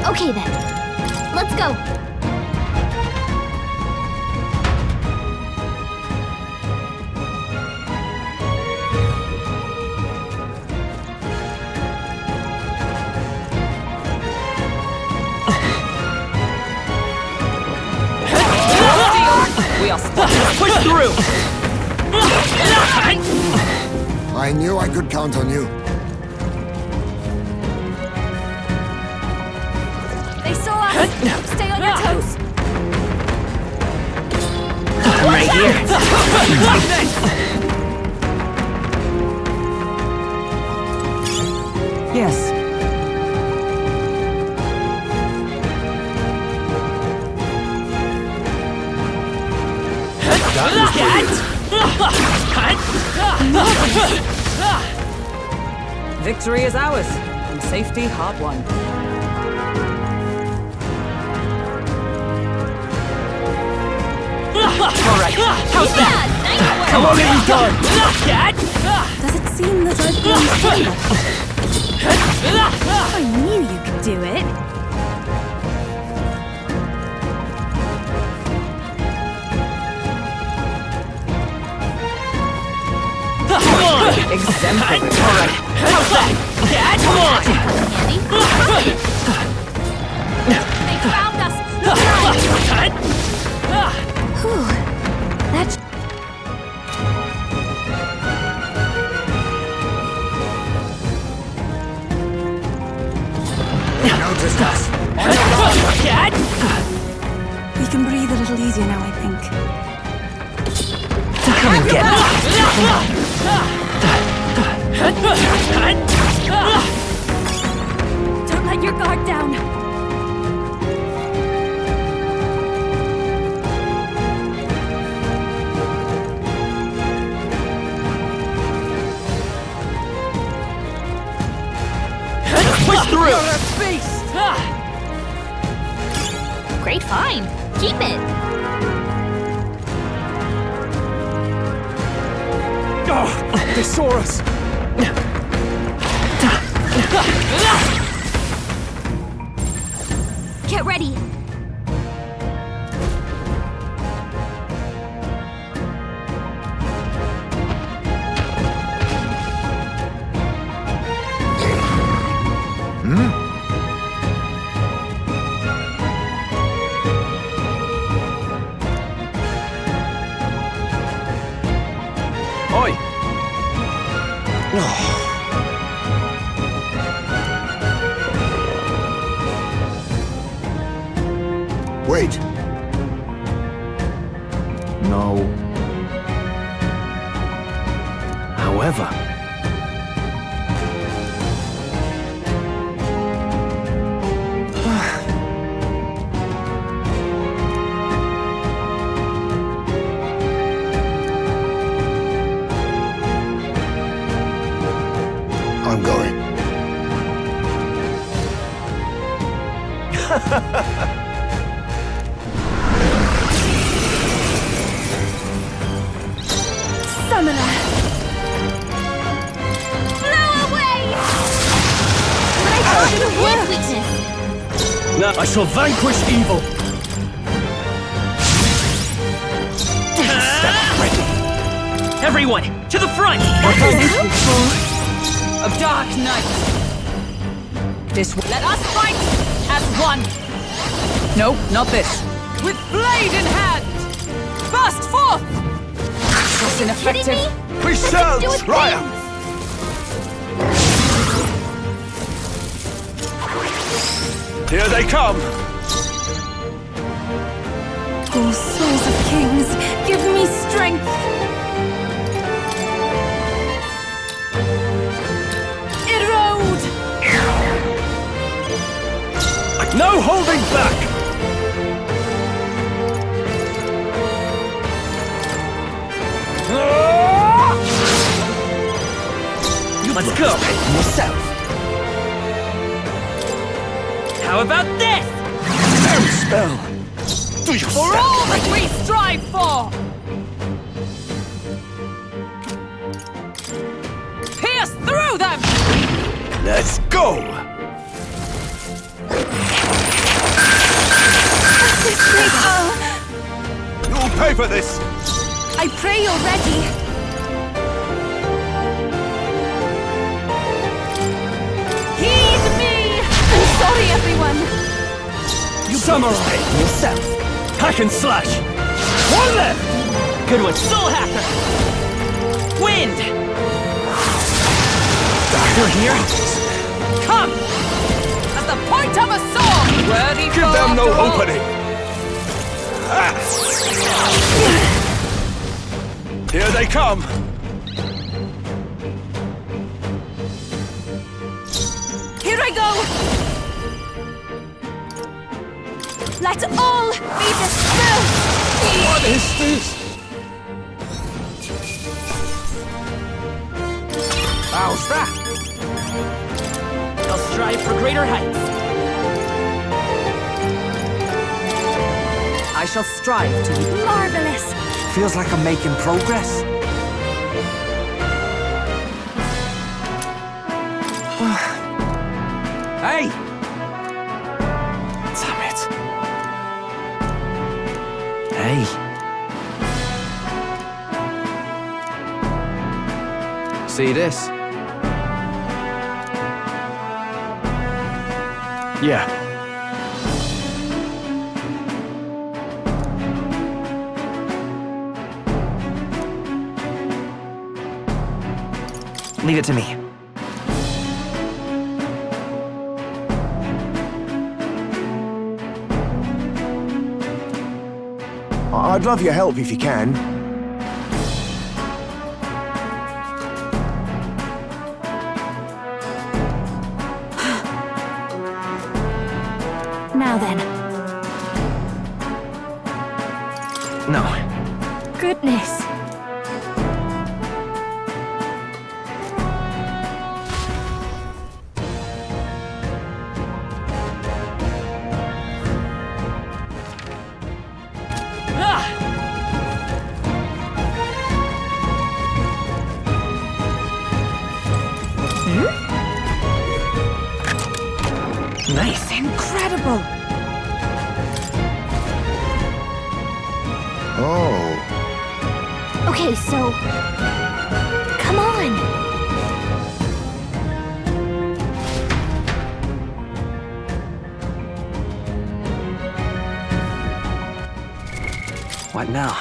Okay then. Let's go. We are stuck. Push through! I knew I could count on you. They saw us. Stay on your toes. Right here. Yes. Victory is ours, and safety hard won. All right, how's that? Nice Come on, get done. Does it seem that I've grown stronger? I knew you could do it. Come on! Exemplary. All right, how's that? Come on! They found us. Whew. That's... They noticed us. We can breathe a little easier now, I think. Come and get Don't let your guard down. Push through! Great find. Keep it. Oh, they saw us! Get ready. Oi! Wait. No. However, I'm going. Summoner. No away! But I thought it was weakness. now I shall vanquish evil. Everyone, to the front! A dark night. This way. Let us fight as one. No, not this. With blade in hand, burst forth. This ineffective. We shall triumph! Here they come. Oh, souls of kings, give me strength. Erode. No holding back. Let's go. Yourself. How about this? Damn spell. Do you For all that we strive for! Pierce through them! Let's go. You'll pay for this! I pray you're ready. Heed me! I'm sorry, everyone. You summarize yourself. Hack and slash. One left. Good one. Soul hacker. Wind. Dagger here. Come! At the point of a sword! Worthy Give foe them no after all. opening! Here they come! Here I go! Let all be dispersed! What is this? How's that? They'll strive for greater heights. I shall strive to be. Marvelous! Feels like I'm making progress. Hey! Damn it. Hey. See this? Yeah. Leave it to me. I'd love your help if you can. Now then. No. Goodness. Nice. Incredible! Oh. Okay, so... Come on! What now?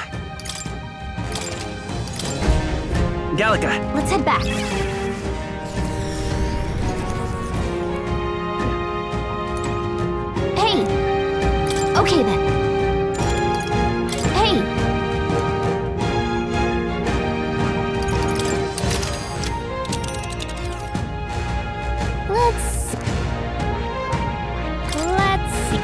Galaga. Let's head back. Hey! Okay then. Hey! Let's see.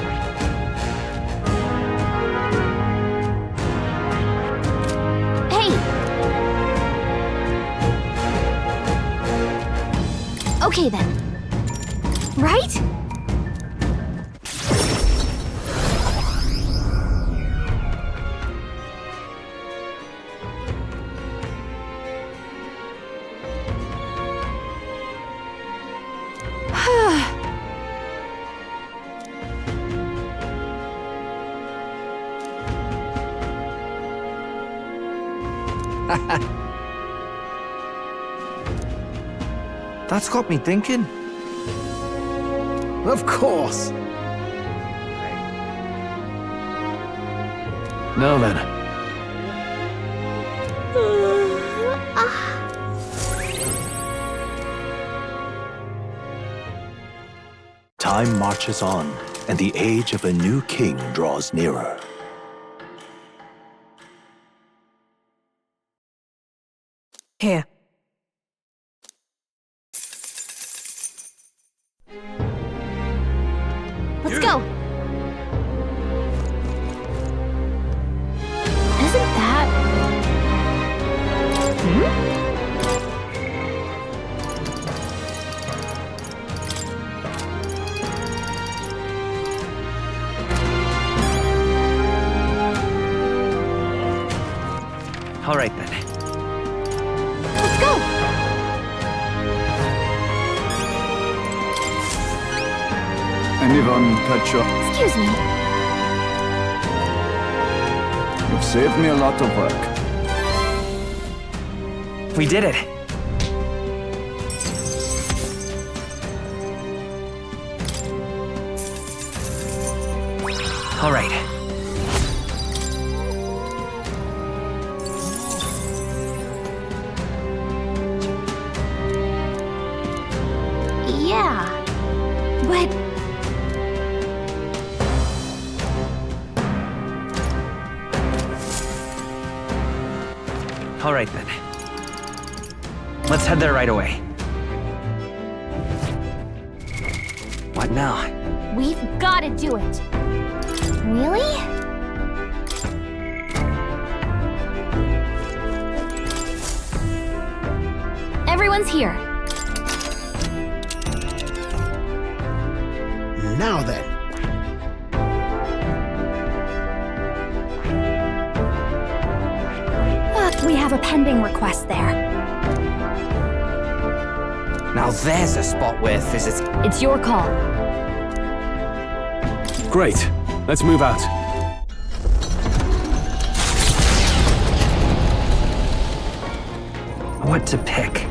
Hey! Okay then. Right? That's got me thinking. Of course. Now then. Time marches on, and the age of a new king draws nearer. Here. Let's go. Isn't that... All right then. Let's go. Anyone touch your... Excuse me. You've saved me a lot of work. We did it. All right. Yeah. But All right then. Let's head there right away. What now? we've got to do it. Really? Everyone's here. Now then. We have a pending request there. Now there's a spot where visitors... It's your call. Great. Let's move out. What to pick?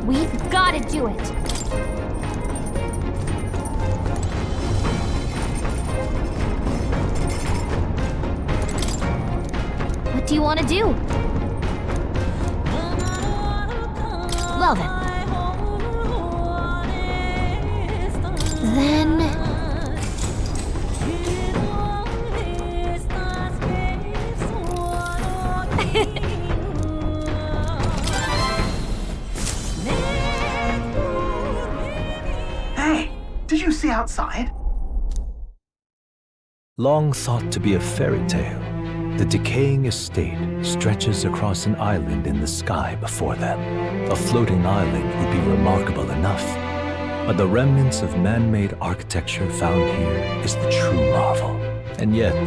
We've got to do it. What do you want to do? Well then... Hey, did you see outside? Long thought to be a fairy tale, the decaying estate stretches across an island in the sky before them. A floating island would be remarkable enough, but the remnants of man-made architecture found here is the true marvel. And yet,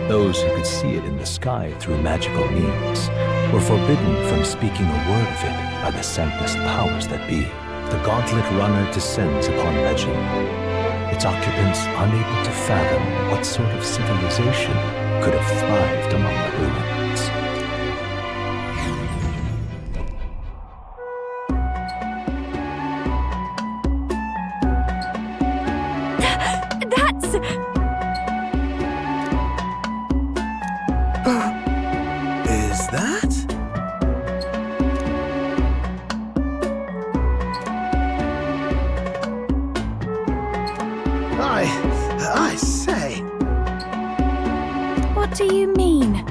those who could see it in the sky through magical means were forbidden from speaking a word of it by the scentless powers that be. The Gauntlet Runner descends upon legend, its occupants unable to fathom what sort of civilization could have thrived among the ruins. That's... Is that? I say. What do you mean?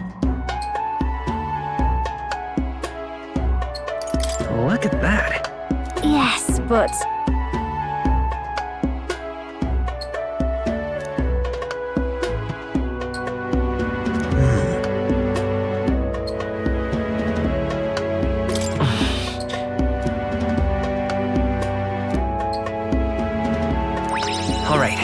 Look at that. Yes, but... All right.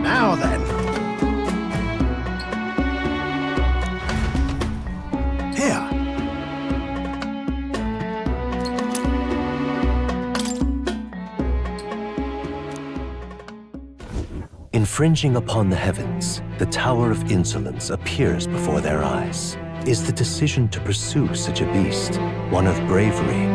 Now then. Here. Infringing upon the heavens, the Tower of Insolence appears before their eyes. Is the decision to pursue such a beast one of bravery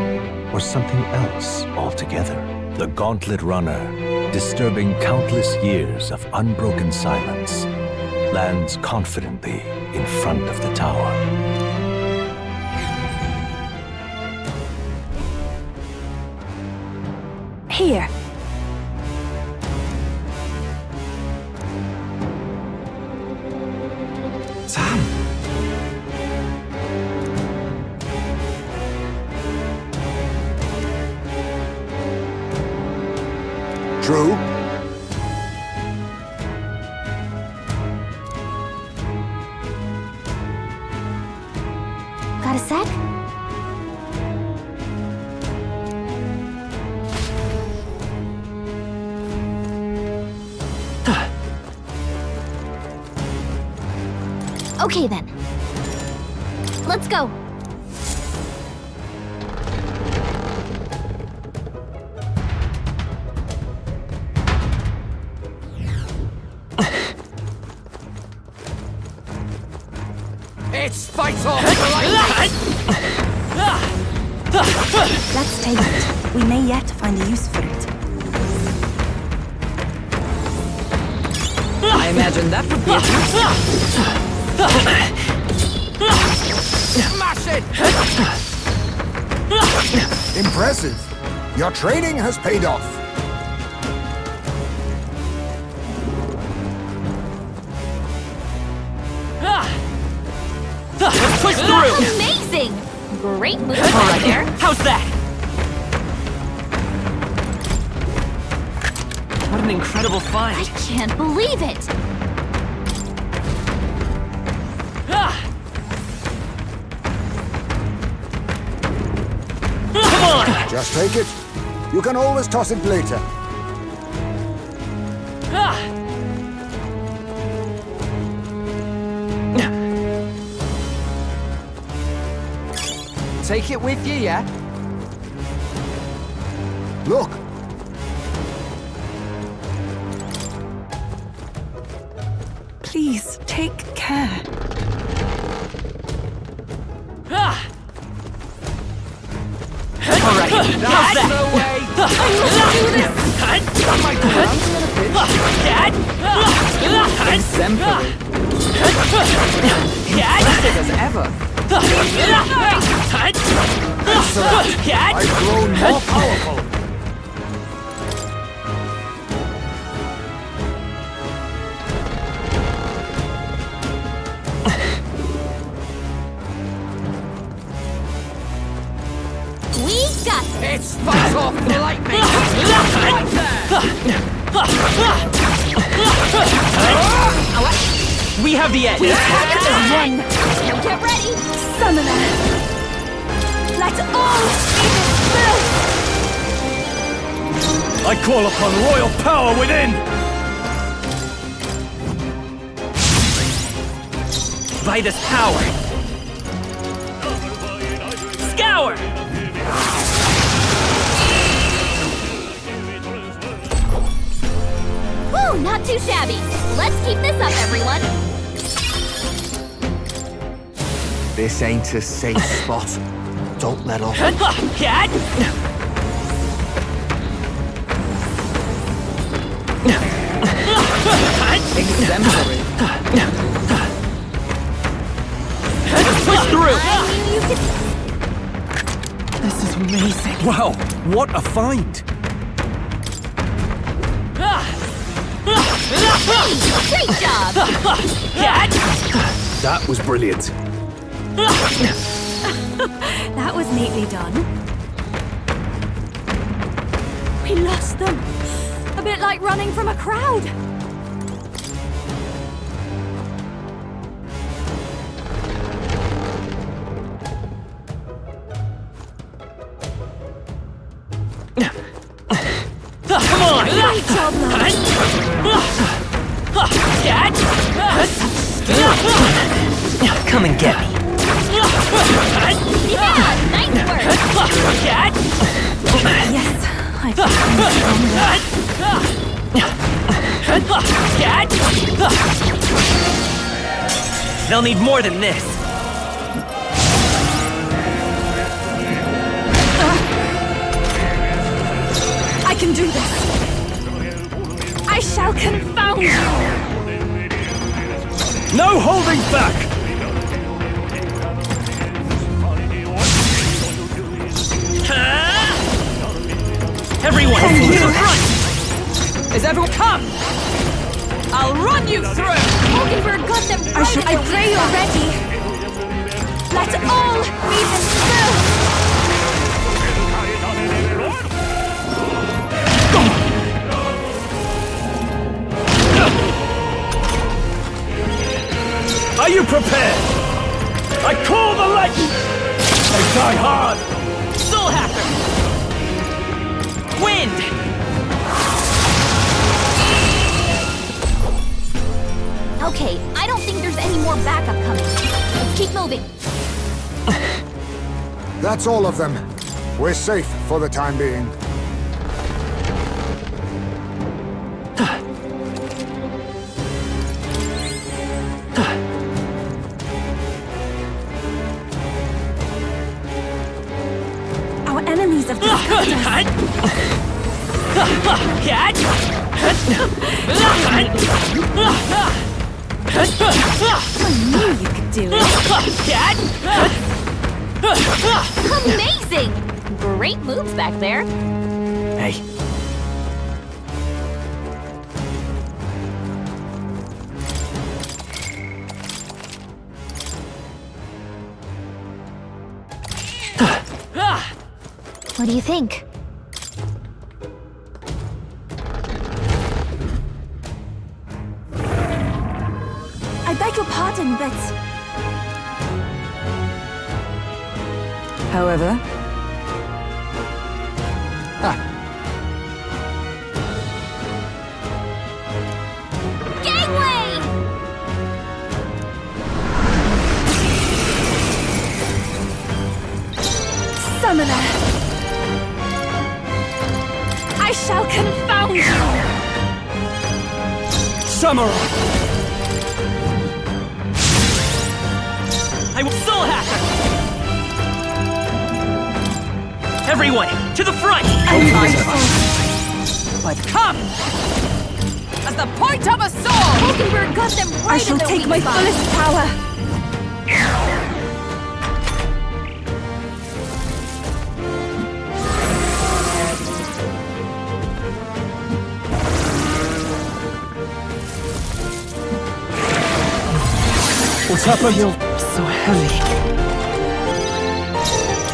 or something else altogether? The Gauntlet Runner, disturbing countless years of unbroken silence, lands confidently in front of the tower. Here. Sam. True. Got a sec? Okay then. Let's go. It's fight off! Let's take it. We may yet find a use for it. I imagine that would be a Smash it! Impressive. Your training has paid off. Let's push through! Amazing! Great move right there. How's that? What an incredible I find! can't believe it! Come on! Just take it. You can always toss it later. Take it with you, yeah? Look. Please, take care. Alright, how's that? No way! Exemplary. Impressive as ever. I've grown more powerful. We got this! It's fight off lightning! Right there! We have the edge! One! Get ready! Summoner! Let all be dispersed! I call upon royal power within! By this power! Scour! Woo! Not too shabby! Let's keep this up, everyone! This ain't a safe spot. Don't let up. Cat! Exemplary. Push through! I knew you could... This is amazing. Wow, what a find. Great job! Cat! That was brilliant. That was neatly done. We lost them. A bit like running from a crowd. Come on! Great job, lad. Cat! Come and get me. Yeah! Nice work! Cat! Yes, I feel Cat! They'll need more than this. I can do this. I shall confound you. No holding back! Everyone, Can to you- the front! Is everyone come? I'll run you through! Mockingbird got them right I pray you're ready. Let all be dispersed. Are you prepared? I call the lightning! They die hard! Soul Hacker! Wind! Okay, I don't think there's any more backup coming. Let's keep moving. That's all of them. We're safe for the time being. I knew you could do it. Amazing! Great moves back there. Hey. What do you think? I beg your pardon, but However, Gangway! Summoner, I shall confound you. Samurai! I will Soul Hacker! Everyone, to the front! but come! As the point of a sword! Hulkenberg got them right I shall in their take weak my spot. fullest power. What's up, you? So heavy.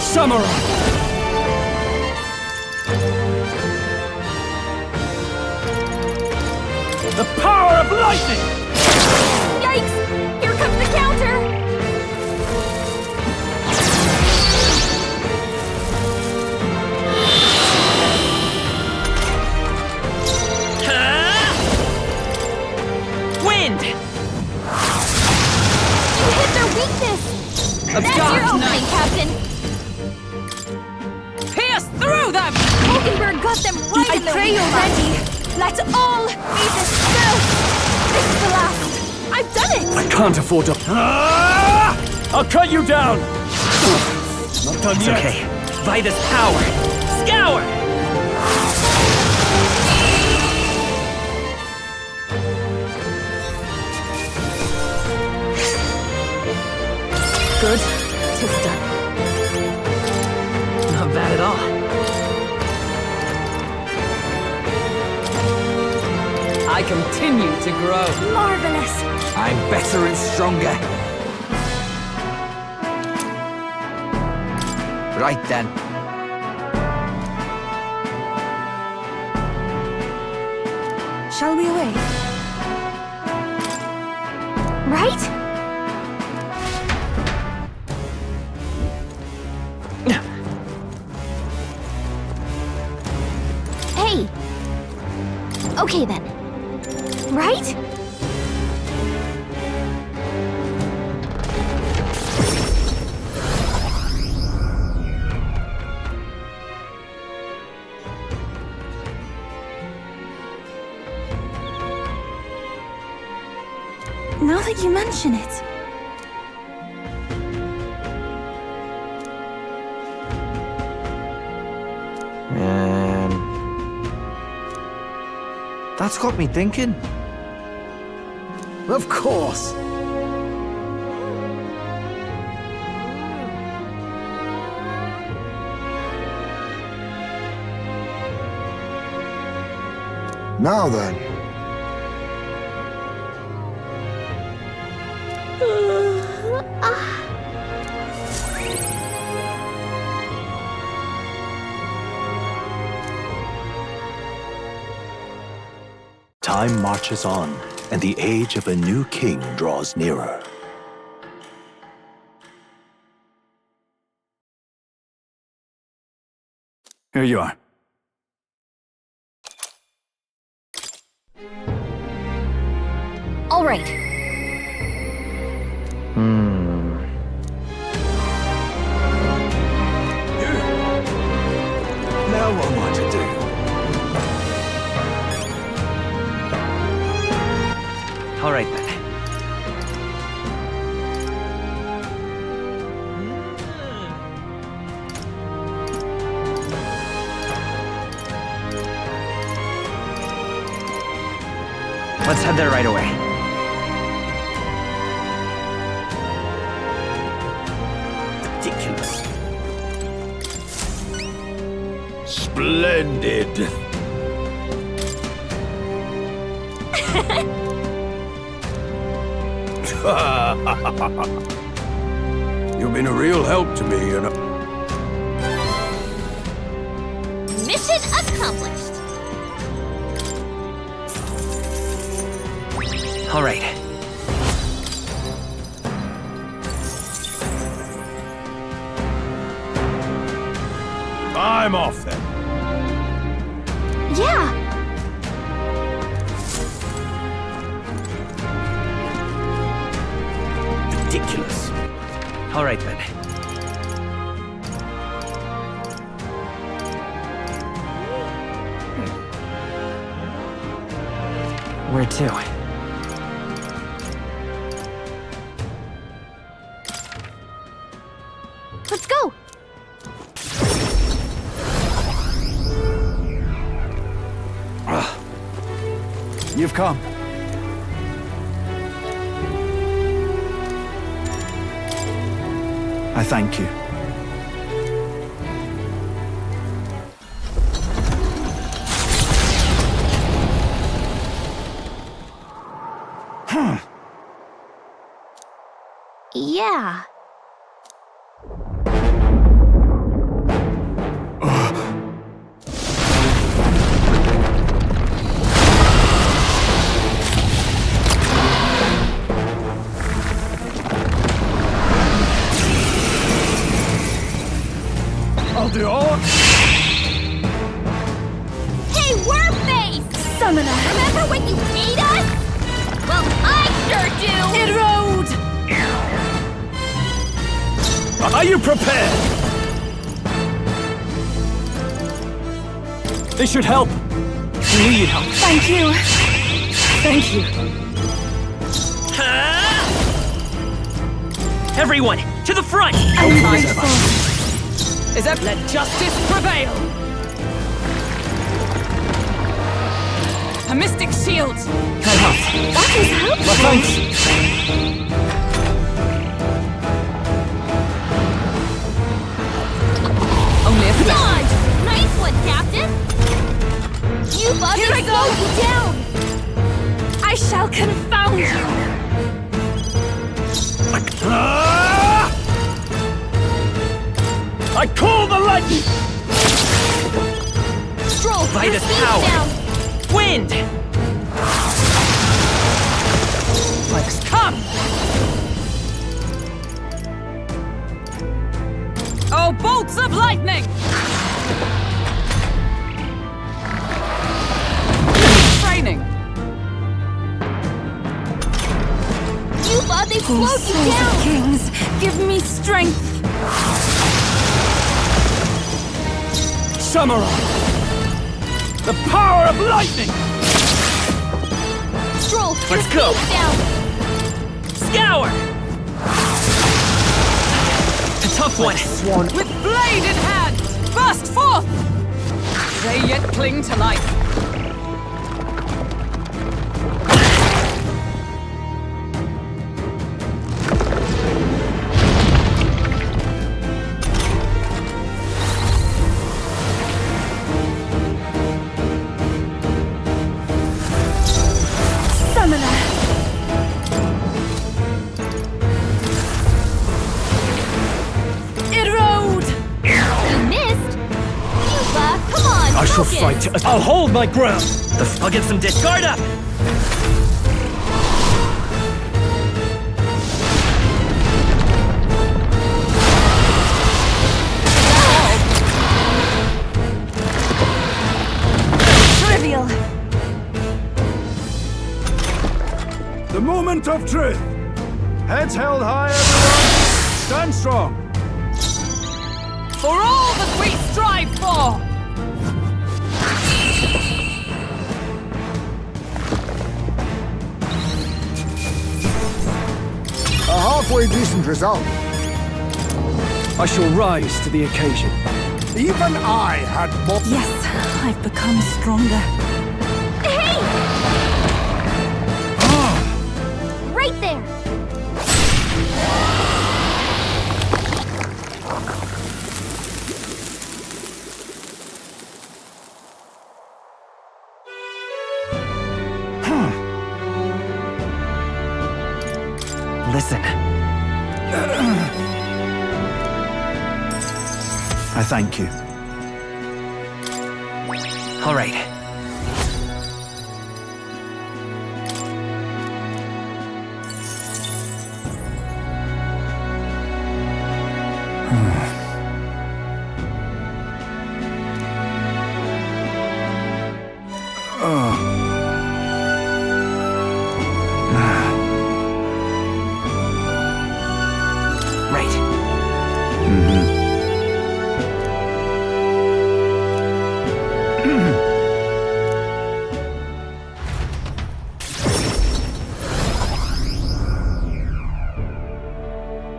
Samurai! The power of lightning! Yikes! Here comes the counter! Wind! You hit their weakness! That's your opening, Captain! Pierce through them! Hulkenberg got them right I in their pray weak you're spot. ready. Let all be dispersed. This is the last. I've done it. I can't afford to... I'll cut you down! Not done yet. Okay. By this power, scour! Good. Tis done. Not bad at all. I continue to grow. Marvelous. I'm better and stronger. Right then. Shall we away? Right? Hey! Okay then. Right? Now that you mention it. That's got me thinking. Of course. Now then. Time marches on, and the age of a new king draws nearer. Here you are. All right. Now what am I to do? All right then. Let's head there right away. Ridiculous. Splendid. You've been a real help to me, and Mission accomplished. All right. I'm off then. Yeah. Ridiculous. All right, then. Where to? Let's go. You've come. I thank you. Yeah. I'll do all. Hey, Wormface! Summoner! Remember when you ate us? Well, I sure do! Erode! Are you prepared? This should help. We need help. Thank you. Thank you. Everyone, to the front! I'm grateful. Is that let justice prevail? A mystic shield. That is helpful. Thanks. Only a flash. Dodge! Nice one, Captain! You bug Here I go. slow you down! I shall confound you. I call the lightning! Stroll, By your the speed's power. down! Wind! Flex, come! Oh, bolts of lightning! Training. You bug, they slowed you Souls of down! kings, give me strength. Samurai! The power of lightning! Stroll, your Let's go. speed's down! Scour! A tough one. With blade in hand, burst forth! They yet cling to life. Summoner. Erode! You missed! Yuba, come on, I shall focus. fight. I'll hold my ground. I'll get some discard up. Trivial. The moment of truth. Heads held high, everyone. Stand strong. For all that we strive for! A halfway decent result. I shall rise to the occasion. Even I had more. Yes, I've become stronger. Hey! Listen. I thank you. All right.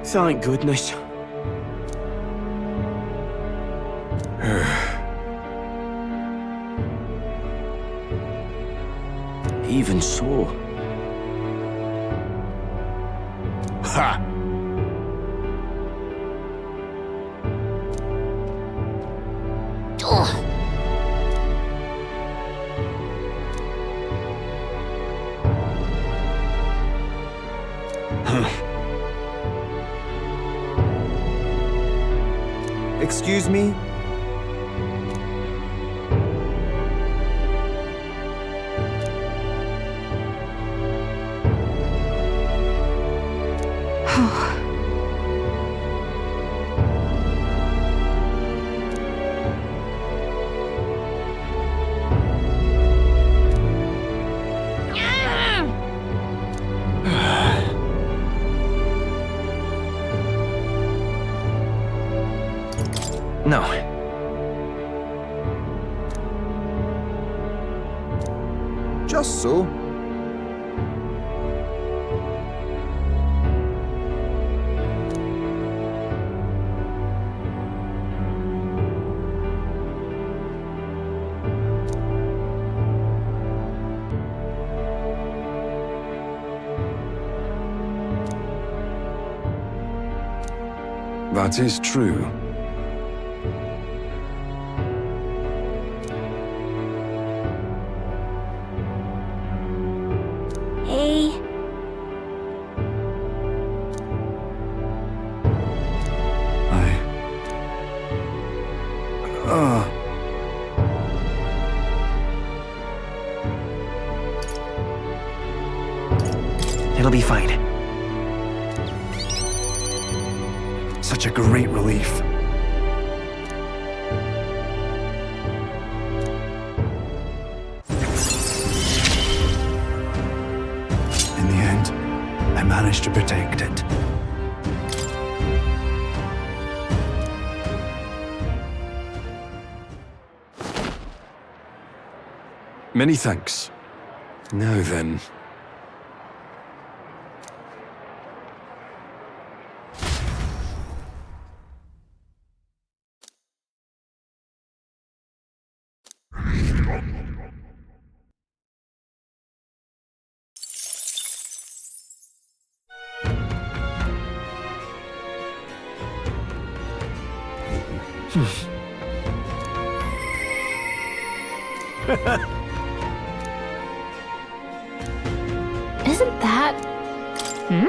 Thank goodness. Even so. Ha! Excuse me? No. Just so. That is true. Hey. It'll be fine. Such a great relief. In the end, I managed to protect it. Many thanks. Now then. Isn't that... Hmm?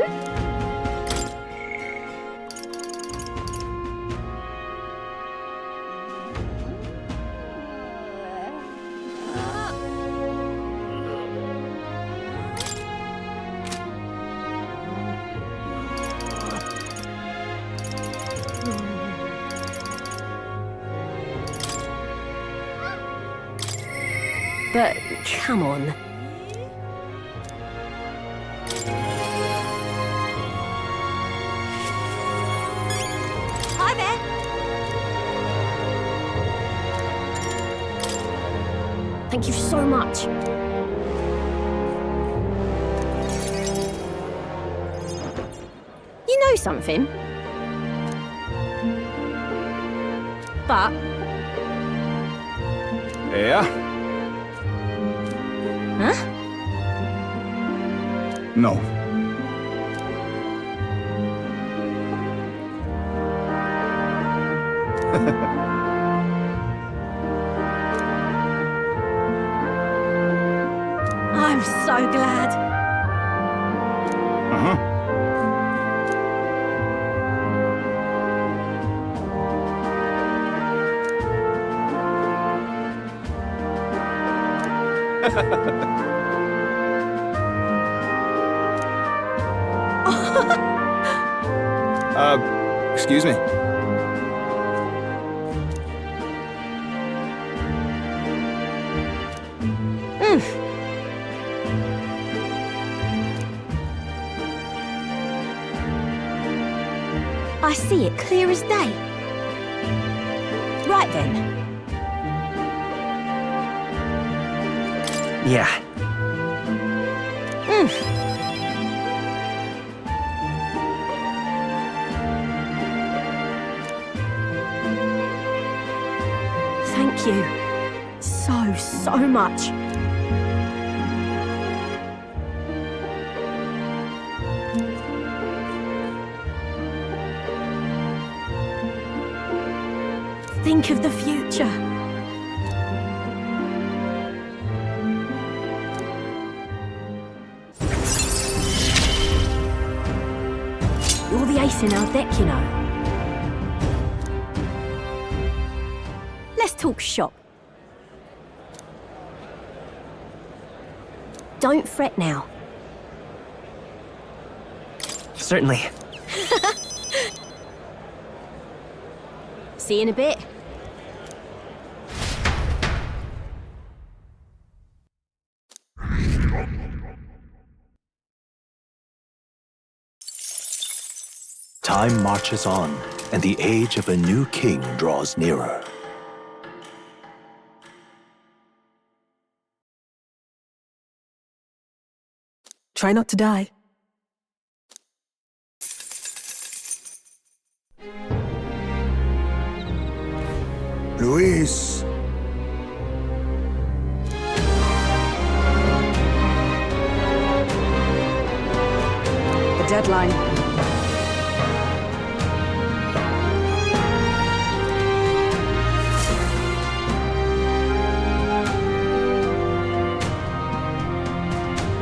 But come on. Hi there. Thank you so much. You know something? But... Yeah? Huh? No. I'm so glad. Uh-huh. Excuse me. I see it clear as day. Right then. Yeah. Thank you. So much. Think of the future. You're the ace in our deck, you know. Let's talk shop. Don't fret now. Certainly. See you in a bit. Time marches on, and the age of a new king draws nearer. Try not to die. Luis! The deadline.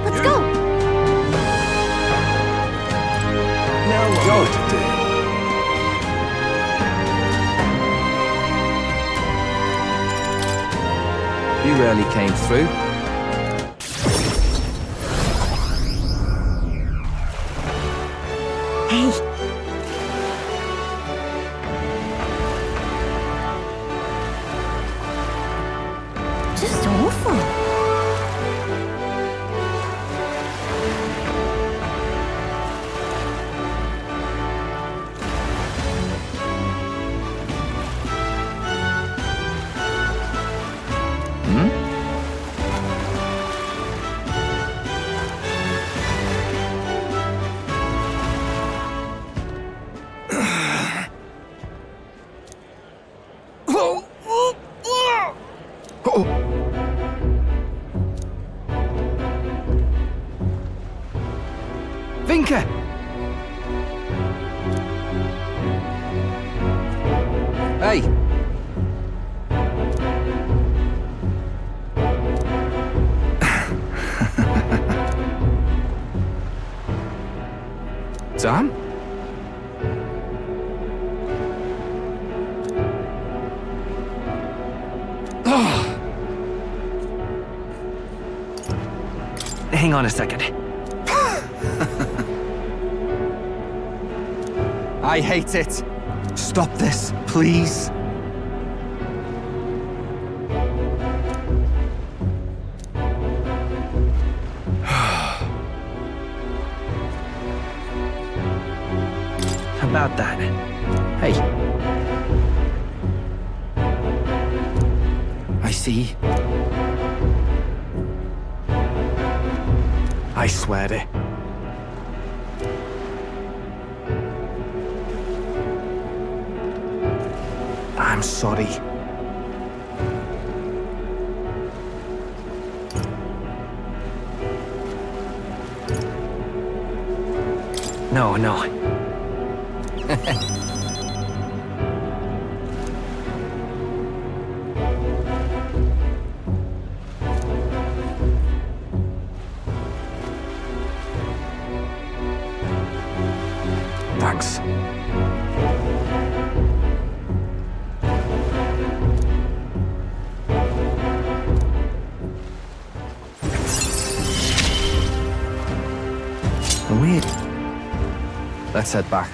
Let's go! Go today. You rarely came through. Hey, just awful. Vinka! Hey! Tom? Hang on a second. I hate it. Stop this, please. How about that? Hey. I see. I swear it. I'm sorry. No, no. Thanks. Weird. Let's head back.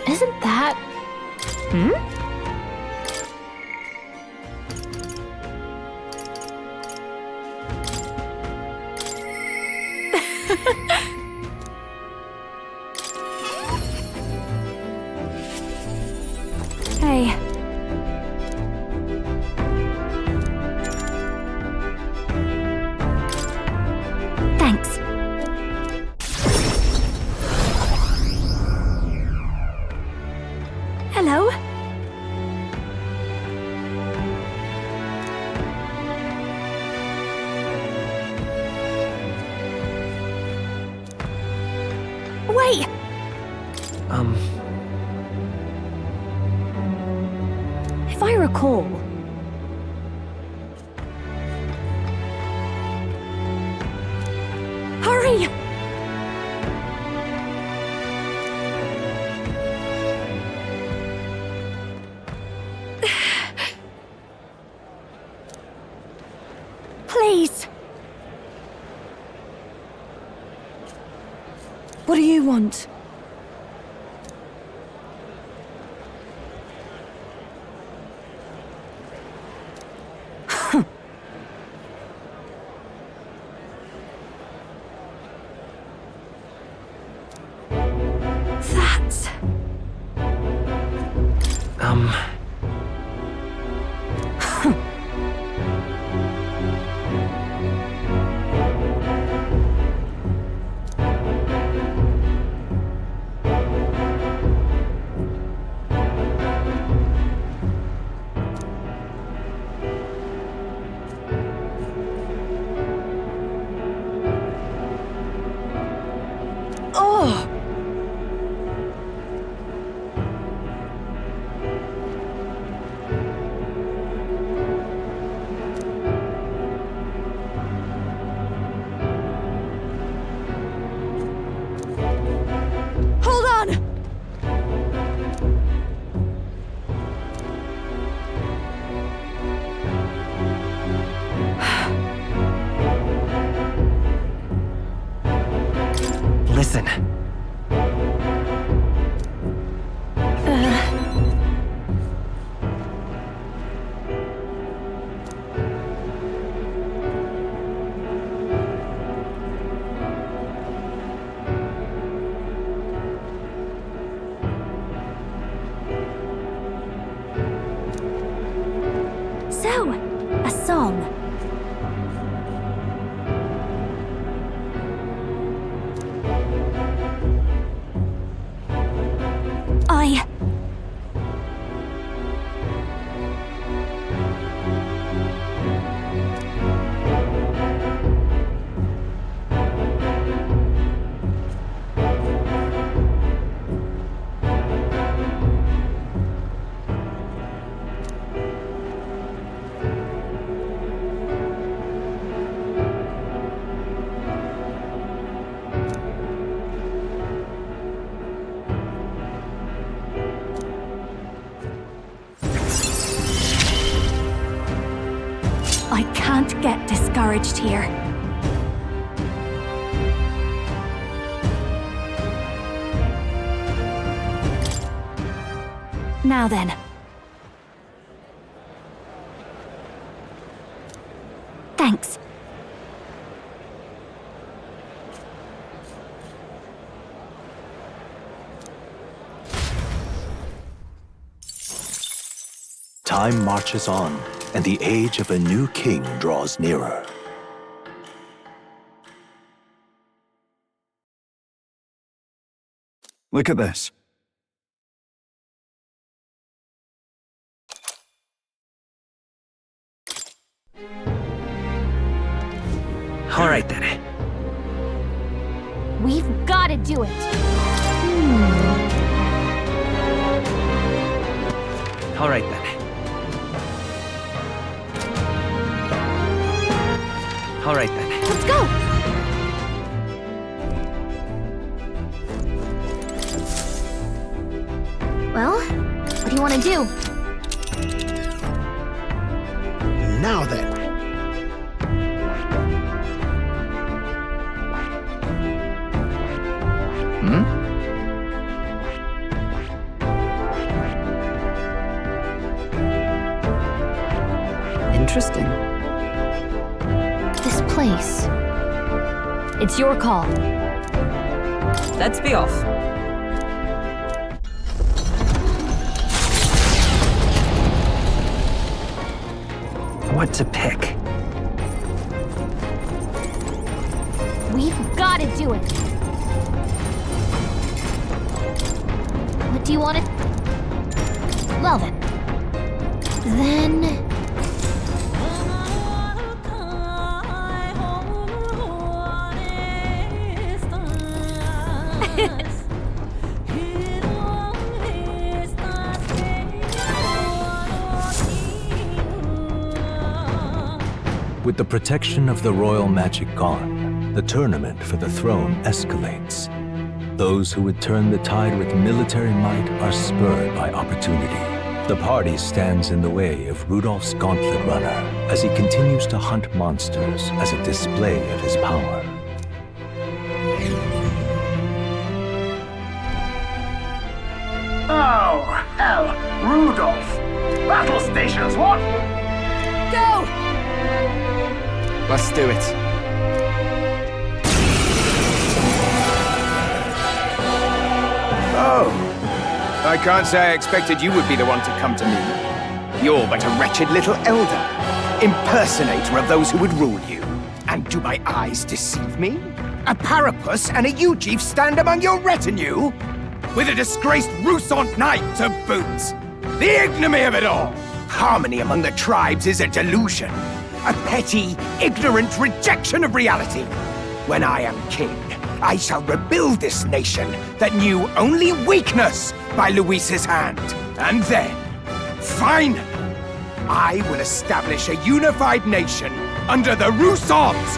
Isn't that... Hey. Thanks. Hello? Wait! If I recall... Hurry! Please! What do you want? That's... Oh! Hold on! Listen. So, a song. I can't get discouraged here. Now then. Thanks. Time marches on, and the age of a new king draws nearer. Look at this. All right then. We've got to do it. All right then. All right then. Let's go. Well, what do you want to do? Now then. Hmm? Interesting. This place. It's your call. Let's be off. What to pick? We've got to do it. What do you want to... Well then. With the protection of the royal magic gone, the tournament for the throne escalates. Those who would turn the tide with military might are spurred by opportunity. The party stands in the way of Rudolph's Gauntlet Runner as he continues to hunt monsters as a display of his power. Oh, hell. Rudolph. Battle stations, what? Go! Let's do it. Oh. I can't say I expected you would be the one to come to me. You're but a wretched little elder, impersonator of those who would rule you. And do my eyes deceive me? A Parapus and a Eugif stand among your retinue? With a disgraced Rousant knight to boot. The ignominy of it all! Harmony among the tribes is a delusion. A petty, ignorant rejection of reality. When I am king, I shall rebuild this nation that knew only weakness by Luis's hand. And then, finally, I will establish a unified nation under the Rousants.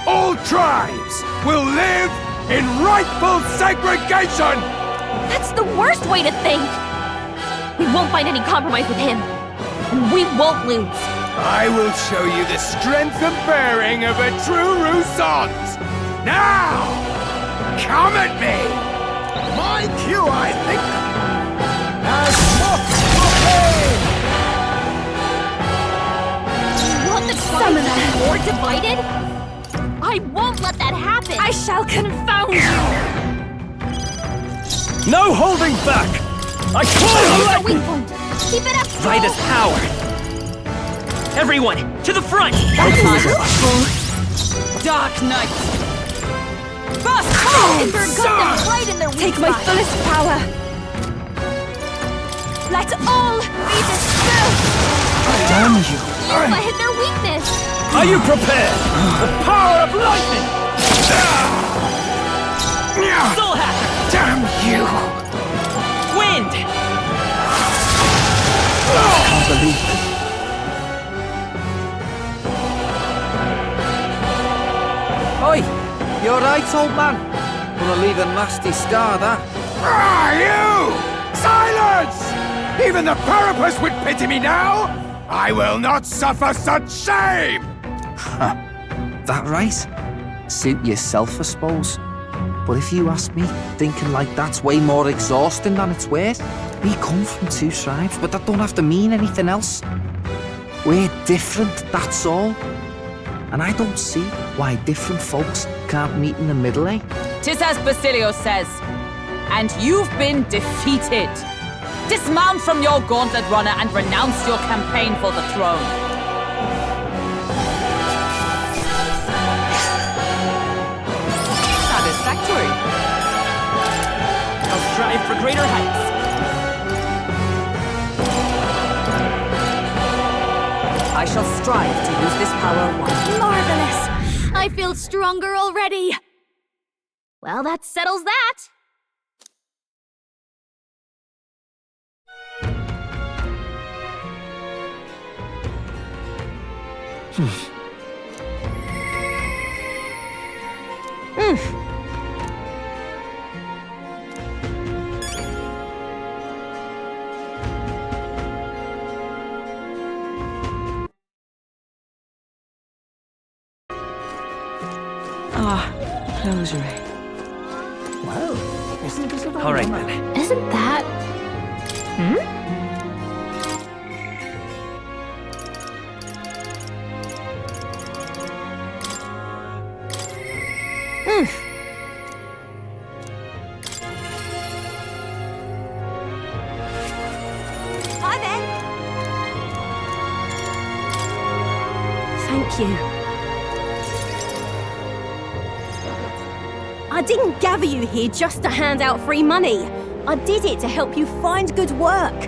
All tribes will live in rightful segregation! That's the worst way to think! We won't find any compromise with him. And we won't lose. I will show you the strength of bearing of a true Rousant. Now, come at me! My cue, I think. You want the tribes to be more divided? I won't let that happen! I shall confound you! No holding back! I call the Weak lightning! point. Keep it up, Right as Troll. power! Everyone, to the front! Dark Knight! Fast! Ember got them right in their weak Take my spot. fullest power! Let all be dispersed! Damn you! Alpha hit their weakness! Are you prepared? The power of lightning! Soul Hacker! Damn you! Wind! Can't believe it. Oi, you alright, old man? Gonna leave a nasty scar, that. Ah, you! Silence! Even the Parapus would pity me now! I will not suffer such shame! That right? Suit yourself, I suppose. But if you ask me, thinking like that's way more exhausting than it's worth. We come from two tribes, but that don't have to mean anything else. We're different, that's all. And I don't see why different folks can't meet in the middle, eh? 'Tis as Basilio says, and you've been defeated. Dismount from your gauntlet runner and renounce your campaign for the throne. Satisfactory. I'll strive for greater heights. I shall strive to use this power once. Marvelous! I feel stronger already! Well, that settles that! Rosary. Well, isn't this about All right, then. Isn't that... Thank you. I didn't gather you here just to hand out free money. I did it to help you find good work.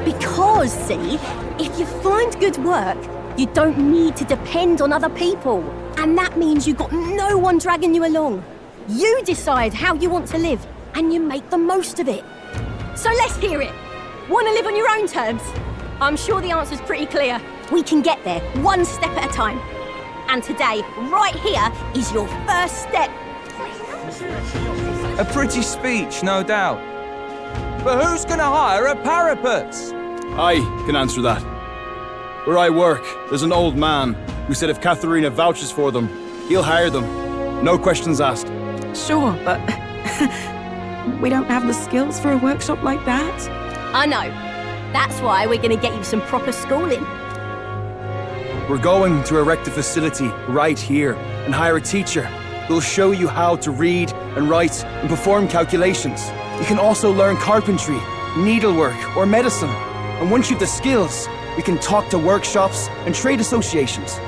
Because, see, if you find good work, you don't need to depend on other people. And that means you've got no one dragging you along. You decide how you want to live, and you make the most of it. So let's hear it. Want to live on your own terms? I'm sure the answer's pretty clear. We can get there, one step at a time. And today, right here, is your first step. A pretty speech, no doubt. But who's gonna hire a parapets? I can answer that. Where I work, there's an old man who said if Katharina vouches for them, he'll hire them. No questions asked. Sure, but we don't have the skills for a workshop like that. I know. That's why we're going to get you some proper schooling. We're going to erect a facility right here and hire a teacher who'll show you how to read and write and perform calculations. You can also learn carpentry, needlework, or medicine. And once you've the skills, we can talk to workshops and trade associations.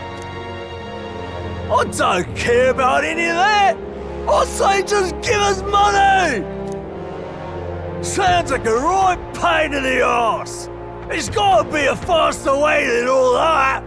I don't care about any of that! I say just give us money! Sounds like a right pain in the arse! There's gotta be a faster way than all that!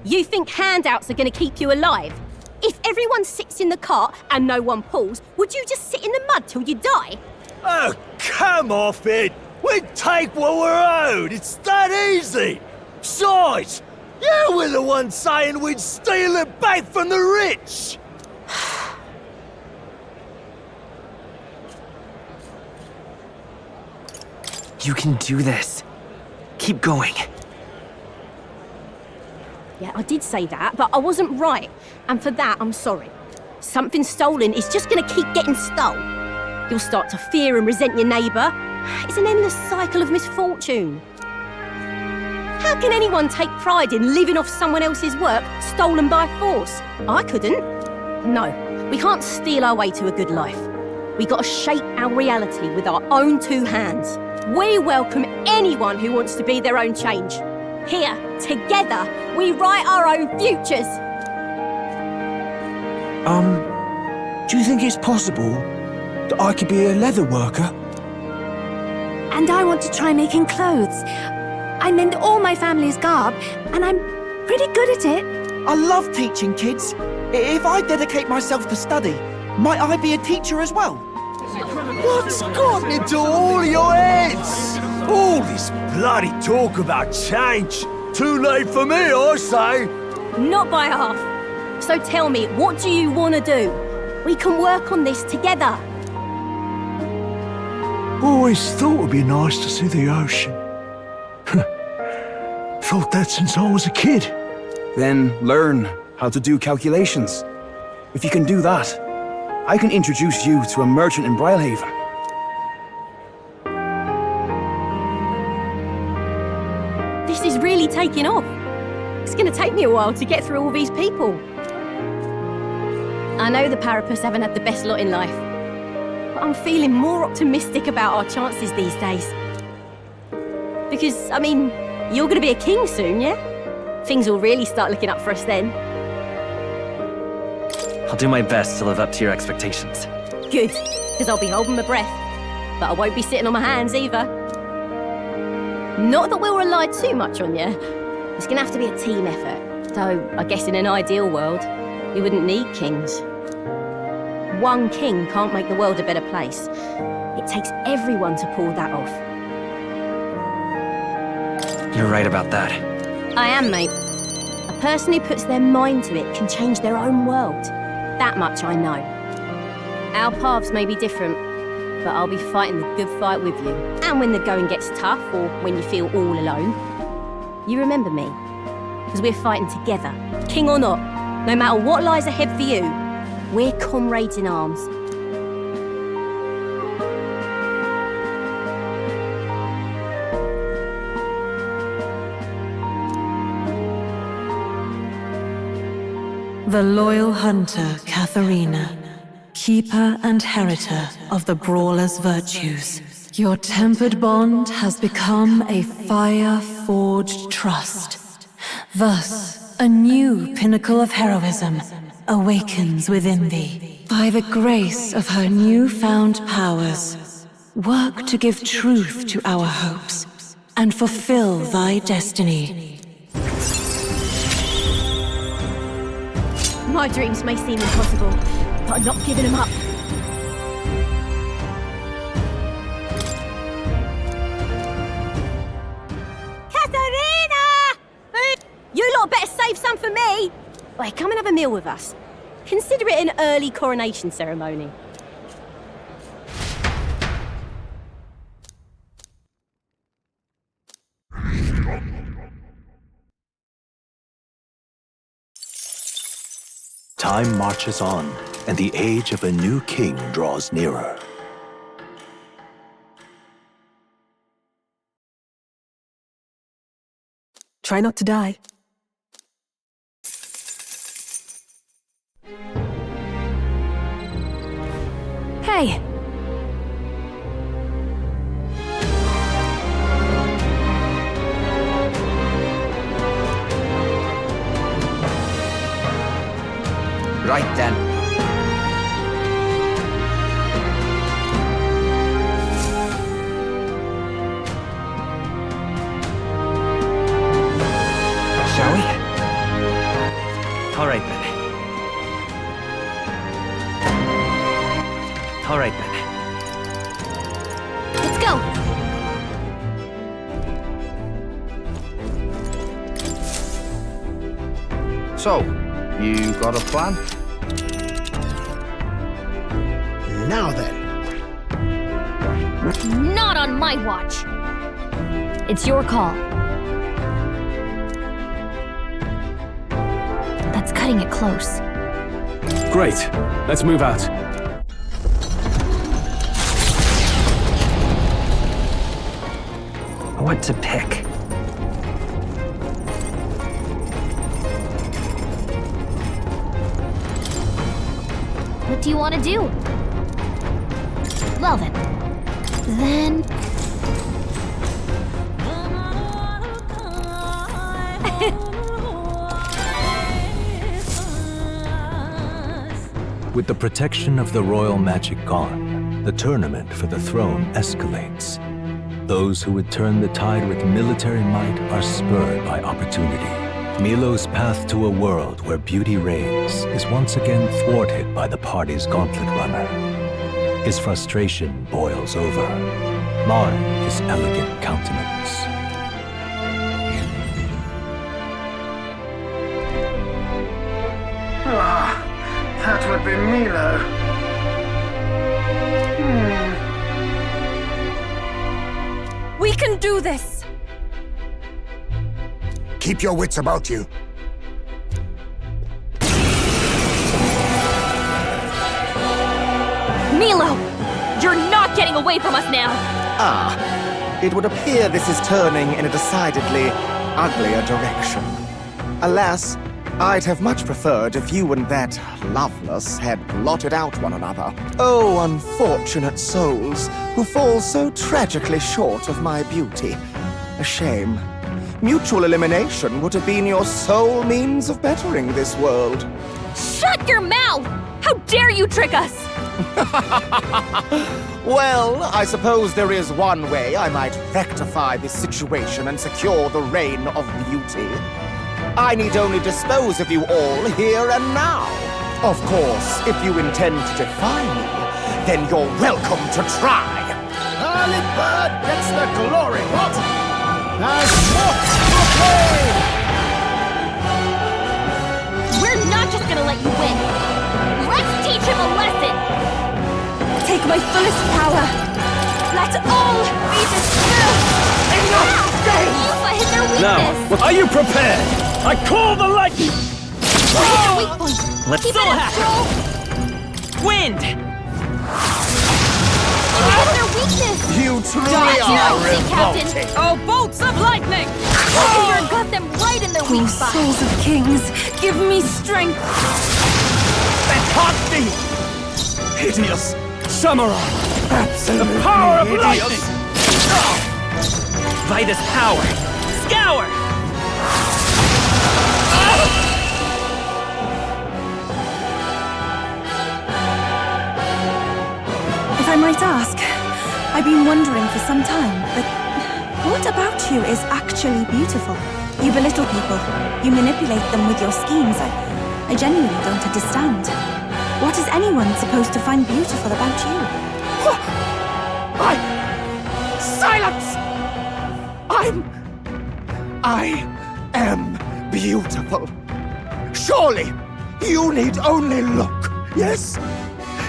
You think handouts are going to keep you alive? If everyone sits in the cart and no one pulls, would you just sit in the mud till you die? Oh, come off it! We take what we're owed! It's that easy! Besides, you were the one saying we'd steal it back from the rich! You can do this. Keep going. Yeah, I did say that, but I wasn't right. And for that, I'm sorry. Something stolen is just going to keep getting stole. You'll start to fear and resent your neighbour. It's an endless cycle of misfortune. How can anyone take pride in living off someone else's work stolen by force? I couldn't. No, we can't steal our way to a good life. We got to shape our reality with our own two hands. We welcome anyone who wants to be their own change. Here, together, we write our own futures. Do you think it's possible that I could be a leather worker? And I want to try making clothes. I mend all my family's garb, and I'm pretty good at it. I love teaching kids. If I dedicate myself to study, might I be a teacher as well? What's gotten into all your heads? All this bloody talk about change. Too late for me, I say. Not by half. So tell me, what do you want to do? We can work on this together. Always thought it'd be nice to see the ocean. Thought that since I was a kid. Then learn how to do calculations. If you can do that, I can introduce you to a merchant in Brylehaven. This is really taking off. It's going to take me a while to get through all these people. I know the Parapus haven't had the best lot in life, but I'm feeling more optimistic about our chances these days. Because, I mean, you're going to be a king soon, yeah? Things will really start looking up for us then. I'll do my best to live up to your expectations. Good, because I'll be holding my breath. But I won't be sitting on my hands either. Not that we'll rely too much on you. It's going to have to be a team effort. Though, I guess in an ideal world, we wouldn't need kings. One king can't make the world a better place. It takes everyone to pull that off. You're right about that. I am, mate. A person who puts their mind to it can change their own world. That much I know. Our paths may be different, but I'll be fighting the good fight with you. And when the going gets tough, or when you feel all alone, you remember me. Because we're fighting together, king or not. No matter what lies ahead for you, we're comrades in arms. The loyal hunter, Katharina, keeper and heritor of the brawler's virtues. Your tempered bond has become a fire-forged trust. Thus, a new pinnacle of heroism awakens within thee. By the grace of her newfound powers, work to give truth to our hopes and fulfill thy destiny. My dreams may seem impossible, but I'm not giving them up. Katharina! You lot better save some for me! Wait, come and have a meal with us. Consider it an early coronation ceremony. Time marches on, and the age of a new king draws nearer. Try not to die. Hey! Right then. Shall we? All right then. All right then. Let's go! So, you got a plan? Now then. Not on my watch! It's your call. That's cutting it close. Great. Let's move out. What to pick? What do you want to do? Well then. With the protection of the royal magic gone, the tournament for the throne escalates. Those who would turn the tide with military might are spurred by opportunity. Milo's path to a world where beauty reigns is once again thwarted by the party's gauntlet runner. His frustration boils over, marring his elegant countenance. That would be Milo. We can do this! Keep your wits about you. Milo! You're not getting away from us now! Ah, it would appear this is turning in a decidedly uglier direction. Alas, I'd have much preferred if you and that Loveless had blotted out one another. Oh, unfortunate souls who fall so tragically short of my beauty. A shame. Mutual elimination would have been your sole means of bettering this world. Shut your mouth! How dare you trick us! Well, I suppose there is one way I might rectify this situation and secure the reign of beauty. I need only dispose of you all here and now. Of course, if you intend to defy me, then you're welcome to try. Early bird gets the glory, what? As what proclaim! We're not just gonna let you win. Let's teach him a lesson! Take my fullest power! Let all be distilled! Yufa hit their weakness! Now, are you prepared? I call the lightning! Weak point. Let's Keep still it up, hack Troll! Wind! You hit their weakness! You truly Dodge are your sea, revolting. Captain! Oh, bolts of lightning! You got them right in their Oh, weak spot! souls of kings, give me strength! That can't be! Hideous! Samurai! The power of lightning! By this power, scour! I might ask, I've been wondering for some time, but what about you is actually beautiful? You belittle people. You manipulate them with your schemes. I genuinely don't understand. What is anyone supposed to find beautiful about you? Silence! I am beautiful. Surely, you need only look, yes?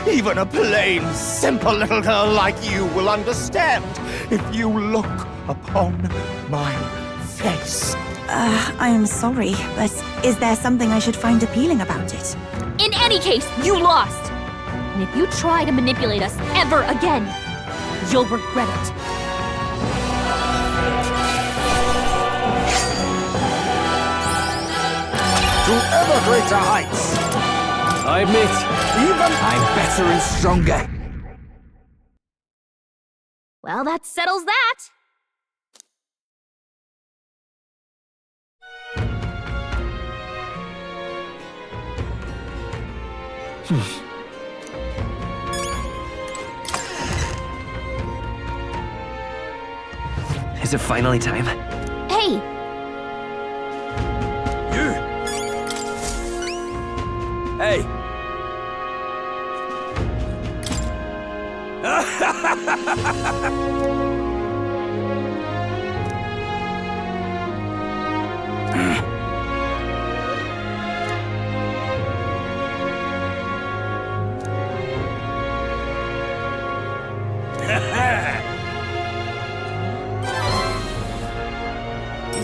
Even a plain, simple little girl like you will understand if you look upon my face. I am sorry, but is there something I should find appealing about it? In any case, you lost! And if you try to manipulate us ever again, you'll regret it. To ever greater heights! I admit, I'm better and stronger. Well, that settles that. Is it finally time? Hey! You! Hey!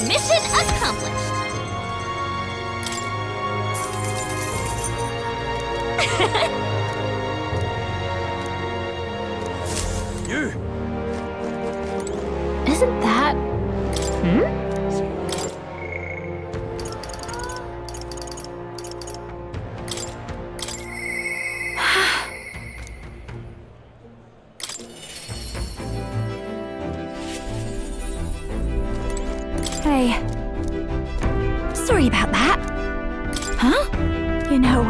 Mission accomplished! You! Isn't that... Hey. Sorry about that. Huh? You know...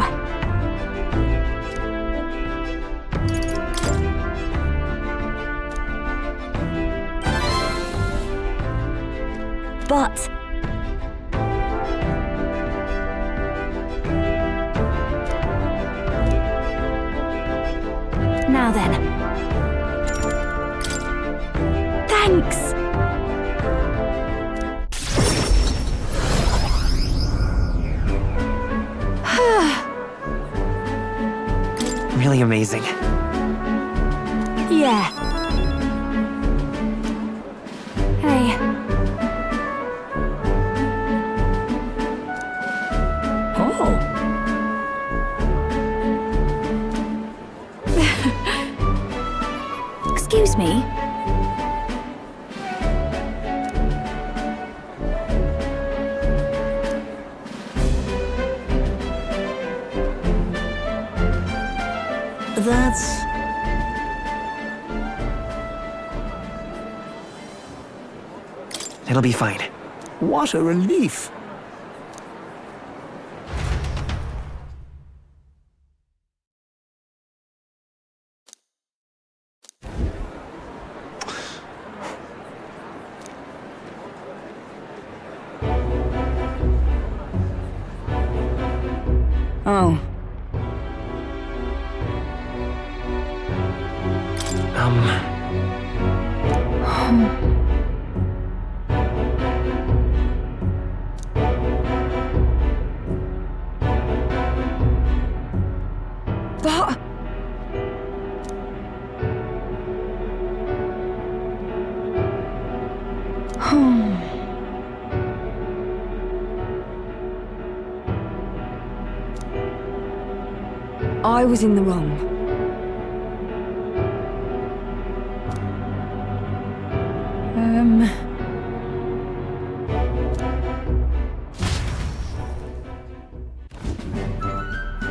But... Now then. Thanks! Really amazing. Yeah. Hey. Oh. Excuse me. That's... It'll be fine. What a relief. Oh. But... I was in the wrong.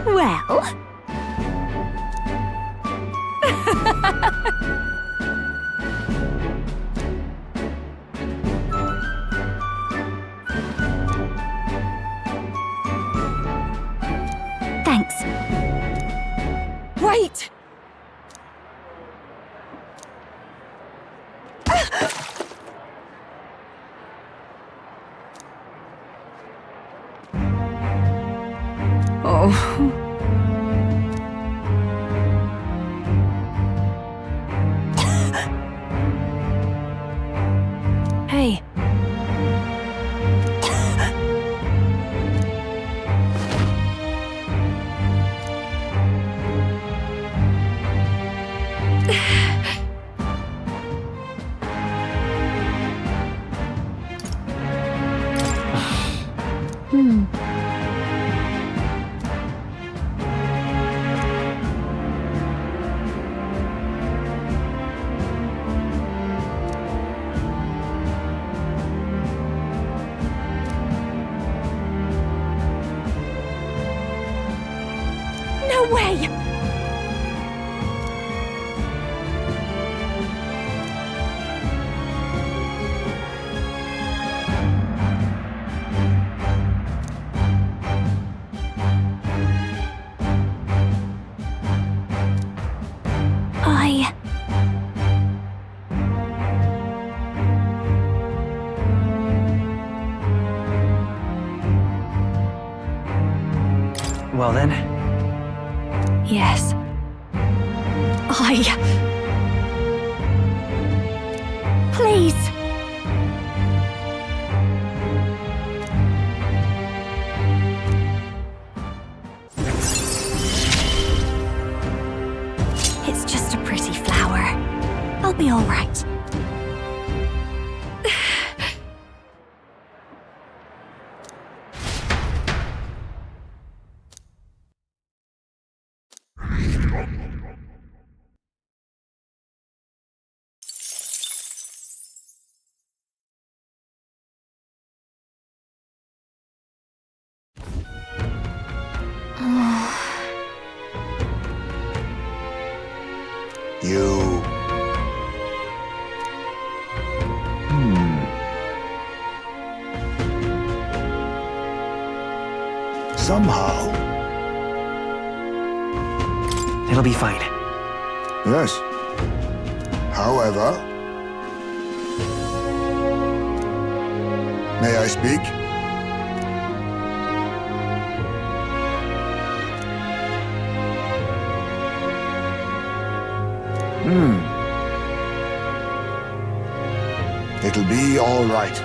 Well... Thanks. Wait! well then. Yes. Please. It's just a pretty flower. I'll be all right. You... Somehow... It'll be fine. Yes. However... May I speak? It'll be all right.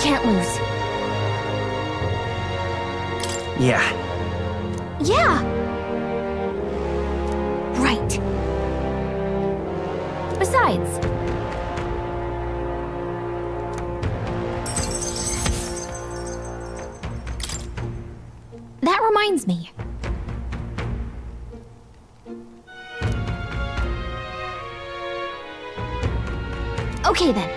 Can't lose. Yeah. Yeah! Right. Besides... That reminds me. Okay then.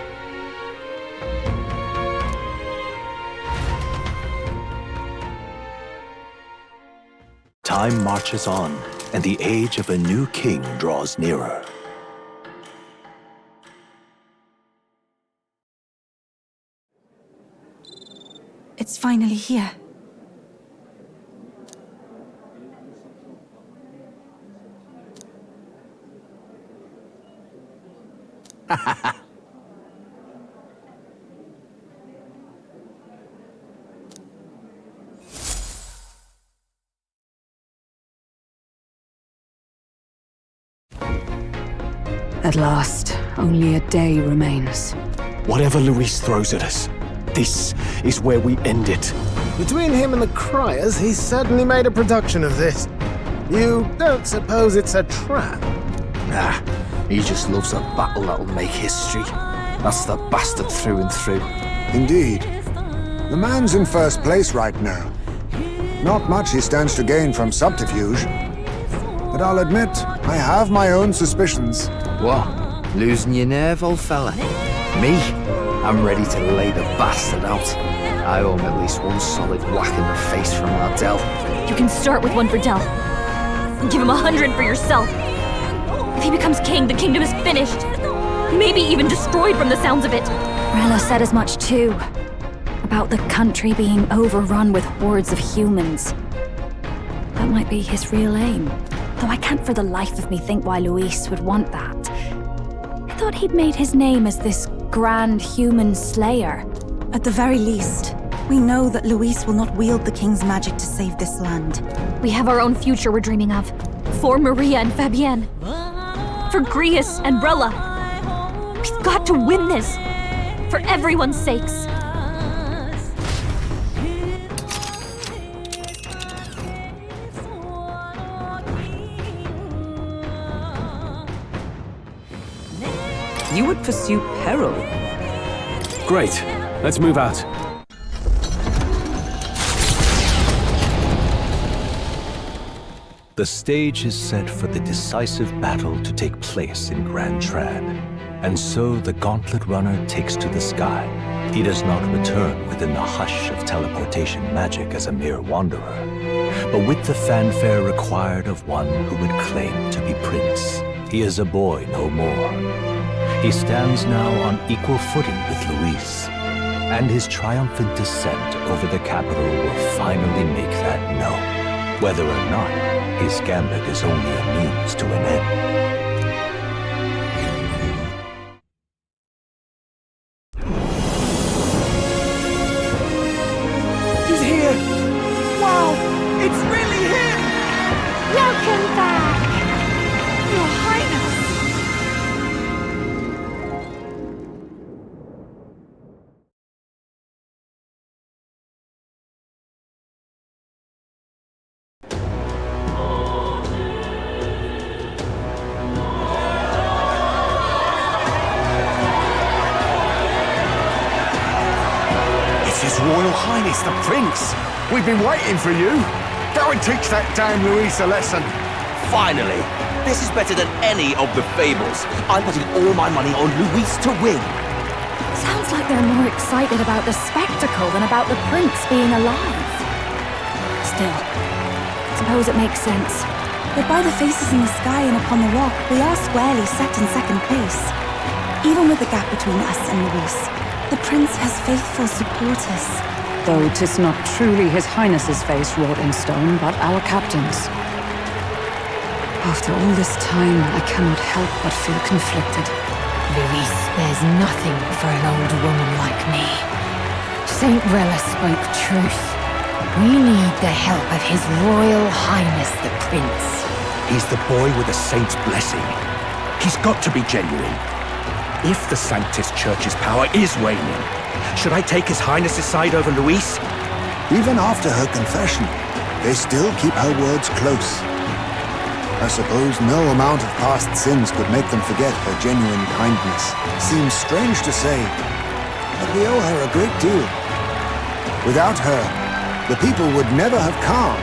Time marches on, and the age of a new king draws nearer. It's finally here. At last, only a day remains. Whatever Luis throws at us, this is where we end it. Between him and the criers, he's certainly made a production of this. You don't suppose it's a trap? Nah, he just loves a battle that'll make history. That's the bastard through and through. Indeed. The man's in first place right now. Not much he stands to gain from subterfuge. But I'll admit, I have my own suspicions. What? Losing your nerve, old fella? Me? I'm ready to lay the bastard out. I owe him at least one solid whack in the face from Ardell. You can start with one for Del. Give him 100 for yourself. If he becomes king, the kingdom is finished. Maybe even destroyed from the sounds of it. Rella said as much too. About the country being overrun with hordes of humans. That might be his real aim. Though I can't for the life of me think why Luis would want that. I thought he'd made his name as this grand human slayer. At the very least, we know that Luis will not wield the king's magic to save this land. We have our own future we're dreaming of. For Maria and Fabienne. For Grius and Rella. We've got to win this. For everyone's sakes. You would pursue peril. Great. Let's move out. The stage is set for the decisive battle to take place in Grand Trad. And so the Gauntlet Runner takes to the sky. He does not return within the hush of teleportation magic as a mere wanderer, but with the fanfare required of one who would claim to be prince. He is a boy no more. He stands now on equal footing with Luis, and his triumphant descent over the capital will finally make that known, whether or not his gambit is only a means to an end. Royal Highness the Prince! We've been waiting for you! Go and teach that damn Luis a lesson! Finally! This is better than any of the fables. I'm putting all my money on Luis to win. Sounds like they're more excited about the spectacle than about the prince being alive. Still, suppose it makes sense. But by the faces in the sky and upon the rock, we are squarely set in second place. Even with the gap between us and Luis, the prince has faithful supporters. Though 'tis not truly His Highness's face wrought in stone, but our captain's. After all this time, I cannot help but feel conflicted. Luis spares nothing for an old woman like me. Saint Rella spoke truth. We need the help of His Royal Highness the Prince. He's the boy with a saint's blessing. He's got to be genuine. If the Sanctus Church's power is waning, should I take His Highness's side over Luis? Even after her confession, they still keep her words close. I suppose no amount of past sins could make them forget her genuine kindness. Seems strange to say, but we owe her a great deal. Without her, the people would never have calmed,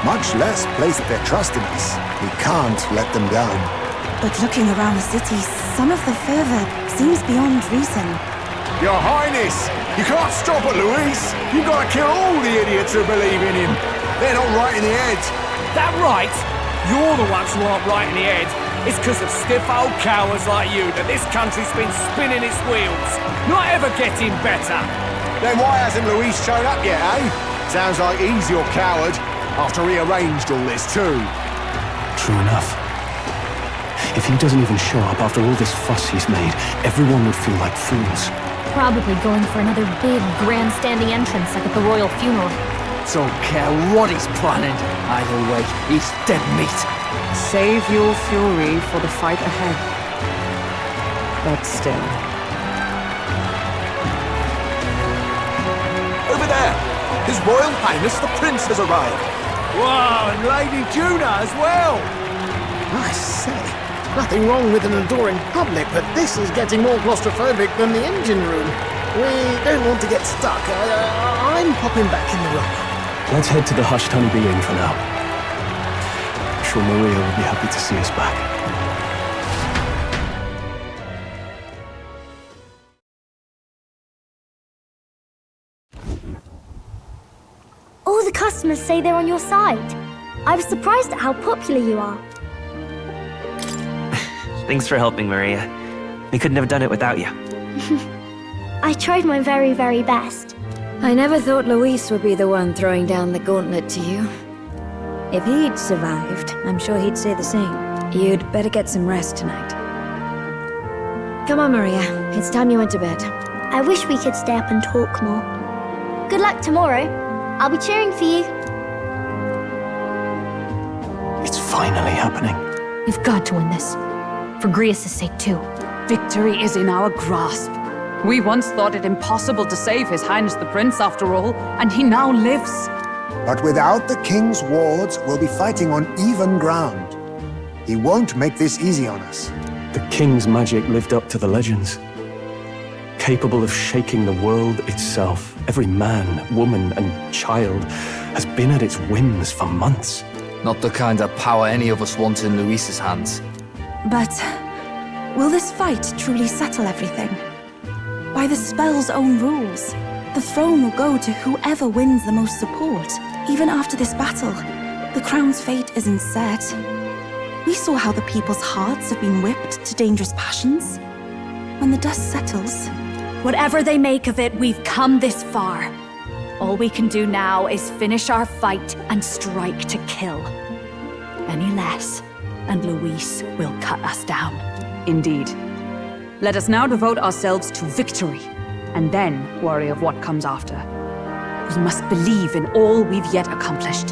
much less placed their trust in us. We can't let them down. But looking around the city, some of the fervor seems beyond reason. Your Highness! You can't stop at Luis! You've got to kill all the idiots who believe in him! They're not right in the head! That right? You're the ones who aren't right in the head. It's because of stiff old cowards like you that this country's been spinning its wheels. Not ever getting better. Then why hasn't Luis shown up yet, eh? Sounds like he's your coward, after he arranged all this too. True enough. If he doesn't even show up after all this fuss he's made, everyone would feel like fools. Probably going for another big, grandstanding entrance like at the royal funeral. Don't care what he's planning. Either way, he's dead meat. Save your fury for the fight ahead. But still. Over there! His Royal Highness the Prince has arrived! Wow, and Lady Juna as well! I say, nothing wrong with an adoring public, but this is getting more claustrophobic than the engine room. We don't want to get stuck. I'm popping back in the room. Let's head to the Hushed Honeybee Inn for now. I'm sure Maria will be happy to see us back. All the customers say they're on your side. I was surprised at how popular you are. Thanks for helping, Maria. We couldn't have done it without you. I tried my very, very best. I never thought Luis would be the one throwing down the gauntlet to you. If he'd survived, I'm sure he'd say the same. You'd better get some rest tonight. Come on, Maria. It's time you went to bed. I wish we could stay up and talk more. Good luck tomorrow. I'll be cheering for you. It's finally happening. We've got to win this. For Grius' sake, too. Victory is in our grasp. We once thought it impossible to save His Highness the Prince, after all, and he now lives. But without the king's wards, we'll be fighting on even ground. He won't make this easy on us. The king's magic lived up to the legends. Capable of shaking the world itself. Every man, woman, and child has been at its whims for months. Not the kind of power any of us want in Luis's hands. But will this fight truly settle everything? By the spell's own rules, the throne will go to whoever wins the most support. Even after this battle, the crown's fate isn't set. We saw how the people's hearts have been whipped to dangerous passions. When the dust settles... Whatever they make of it, we've come this far. All we can do now is finish our fight and strike to kill. Any less, and Luis will cut us down. Indeed. Let us now devote ourselves to victory, and then worry of what comes after. We must believe in all we've yet accomplished.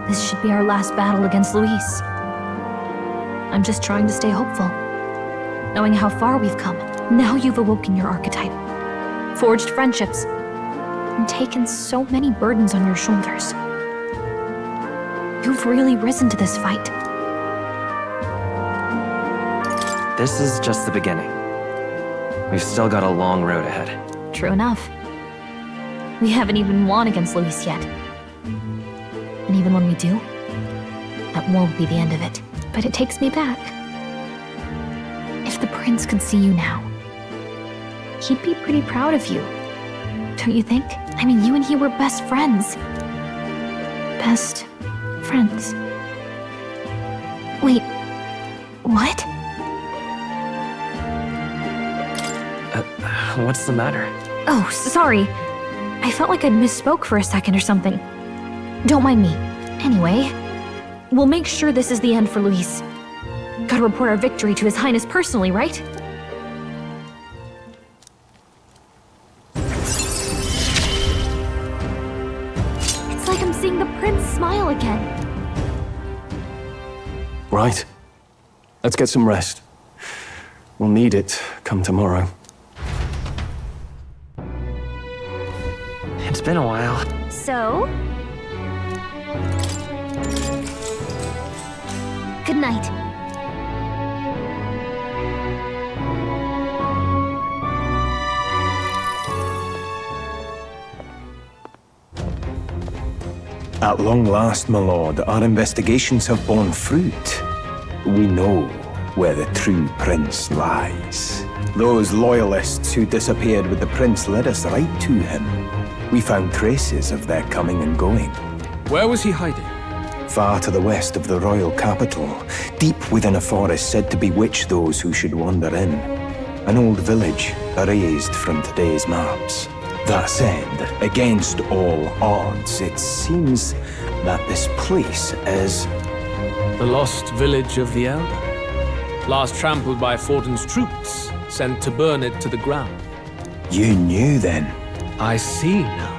This should be our last battle against Luis. I'm just trying to stay hopeful, knowing how far we've come. Now you've awoken your archetype, forged friendships, and taken so many burdens on your shoulders. You've really risen to this fight. This is just the beginning. We've still got a long road ahead. True enough. We haven't even won against Luis yet. And even when we do, that won't be the end of it. But it takes me back. If the prince could see you now, he'd be pretty proud of you. Don't you think? I mean, you and he were best friends. Best friends. Wait, what? What's the matter? Oh, sorry. I felt like I'd misspoke for a second or something. Don't mind me. Anyway, we'll make sure this is the end for Luis. Gotta report our victory to His Highness personally, right? It's like I'm seeing the prince smile again. Right. Let's get some rest. We'll need it come tomorrow. It's been a while. So? Good night. At long last, my lord, our investigations have borne fruit. We know where the true prince lies. Those loyalists who disappeared with the prince led us right to him. We found traces of their coming and going. Where was he hiding? Far to the west of the royal capital, deep within a forest said to bewitch those who should wander in. An old village erased from today's maps. That said, against all odds, it seems that this place is... The lost village of the Elder. Last trampled by Fortin's troops, sent to burn it to the ground. You knew then? I see now.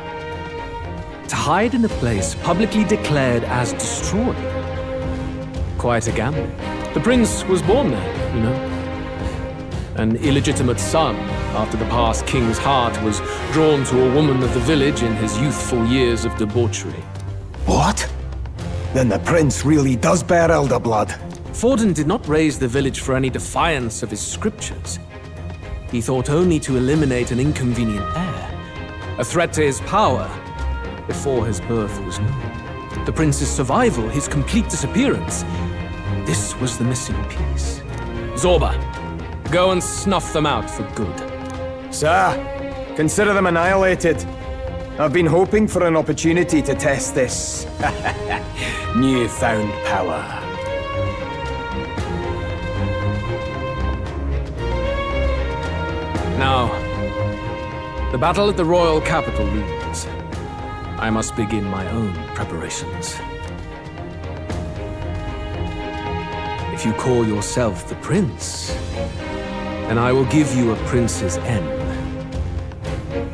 To hide in a place publicly declared as destroyed. Quite a gamble. The prince was born there, you know. An illegitimate son, after the past king's heart was drawn to a woman of the village in his youthful years of debauchery. What? Then the prince really does bear elder blood. Fortin did not raise the village for any defiance of his scriptures. He thought only to eliminate an inconvenient heir, a threat to his power, before his birth was known. The prince's survival, his complete disappearance, this was the missing piece. Zorba, go and snuff them out for good. Sir, consider them annihilated. I've been hoping for an opportunity to test this newfound power. Now, the battle at the royal capital looms. I must begin my own preparations. If you call yourself the prince, then I will give you a prince's end.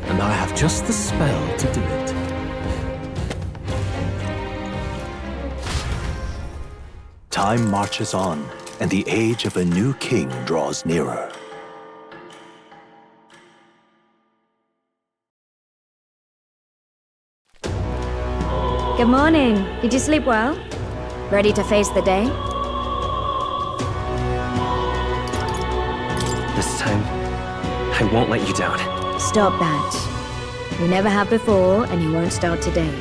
And I have just the spell to do it. Time marches on, and the age of a new king draws nearer. Good morning. Did you sleep well? Ready to face the day? This time, I won't let you down. Stop that. You never have before, and you won't start today.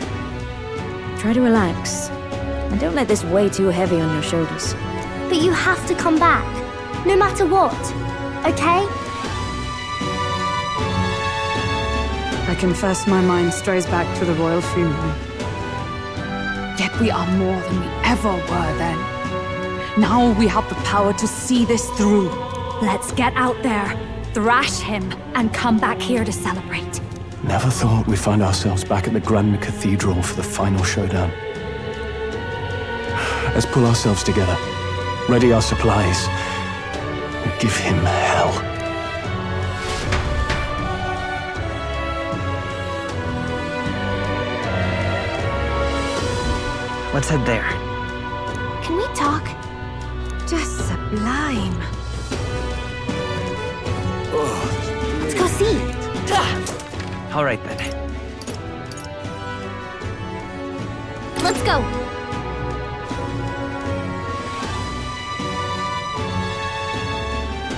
Try to relax. And don't let this weigh too heavy on your shoulders. But you have to come back, no matter what, okay? I confess my mind strays back to the royal funeral. Yet we are more than we ever were then. Now we have the power to see this through. Let's get out there, thrash him, and come back here to celebrate. Never thought we'd find ourselves back at the Grand Cathedral for the final showdown. Let's pull ourselves together, ready our supplies, and give him hell. Let's head there. Can we talk? Just sublime. Let's go see. All right then. Let's go.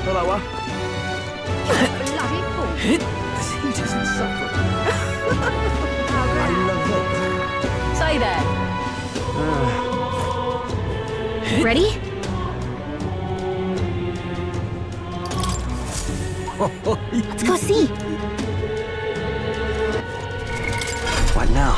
Hello. This heat is insufferable. I love it. Say that. Ready? Let's go see. What now?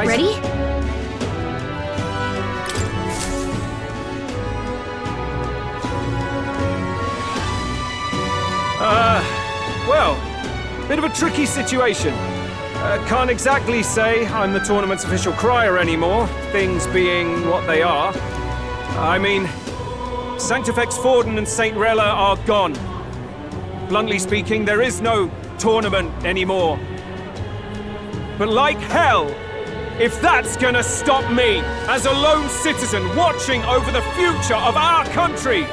Ready? Well, bit of a tricky situation. Can't exactly say I'm the tournament's official crier anymore, things being what they are. I mean, Sanctifex Forden and St. Rella are gone. Bluntly speaking, there is no tournament anymore. But like hell, if that's gonna stop me, as a lone citizen watching over the future of our country,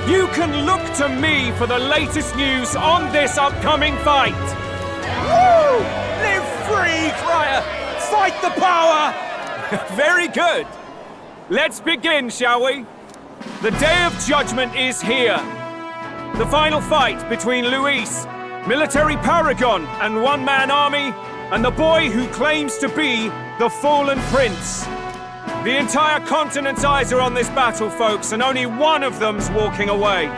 you can look to me for the latest news on this upcoming fight. Woo! Live free, crier! Fight the power! Very good. Let's begin, shall we? The Day of Judgment is here. The final fight between Luis, military paragon and one-man army, and the boy who claims to be the fallen prince. The entire continent's eyes are on this battle, folks, and only one of them's walking away.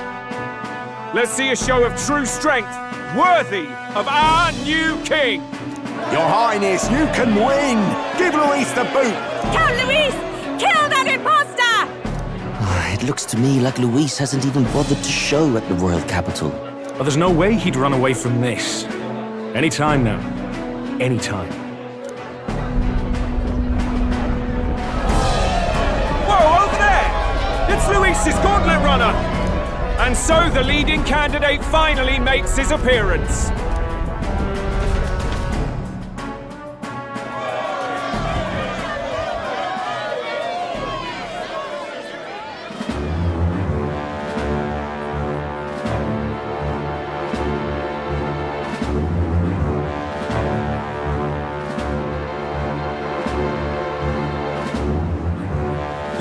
Let's see a show of true strength, worthy of our new king. Your Highness, you can win! Give Luis the boot! Count Luis! Kill that imposter! It looks to me like Luis hasn't even bothered to show at the royal capital. Well, there's no way he'd run away from this. Anytime now. Anytime. Whoa, over there! It's Luis's gauntlet runner! And so the leading candidate finally makes his appearance.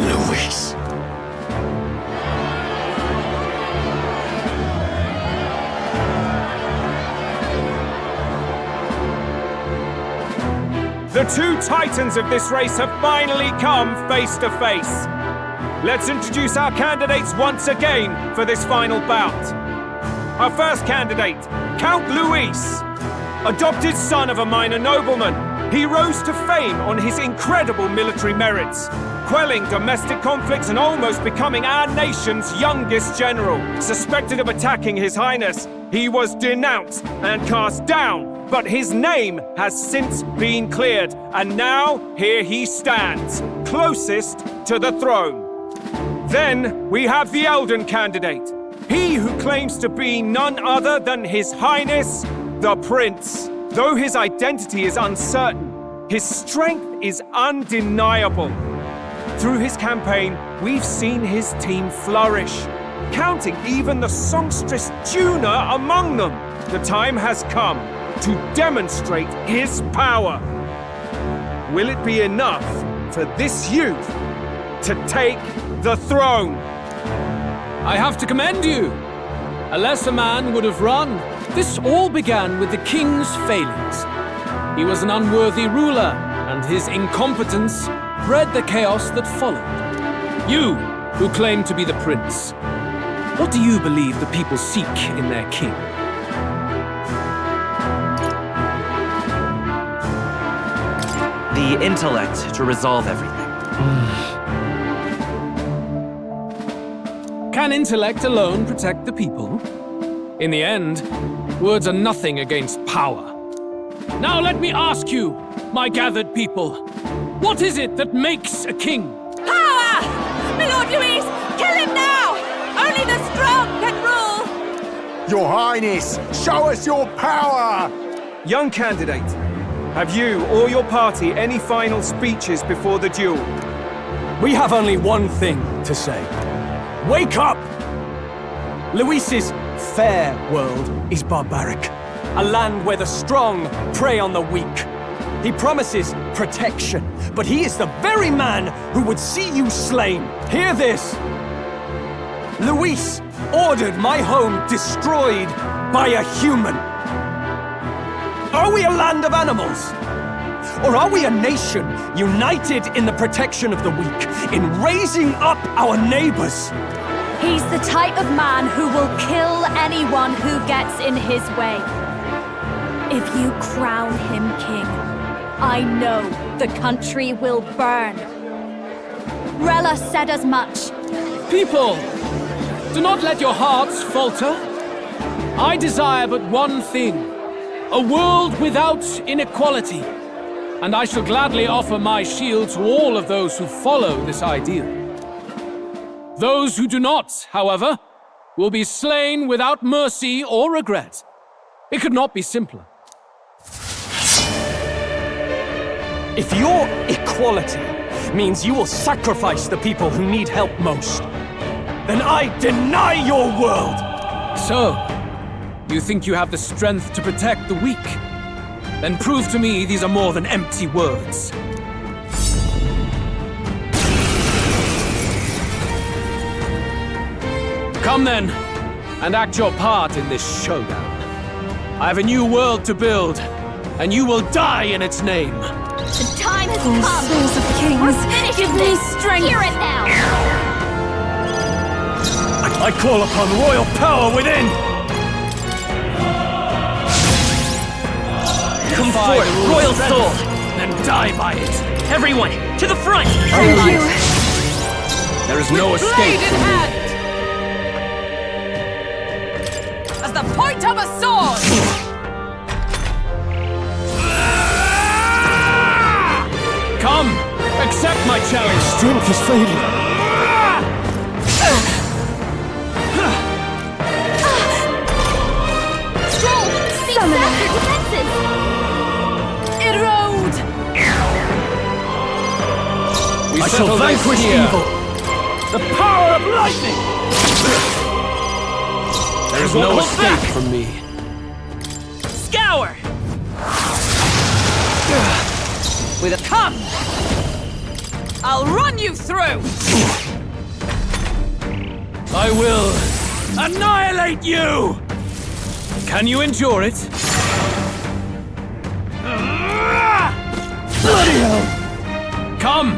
Luis. The two titans of this race have finally come face to face. Let's introduce our candidates once again for this final bout. Our first candidate, Count Luis. Adopted son of a minor nobleman, he rose to fame on his incredible military merits, quelling domestic conflicts and almost becoming our nation's youngest general. Suspected of attacking His Highness, he was denounced and cast down, but his name has since been cleared, and now here he stands, closest to the throne. Then we have the Elden candidate, he who claims to be none other than His Highness, the Prince. Though his identity is uncertain, his strength is undeniable. Through his campaign, we've seen his team flourish, counting even the songstress Juna among them. The time has come to demonstrate his power. Will it be enough for this youth to take the throne? I have to commend you. A lesser man would have run. This all began with the king's failings. He was an unworthy ruler, and his incompetence bred the chaos that followed. You, who claim to be the prince, what do you believe the people seek in their king? The intellect to resolve everything. Can intellect alone protect the people? In the end, words are nothing against power. Now let me ask you, my gathered people, what is it that makes a king? Power! My Lord Luis, kill him now! Only the strong can rule! Your Highness, show us your power! Young candidate, have you or your party any final speeches before the duel? We have only one thing to say. Wake up! Luis's fair world is barbaric. A land where the strong prey on the weak. He promises protection, but he is the very man who would see you slain. Hear this! Luis ordered my home destroyed by a human. Are we a land of animals? Or are we a nation united in the protection of the weak, in raising up our neighbors? He's the type of man who will kill anyone who gets in his way. If you crown him king, I know the country will burn. Rella said as much. People, do not let your hearts falter. I desire but one thing, a world without inequality. And I shall gladly offer my shield to all of those who follow this ideal. Those who do not, however, will be slain without mercy or regret. It could not be simpler. If your equality means you will sacrifice the people who need help most, then I deny your world! So, you think you have the strength to protect the weak? Then prove to me these are more than empty words. Come then, and act your part in this showdown. I have a new world to build, and you will die in its name. The time has Oh, come. souls of kings, We're finishing give me this. strength. Hear it now. I call upon royal power within! Come Defy forth, the rules royal of soul! strength, then die by it. Everyone, to the front! Thank you. There is no Blade escape in from me. hand! As the point of a sword! Come, accept my challenge. Strength is fading. Stroll, cease after defenses. Erode! We I shall settle this vanquish here. evil. The power of lightning! There is Won't no hold escape back. from me. Scour! With a come! I'll run you through! I will annihilate you! Can you endure it? Bloody hell! Come,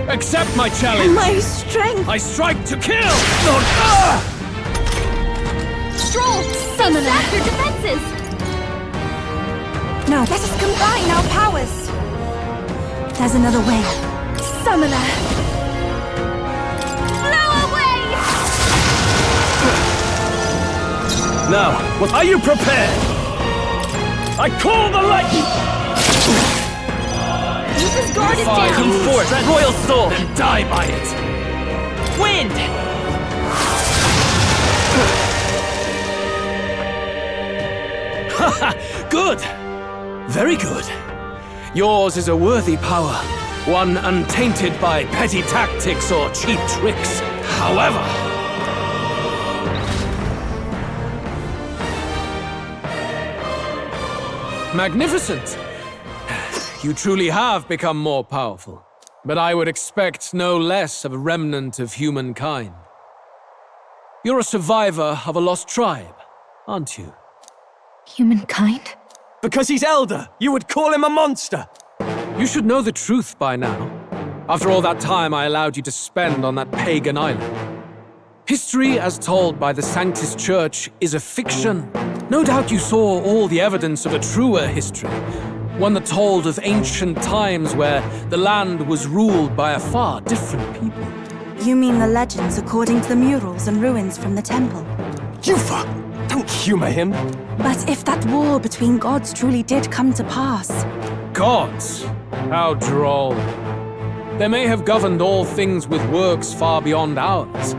accept my challenge. My strength. I strike to kill! Stroll, cease after defenses. No, let us combine our powers. There's another way. Summoner. Blow away. Now, are you prepared? I call the lightning! Luca's guard is Defy down. Come forth, royal soul! Then die by it. Wind! Good! Very good. Yours is a worthy power, one untainted by petty tactics or cheap tricks. However, magnificent! You truly have become more powerful, but I would expect no less of a remnant of humankind. You're a survivor of a lost tribe, aren't you? Humankind? Because he's elder, you would call him a monster! You should know the truth by now. After all that time I allowed you to spend on that pagan island. History, as told by the Sanctus Church, is a fiction. No doubt you saw all the evidence of a truer history. One that told of ancient times where the land was ruled by a far different people. You mean the legends according to the murals and ruins from the temple? Yufa! Don't humor him! But if that war between gods truly did come to pass... Gods? How droll. They may have governed all things with works far beyond ours,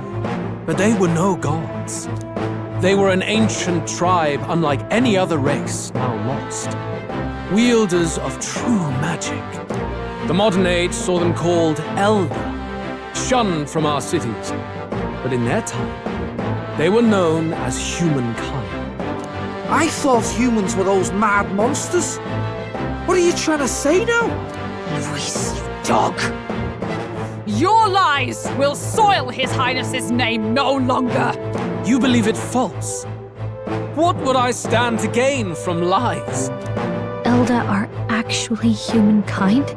but they were no gods. They were an ancient tribe unlike any other race now lost. Wielders of true magic. The modern age saw them called Elder. shunned from our cities. But in their time, they were known as humankind. I thought humans were those mad monsters. What are you trying to say now? Luis, you dog! Your lies will soil His Highness's name no longer! You believe it false? What would I stand to gain from lies? Elda are actually humankind?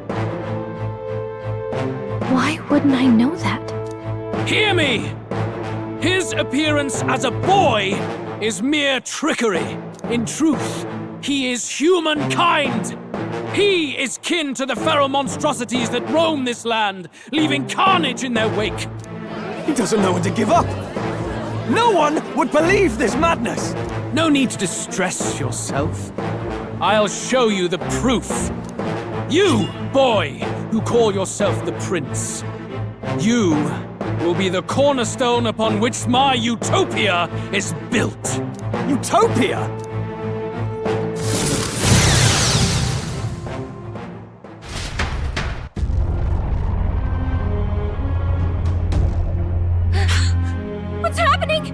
Why wouldn't I know that? Hear me! His appearance as a boy is mere trickery. In truth, he is humankind! He is kin to the feral monstrosities that roam this land, leaving carnage in their wake. He doesn't know when to give up. No one would believe this madness. No need to distress yourself. I'll show you the proof. You, boy, who call yourself the prince. You will be the cornerstone upon which my utopia is built. Utopia? What's happening?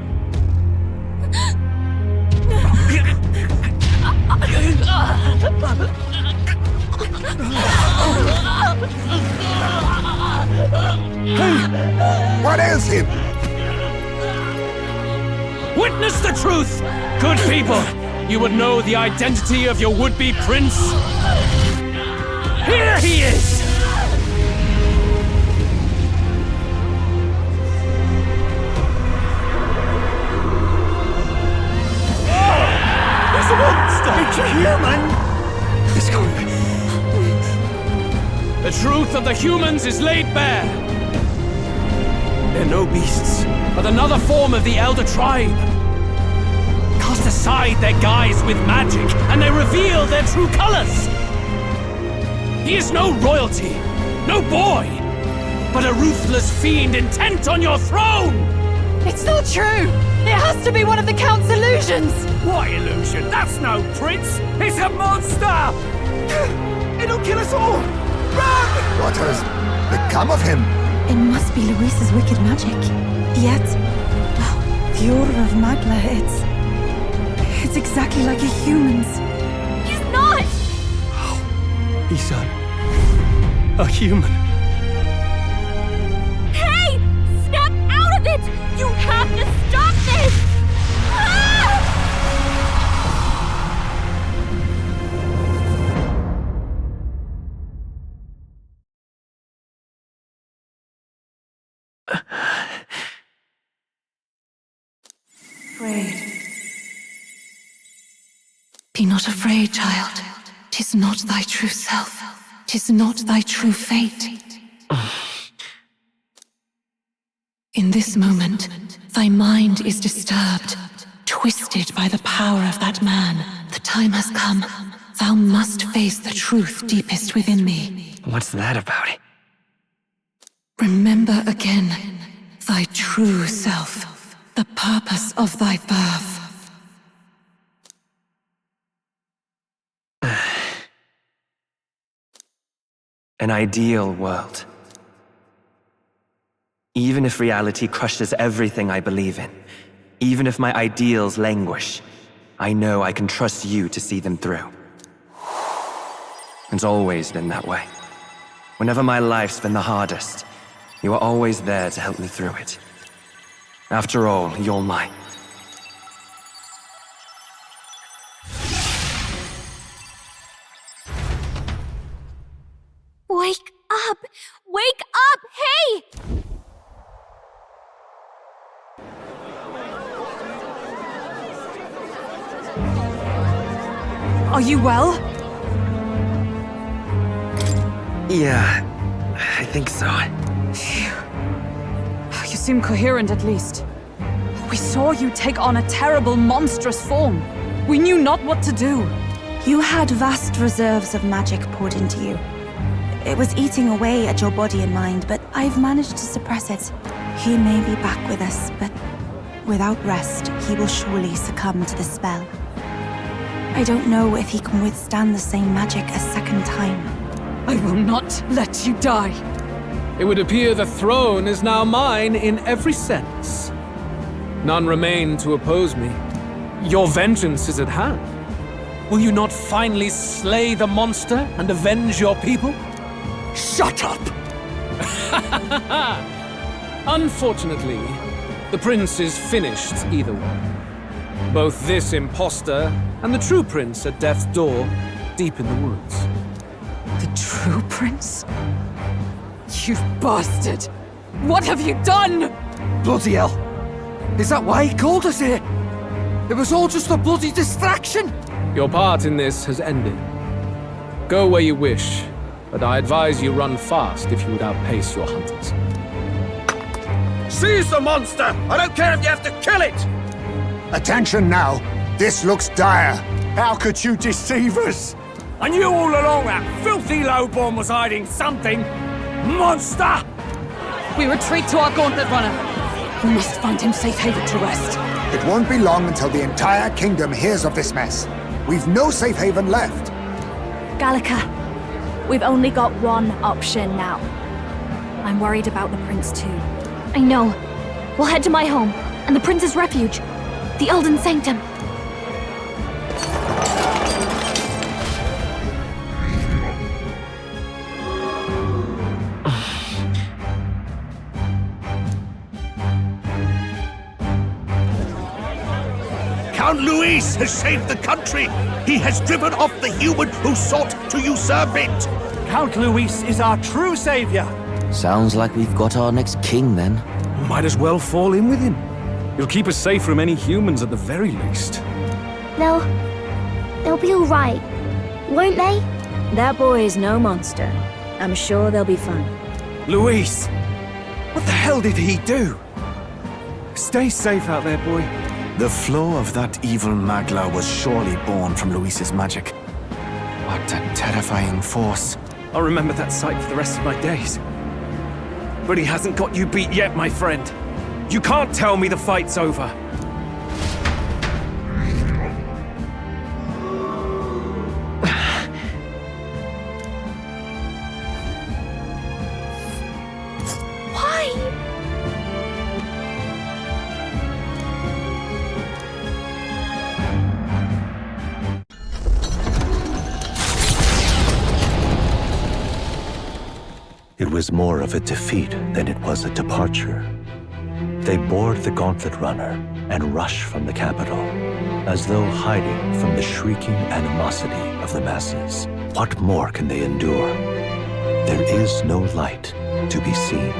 What ails him? Witness the truth! Good people, you would know the identity of your would-be prince. Here he is! It's a monster! It's a human! It's gone. The truth of the humans is laid bare. They're no beasts, but another form of the Elder tribe. Cast aside their guise with magic, and they reveal their true colors. He is no royalty, no boy, but a ruthless fiend intent on your throne! It's not true! It has to be one of the Count's illusions! What illusion? That's no prince! It's a monster! It'll kill us all! Run! What has become of him? It must be Luis's wicked magic. Yet, the aura of Magla, it's exactly like a human's. He's not! He's a human. Hey! Snap out of it! You have to stop this! Ah! Afraid. Be not afraid, child. 'Tis not thy true self. 'Tis not thy true fate. In this moment, thy mind is disturbed, twisted by the power of that man. The time has come. Thou must face the truth deepest within thee. What's that about? Remember again thy true self, the purpose of thy birth. An ideal world. Even if reality crushes everything I believe in, even if my ideals languish, I know I can trust you to see them through. It's always been that way. Whenever my life's been the hardest, you are always there to help me through it. After all, you're mine. Wake up! Wake up! Hey! Are you well? Yeah, I think so. You seem coherent at least. We saw you take on a terrible, monstrous form. We knew not what to do. You had vast reserves of magic poured into you. It was eating away at your body and mind, but I've managed to suppress it. He may be back with us, but without rest, he will surely succumb to the spell. I don't know if he can withstand the same magic a second time. I will not let you die. It would appear the throne is now mine in every sense. None remain to oppose me. Your vengeance is at hand. Will you not finally slay the monster and avenge your people? Shut up! Unfortunately, the prince is finished either way. Both this imposter and the true prince at death's door, deep in the woods. The true prince? You bastard! What have you done? Bloody hell! Is that why he called us here? It was all just a bloody distraction! Your part in this has ended. Go where you wish, but I advise you run fast if you would outpace your hunters. Seize the monster! I don't care if you have to kill it! Attention now. This looks dire. How could you deceive us? I knew all along that filthy lowborn was hiding something. Monster! We retreat to our gauntlet runner. We must find him safe haven to rest. It won't be long until the entire kingdom hears of this mess. We've no safe haven left. Gallica, we've only got one option now. I'm worried about the prince too. I know. We'll head to my home, and the prince's refuge, the Elden Sanctum. Count Luis has saved the country. He has driven off the human who sought to usurp it. Count Luis is our true savior. Sounds like we've got our next king then. Might as well fall in with him. He'll keep us safe from any humans at the very least. They'll be all right, won't they? That boy is no monster. I'm sure they'll be fine. Luis! What the hell did he do? Stay safe out there, boy. The flow of that evil Magla was surely born from Luis's magic. What a terrifying force. I'll remember that sight for the rest of my days. But he hasn't got you beat yet, my friend. You can't tell me the fight's over. Why? It was more of a defeat than it was a departure. They board the gauntlet runner and rush from the capital, as though hiding from the shrieking animosity of the masses. What more can they endure? There is no light to be seen.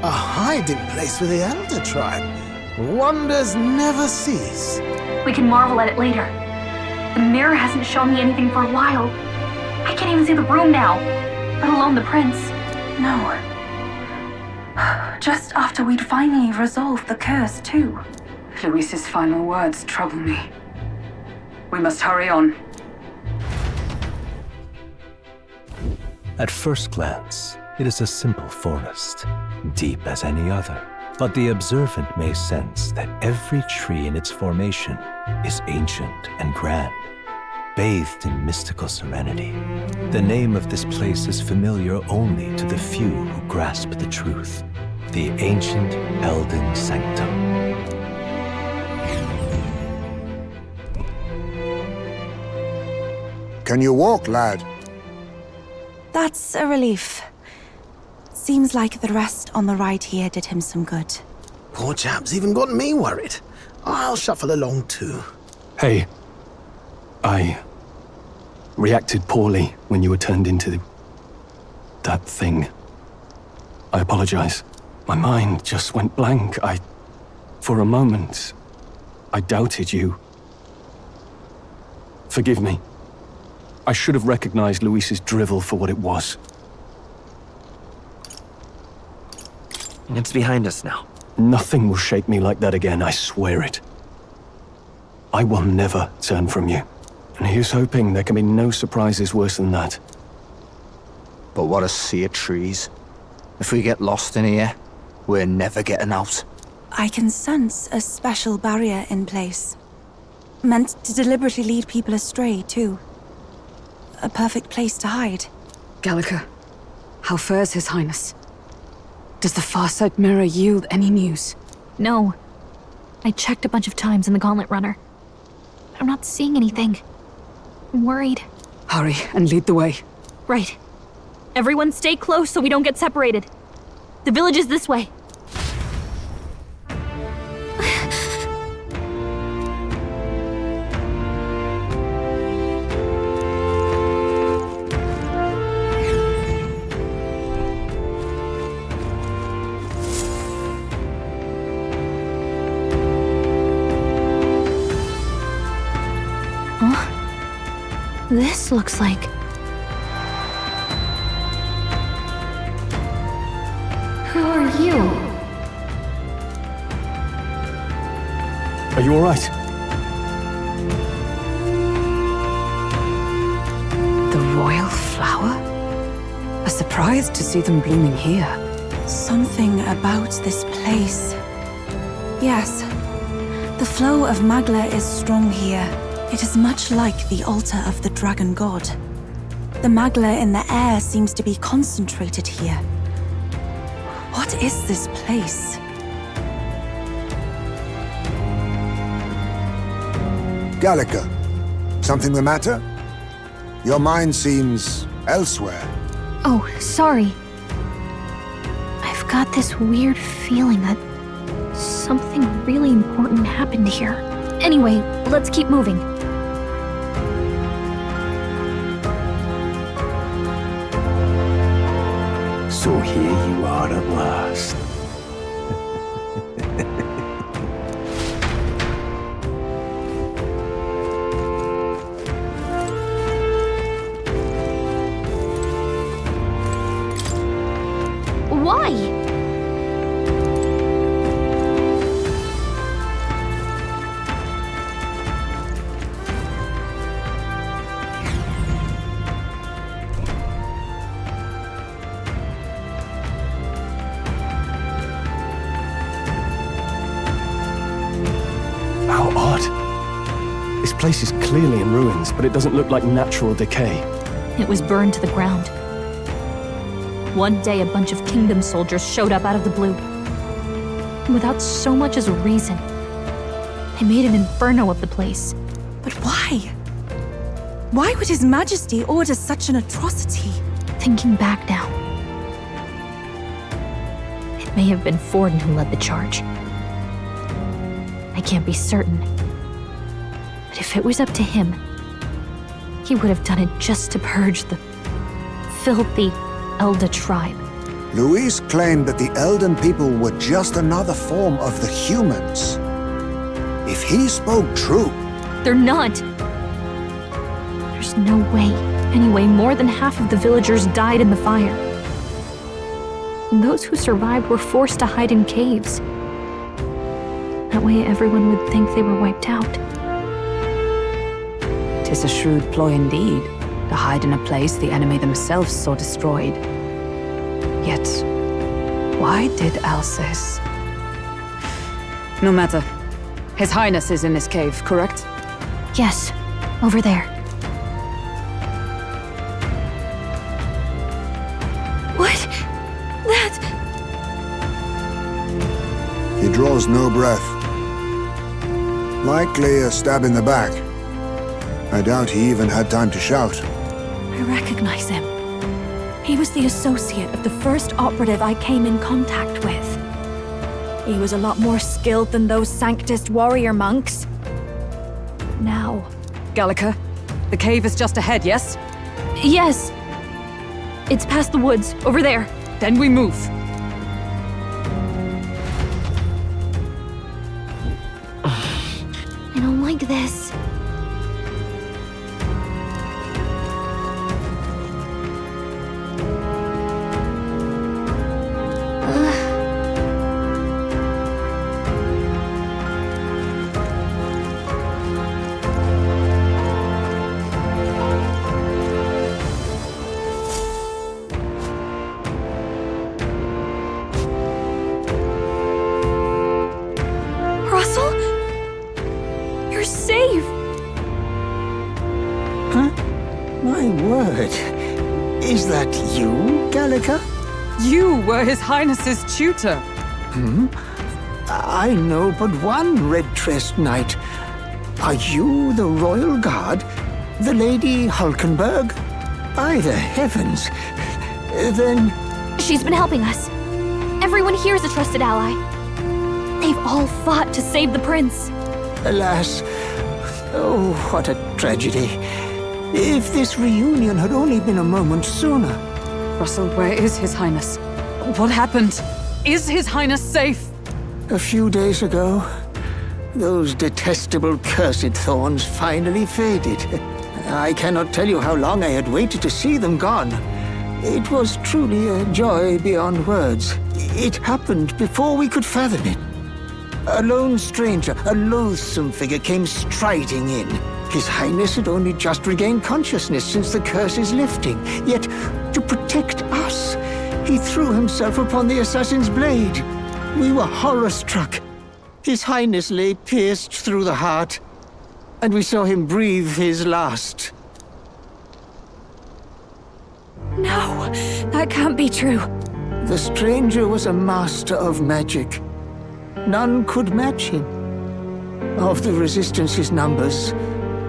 A hiding place for the Elder Tribe. Wonders never cease. We can marvel at it later. The mirror hasn't shown me anything for a while. I can't even see the room now, let alone the prince. No. Just after we'd finally resolved the curse, too. Luis's final words trouble me. We must hurry on. At first glance, it is a simple forest, deep as any other. But the observant may sense that every tree in its formation is ancient and grand, bathed in mystical serenity. The name of this place is familiar only to the few who grasp the truth. The ancient Elden Sanctum. Can you walk, lad? That's a relief. Seems like the rest on the right here did him some good. Poor chap's even got me worried. I'll shuffle along too. Hey, I reacted poorly when you were turned into that thing. I apologize. My mind just went blank. For a moment, I doubted you. Forgive me. I should have recognized Luis's drivel for what it was. It's behind us now. Nothing will shake me like that again, I swear it. I will never turn from you. And here's hoping there can be no surprises worse than that. But what a sea of trees. If we get lost in here, we're never getting out. I can sense a special barrier in place. Meant to deliberately lead people astray, too. a perfect place to hide. Gallica, how fares His Highness? Does the Farsight Mirror yield any news? No. I checked a bunch of times in the Gauntlet Runner. I'm not seeing anything. I'm worried. Hurry and lead the way. Right. Everyone stay close so we don't get separated. The village is this way. This looks like... Who are you? Are you all right? The royal flower? A surprise to see them blooming here. Something about this place. Yes. The flow of Magla is strong here. It is much like the altar of the dragon god. The Magla in the air seems to be concentrated here. What is this place? Gallica, something the matter? Your mind seems elsewhere. Oh, sorry. I've got this weird feeling that something really important happened here. Anyway, let's keep moving. So here you are at last. Why? How odd. This place is clearly in ruins, but it doesn't look like natural decay. It was burned to the ground. One day, a bunch of kingdom soldiers showed up out of the blue. Without so much as a reason. They made an inferno of the place. But why? Why would His Majesty order such an atrocity? Thinking back now, it may have been Forden who led the charge. I can't be certain. But if it was up to him, he would have done it just to purge the filthy Elda tribe. Luis claimed that the Elden people were just another form of the humans. If he spoke true... They're not! There's no way. Anyway, more than half of the villagers died in the fire. And those who survived were forced to hide in caves. That way everyone would think they were wiped out. 'Tis a shrewd ploy indeed, to hide in a place the enemy themselves saw destroyed. Yet, why did Alcest? No matter. His Highness is in this cave, correct? Yes, over there. What? That... He draws no breath. Likely a stab in the back. I doubt he even had time to shout. I recognize him. He was the associate of the first operative I came in contact with. He was a lot more skilled than those Sanctist warrior monks. Now... Gallica, the cave is just ahead, yes? Yes. It's past the woods, over there. Then we move. I don't like this. Russell? You're safe! that you, Gallica? You were His Highness's tutor. I know but one red-tressed knight. Are you the royal guard? The Lady Hulkenberg? By the heavens. Then... She's been helping us. Everyone here is a trusted ally. They've all fought to save the prince. Alas. Oh, what a tragedy. If this reunion had only been a moment sooner. Russell, where is His Highness? What happened? Is His Highness safe? A few days ago, those detestable cursed thorns finally faded. I cannot tell you how long I had waited to see them gone. It was truly a joy beyond words. It happened before we could fathom it. A lone stranger, a loathsome figure, came striding in. His Highness had only just regained consciousness since the curse's lifting. Yet, to protect us, he threw himself upon the assassin's blade. We were horror-struck. His Highness lay pierced through the heart, and we saw him breathe his last. No, that can't be true. The stranger was a master of magic. None could match him. Of the Resistance's numbers,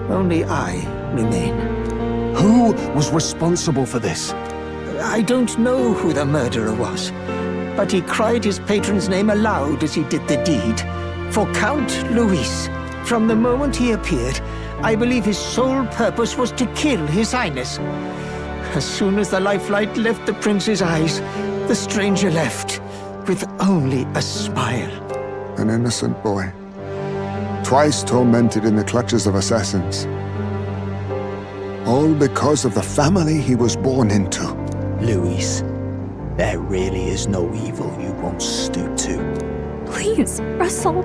only I remain. Who was responsible for this? I don't know who the murderer was, but he cried his patron's name aloud as he did the deed. For Count Luis, from the moment he appeared, I believe his sole purpose was to kill His Highness. As soon as the lifelight left the prince's eyes, the stranger left, with only a smile. An innocent boy. Twice tormented in the clutches of assassins. All because of the family he was born into. Luis, there really is no evil you won't stoop to. Please, Russell.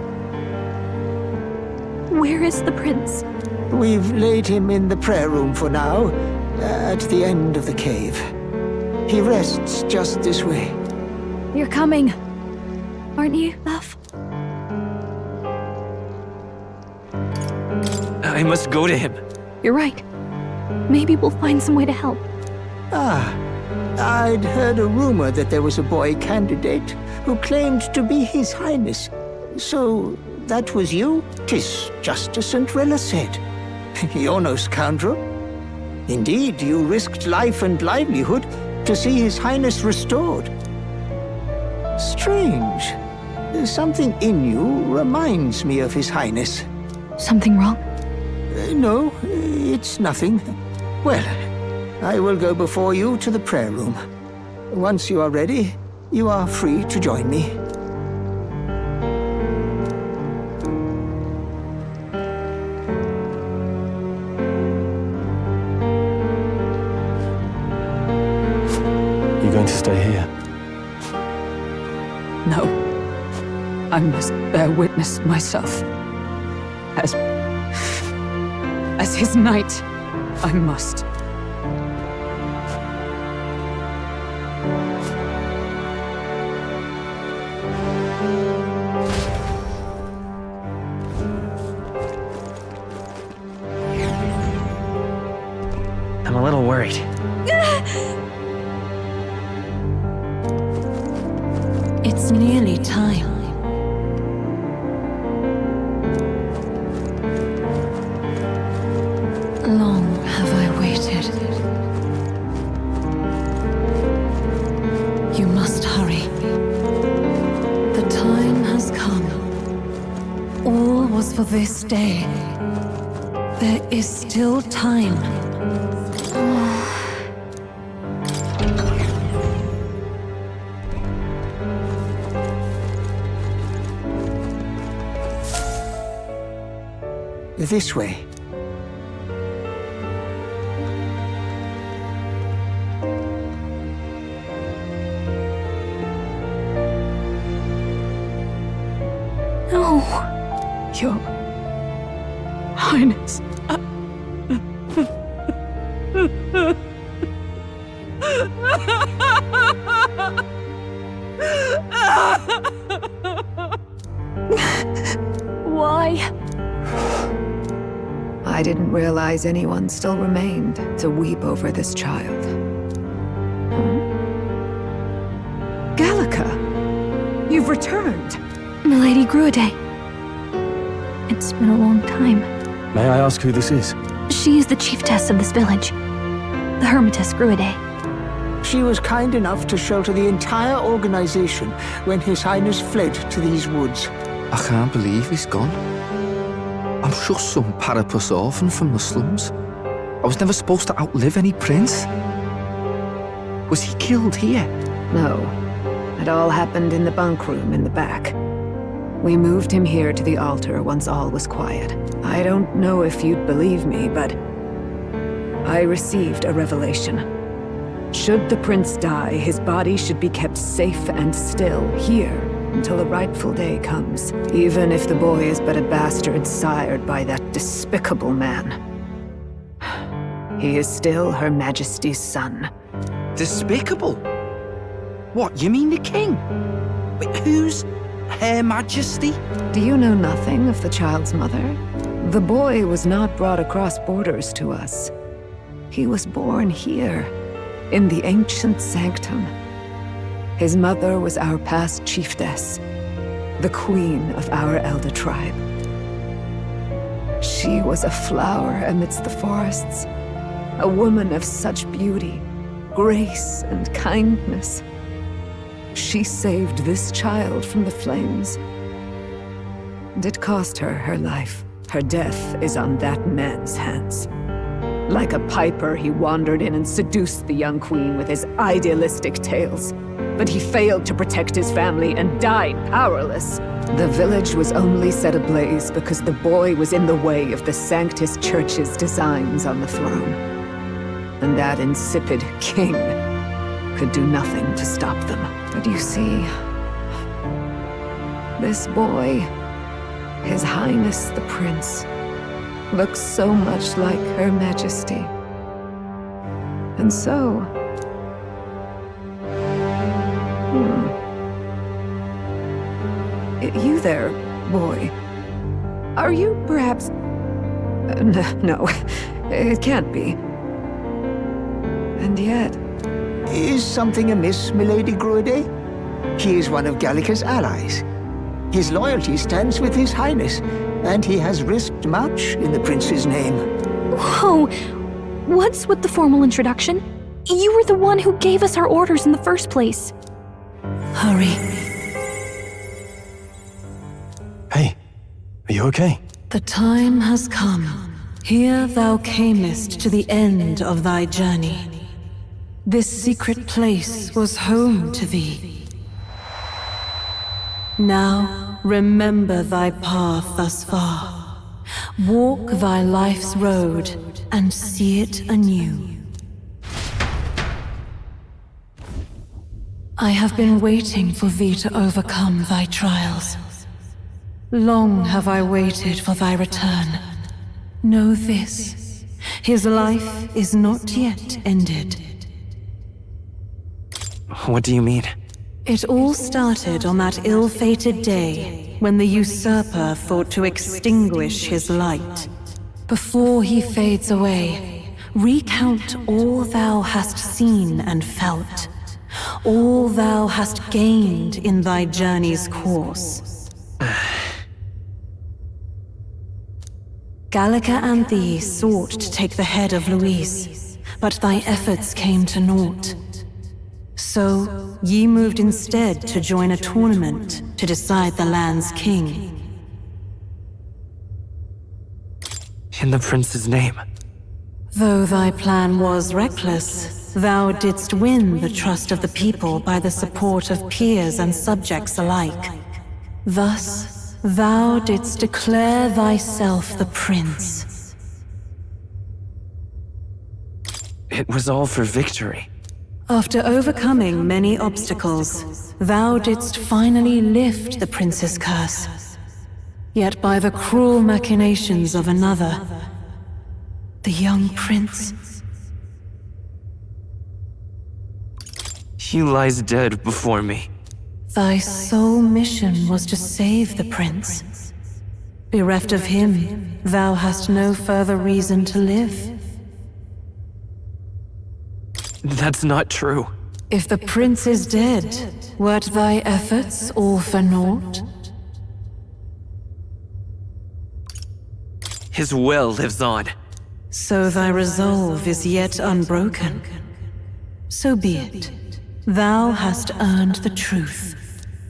Where is the prince? We've laid him in the prayer room for now, at the end of the cave. He rests just this way. You're coming, aren't you, love? I must go to him. You're right. Maybe we'll find some way to help. I'd heard a rumor that there was a boy candidate who claimed to be His Highness. So, that was you? 'Tis just as Cinderella said. You're no scoundrel. Indeed, you risked life and livelihood to see His Highness restored. Strange. Something in you reminds me of His Highness. Something wrong? No, it's nothing. Well, I will go before you to the prayer room. Once you are ready, you are free to join me. You going to stay here? No. I must bear witness myself. As his knight, I must. I'm a little worried. It's nearly time. Long have I waited. You must hurry. The time has come. All was for this day. There is still time. This way. No. Your Highness. Why? I didn't realize anyone still remained to weep over this child. You've returned. Milady Gruide. It's been a long time. May I ask who this is? She is the chiefess of this village. The Hermitess Gruide. She was kind enough to shelter the entire organization when His Highness fled to these woods. I can't believe he's gone. I'm just some parapus orphan from the slums. I was never supposed to outlive any prince. Was he killed here? No. It all happened in the bunk room in the back. We moved him here to the altar once all was quiet. I don't know if you'd believe me, but I received a revelation. Should the prince die, his body should be kept safe and still here until the rightful day comes, even if the boy is but a bastard sired by that despicable man. He is still Her Majesty's son. Despicable? What, you mean the king? Wait, who's Her Majesty? Do you know nothing of the child's mother? The boy was not brought across borders to us. He was born here, in the ancient sanctum. His mother was our past chiefess, the queen of our elder tribe. She was a flower amidst the forests, a woman of such beauty, grace, and kindness. She saved this child from the flames. And it cost her her life. Her death is on that man's hands. Like a piper, he wandered in and seduced the young queen with his idealistic tales. But he failed to protect his family and died powerless. The village was only set ablaze because the boy was in the way of the Sanctus Church's designs on the throne. And that insipid king could do nothing to stop them. But you see, this boy, His Highness the Prince, looks so much like Her Majesty. And so... You there, boy. Are you perhaps... No, it can't be. And yet... Is something amiss, Milady Gruide? He is one of Gallica's allies. His loyalty stands with His Highness, and he has risked much in the prince's name. Whoa! What's with the formal introduction? You were the one who gave us our orders in the first place. Hurry. Hey, are you okay? The time has come. Here thou camest to the end of thy journey. This secret place was home to thee. Now remember thy path thus far. Walk thy life's road and see it anew. I have been waiting for thee to overcome thy trials. Long have I waited for thy return. Know this, his life is not yet ended. What do you mean? It all started on that ill-fated day when the usurper thought to extinguish his light. Before he fades away, recount all thou hast seen and felt, all thou hast gained in thy journey's course. Gallica and thee sought to take the head of Luis, but thy efforts came to naught. So, ye moved instead to join a tournament to decide the land's king. In the prince's name. Though thy plan was reckless, thou didst win the trust of the people by the support of peers and subjects alike. Thus, thou didst declare thyself the prince. It was all for victory. After overcoming many obstacles, thou didst finally lift the prince's curse. Yet by the cruel machinations of another, the young prince... He lies dead before me. Thy sole mission was to save the prince. Bereft of him, thou hast no further reason to live. That's not true. If the prince is dead, wert thy efforts all for naught? His will lives on. So thy resolve is yet unbroken. So be it. Thou hast earned the truth.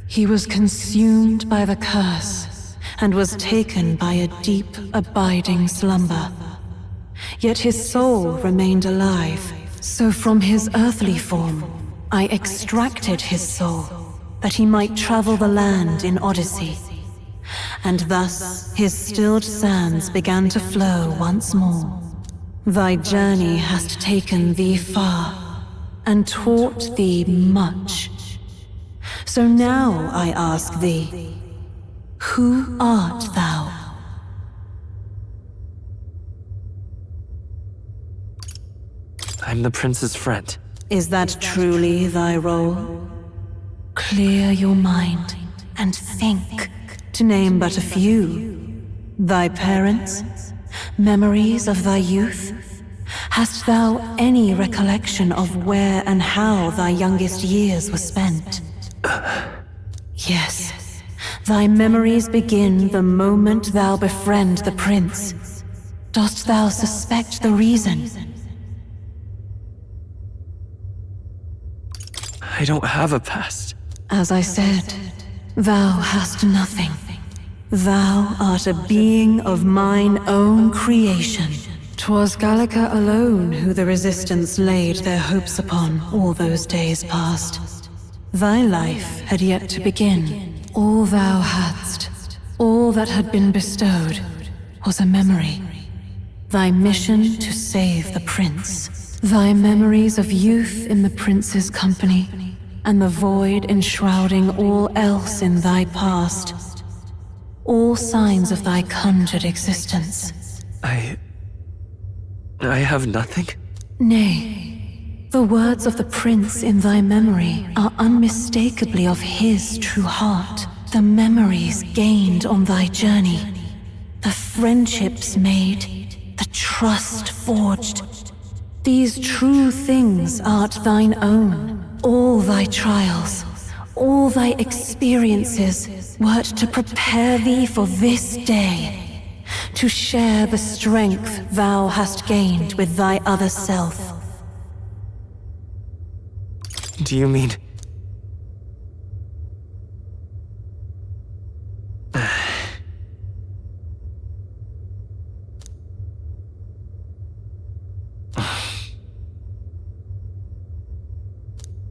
He was consumed by the curse, and was taken by a deep, abiding slumber. Yet his soul remained alive, so from his earthly form, I extracted his soul, that he might travel the land in Odyssey. And thus his stilled sands began to flow once more. Thy journey hast taken thee far, and taught thee much. So now I ask thee, who art thou? I'm the prince's friend. Is that truly thy role? Clear your mind and think, to name but a few. Thy parents? Memories of thy youth? Hast thou any recollection of where and how thy youngest years were spent? Yes, thy memories begin the moment thou befriend the prince. Dost thou suspect the reason? I don't have a past. As I said, thou hast nothing. Thou art a being of mine own creation. 'Twas Gallica alone who the Resistance laid their hopes upon all those days past. Thy life had yet to begin. All thou hadst, all that had been bestowed, was a memory. Thy mission to save the prince. Thy memories of youth in the prince's company, and the void enshrouding all else in thy past. All signs of thy conjured existence. I have nothing? Nay, the words of the prince in thy memory are unmistakably of his true heart. The memories gained on thy journey, the friendships made, the trust forged. These true things art thine own. All thy trials, all thy experiences wert to prepare thee for this day. To share the strength thou hast gained with thy other self. Do you mean...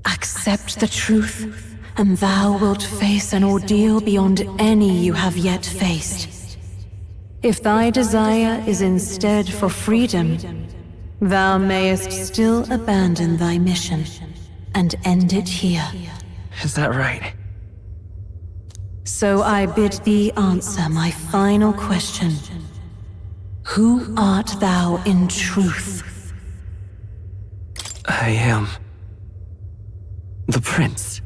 Accept the truth, and thou wilt face an ordeal beyond any you have yet faced. If thy desire is instead for freedom, thou mayest still abandon thy mission and end it here. Is that right? So I bid thee answer my final question. Who art thou in truth? I am... the prince.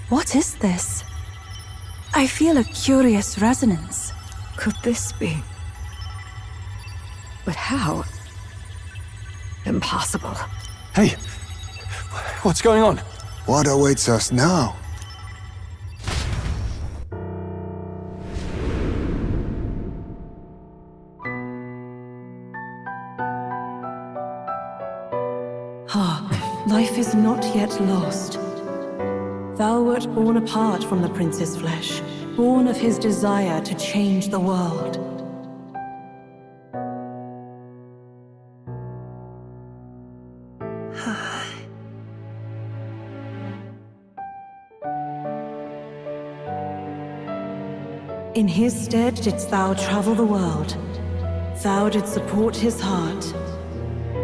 What is this? I feel a curious resonance. Could this be? But how? Impossible. Hey! What's going on? What awaits us now? Hark, life is not yet lost. Thou wert born apart from the prince's flesh, born of his desire to change the world. In his stead didst thou travel the world. Thou didst support his heart,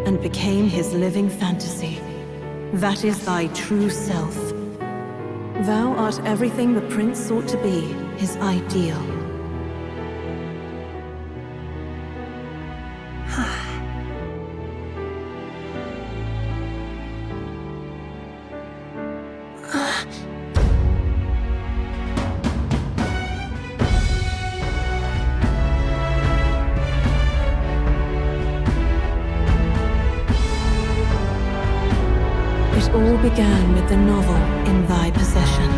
and became his living fantasy. That is thy true self. Thou art everything the prince sought to be, his ideal. all began with the novel in thy possession.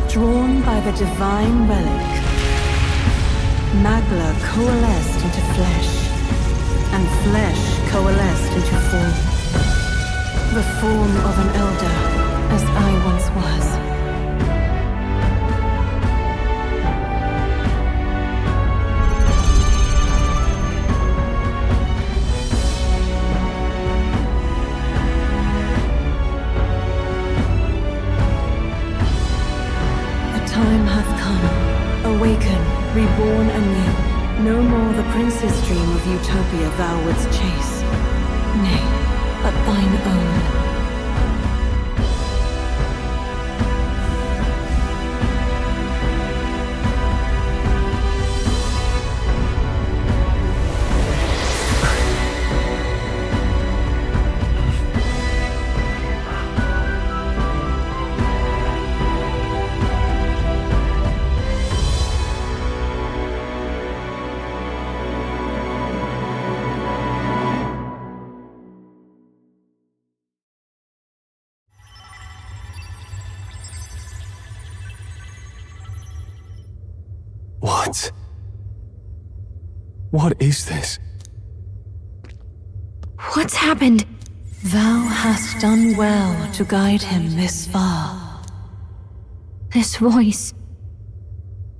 Drawn by the divine relic, Magla coalesced into flesh, and flesh coalesced into form. The form of an elder, as I once was. Time hath come. Awaken, reborn anew. No more the prince's dream of utopia thou wouldst chase. Nay, but thine own. What? What is this? What's happened? Thou hast done well to guide him this far. This voice.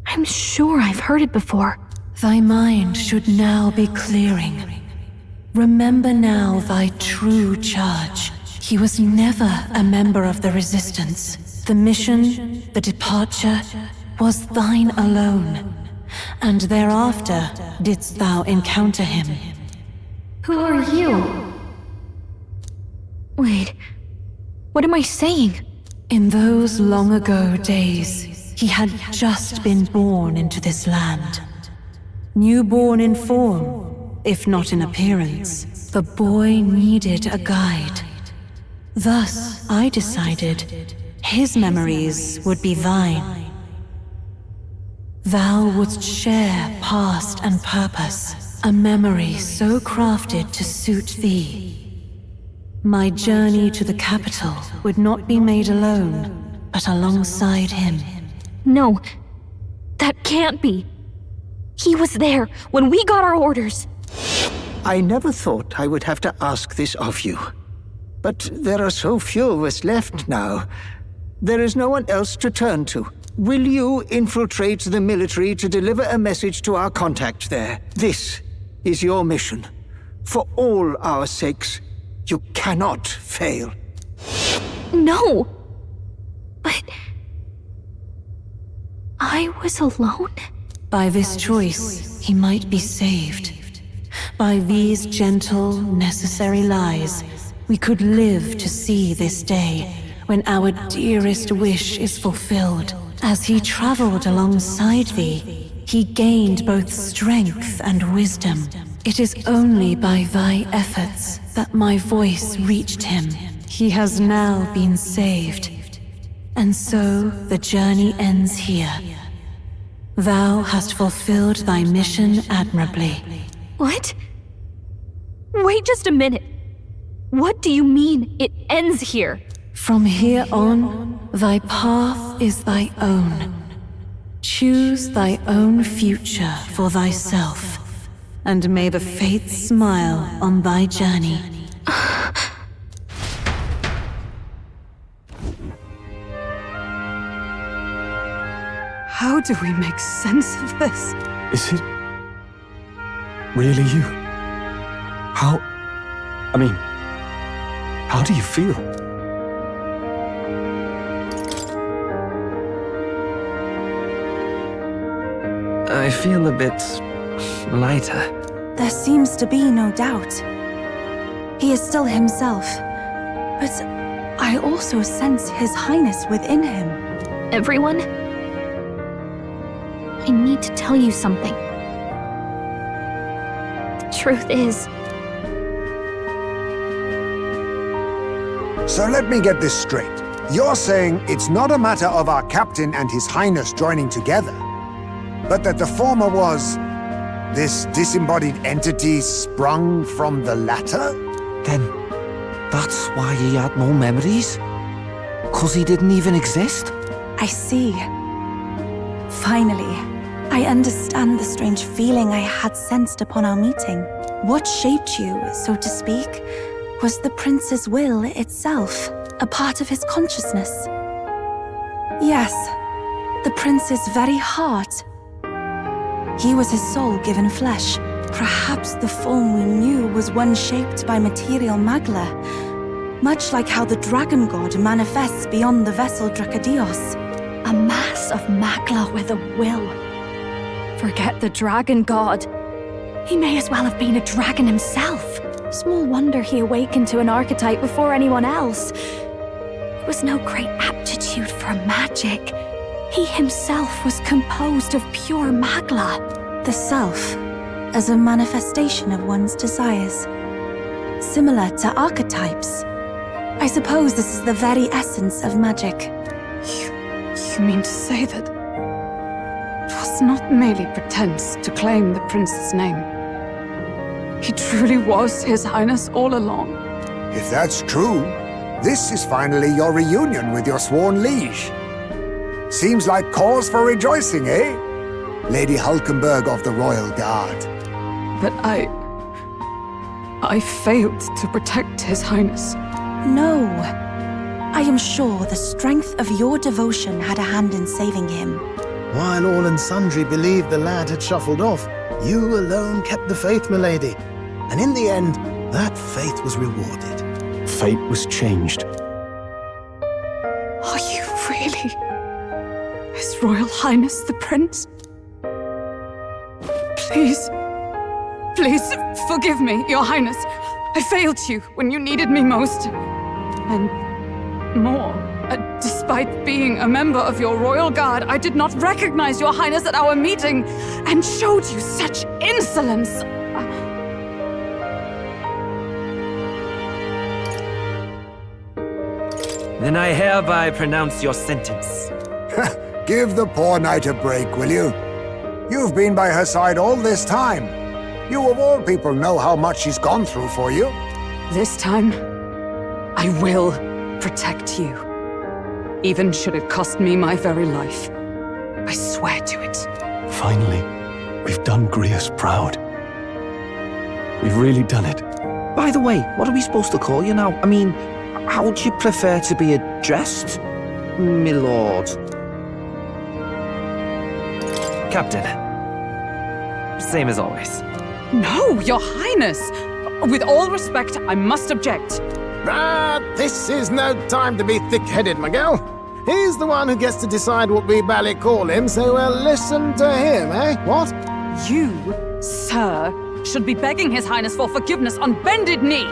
I'm sure I've heard it before. Thy mind should now be clearing. Remember now thy true charge. He was never a member of the Resistance. The mission, the departure, was thine alone. And thereafter didst thou encounter him. Who are you? Wait, what am I saying? In those long ago days, he had just been born into this land. Newborn in form, if not in appearance, the boy needed a guide. Thus, I decided his memories would be thine. Thou wouldst share past and purpose, a memory so crafted to suit thee. My journey to the capital would not be made alone, but alongside him. No, that can't be. He was there when we got our orders. I never thought I would have to ask this of you. But there are so few of us left now. There is no one else to turn to. Will you infiltrate the military to deliver a message to our contact there? This is your mission. For all our sakes, you cannot fail. No! But... I was alone? By this choice, he might be saved. By these gentle, necessary lies, we could live to see this day when our dearest wish is fulfilled. As he traveled alongside thee, he gained both strength and wisdom. It is only by thy efforts that my voice reached him. He has now been saved. And so the journey ends here. Thou hast fulfilled thy mission admirably. What? Wait just a minute. What do you mean, it ends here? From here on, thy path is thy own. Choose thy own future for thyself, and may the fates smile on thy journey. How do we make sense of this? Is it really you? How do you feel? I feel a bit lighter. There seems to be no doubt. He is still himself, but I also sense His Highness within him. Everyone? I need to tell you something. The truth is... So let me get this straight. You're saying it's not a matter of our captain and his highness joining together, but that the former was this disembodied entity sprung from the latter? Then that's why he had no memories? 'Cause he didn't even exist? I see. Finally, I understand the strange feeling I had sensed upon our meeting. What shaped you, so to speak, was the prince's will itself, a part of his consciousness. Yes, the prince's very heart. He was his soul given flesh. Perhaps the form we knew was one shaped by material magla, much like how the dragon god manifests beyond the vessel Drakadios. A mass of magla with a will. Forget the dragon god. He may as well have been a dragon himself. Small wonder he awakened to an archetype before anyone else. It was no great aptitude for magic. He himself was composed of pure magla. The self, as a manifestation of one's desires. Similar to archetypes. I suppose this is the very essence of magic. You mean to say that it was not merely pretense to claim the prince's name? He truly was His Highness all along. If that's true, this is finally your reunion with your sworn liege. Seems like cause for rejoicing, eh? Lady Hulkenberg of the Royal Guard. But I failed to protect His Highness. No. I am sure the strength of your devotion had a hand in saving him. While all and sundry believed the lad had shuffled off, you alone kept the faith, milady. And in the end, that faith was rewarded. Fate was changed. Are you really His Royal Highness the Prince? Please, forgive me, Your Highness. I failed you when you needed me most. And more, despite being a member of your Royal Guard, I did not recognize Your Highness at our meeting and showed you such insolence. Then I hereby pronounce your sentence. Give the poor knight a break, will you? You've been by her side all this time. You of all people know how much she's gone through for you. This time, I will protect you. Even should it cost me my very life. I swear to it. Finally, we've done Grius proud. We've really done it. By the way, what are we supposed to call you now? I mean, how would you prefer to be addressed, my lord? Captain. Same as always. No, Your Highness! With all respect, I must object. But this is no time to be thick-headed, Miguel. He's the one who gets to decide what we bally call him, so we'll listen to him, eh? What? You, sir, should be begging His Highness for forgiveness on bended knee.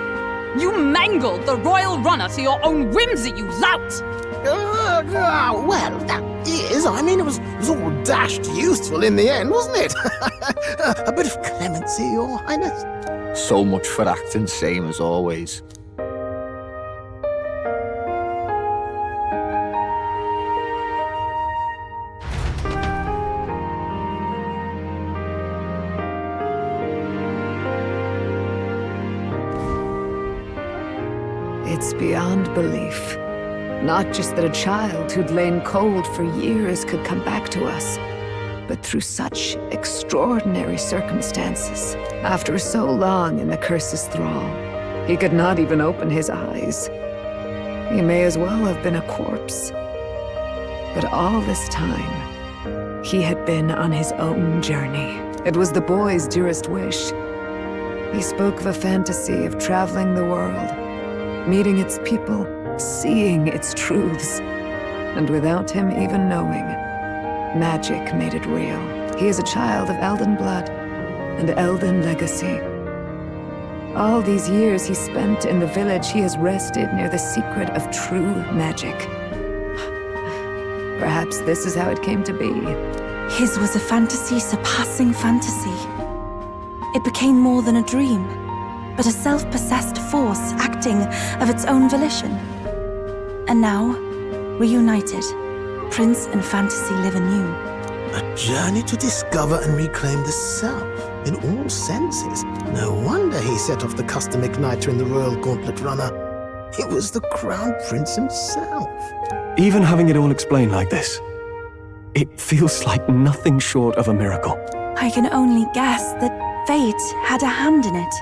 You mangled the royal runner to your own whimsy, you lout! Well, that is, I mean, it was all dashed useful in the end, wasn't it? A bit of clemency, Your Highness. So much for acting same as always. It's beyond belief. Not just that a child who'd lain cold for years could come back to us, but through such extraordinary circumstances. After so long in the curse's thrall, he could not even open his eyes. He may as well have been a corpse. But all this time, he had been on his own journey. It was the boy's dearest wish. He spoke of a fantasy of traveling the world, meeting its people, seeing its truths. And without him even knowing, magic made it real. He is a child of Elden blood and Elden legacy. All these years he spent in the village, he has rested near the secret of true magic. Perhaps this is how it came to be. His was a fantasy surpassing fantasy. It became more than a dream, but a self-possessed force acting of its own volition. And now, reunited. Prince and fantasy live anew. A journey to discover and reclaim the self, in all senses. No wonder he set off the custom igniter in the Royal Gauntlet Runner. It was the Crown Prince himself. Even having it all explained like this, it feels like nothing short of a miracle. I can only guess that fate had a hand in it.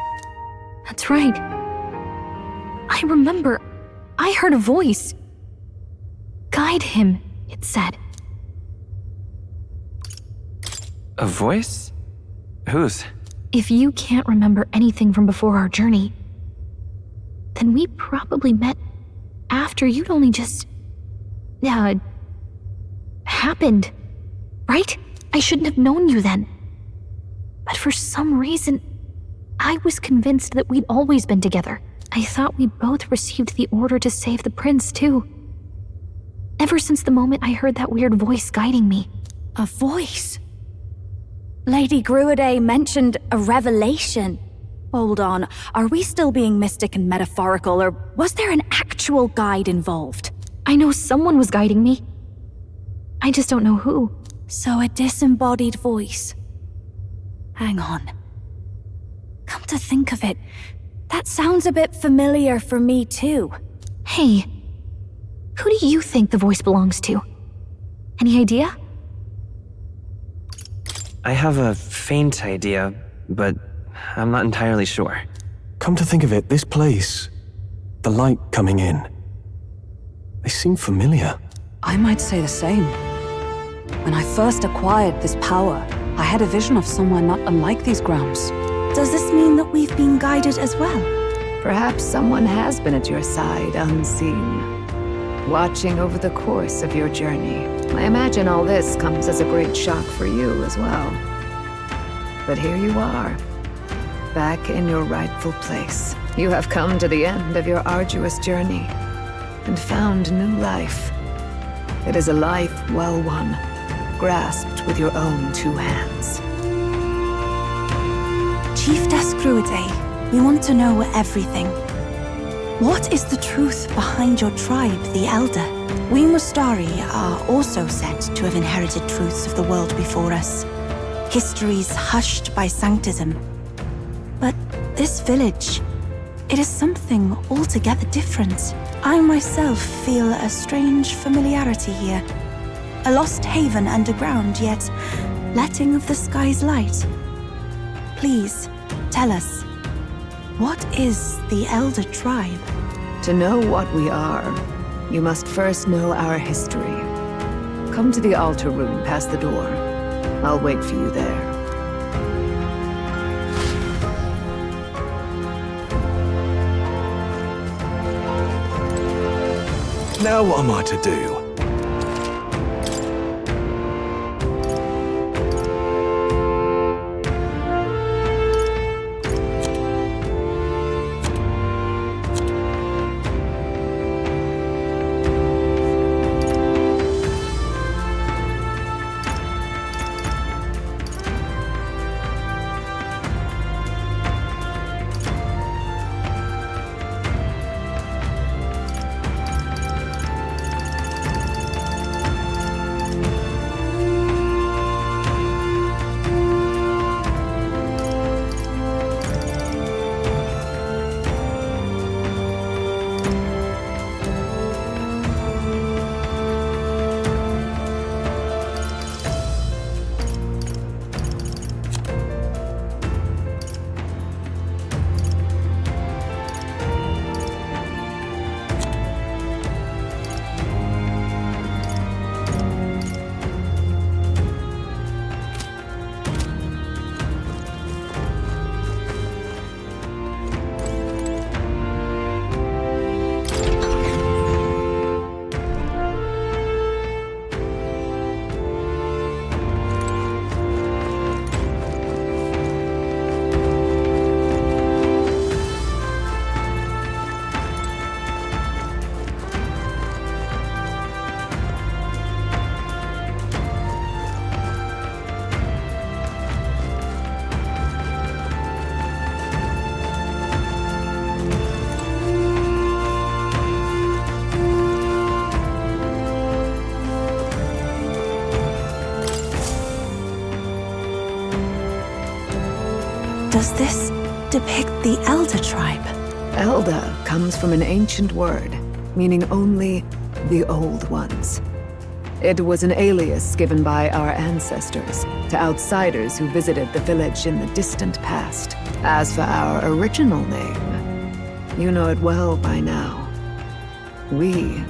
That's right. I remember, I heard a voice. Guide him, it said. A voice? Whose? If you can't remember anything from before our journey, then we probably met after you'd only just... happened, right? I shouldn't have known you then. But for some reason, I was convinced that we'd always been together. I thought we both received the order to save the prince, too. Ever since the moment I heard that weird voice guiding me. A voice? Lady Gruiday mentioned a revelation. Hold on, are we still being mystic and metaphorical, or was there an actual guide involved? I know someone was guiding me. I just don't know who. So a disembodied voice. Hang on. Come to think of it, that sounds a bit familiar for me too. Hey, who do you think the voice belongs to? Any idea? I have a faint idea, but I'm not entirely sure. Come to think of it, this place, the light coming in, they seem familiar. I might say the same. When I first acquired this power, I had a vision of somewhere not unlike these grounds. Does this mean that we've been guided as well? Perhaps someone has been at your side unseen, watching over the course of your journey. I imagine all this comes as a great shock for you as well. But here you are, back in your rightful place. You have come to the end of your arduous journey and found new life. It is a life well won, grasped with your own two hands. Chiefess Gruiday, we want to know everything. What is the truth behind your tribe, the Elder? We Mustari are also said to have inherited truths of the world before us. Histories hushed by sanctism. But this village, it is something altogether different. I myself feel a strange familiarity here. A lost haven underground, yet letting of the sky's light. Please, tell us, what is the Elder Tribe? To know what we are, you must first know our history. Come to the altar room past the door. I'll wait for you there. Now what am I to do? Does this depict the Elder tribe? Elder comes from an ancient word, meaning only the Old Ones. It was an alias given by our ancestors to outsiders who visited the village in the distant past. As for our original name, you know it well by now. We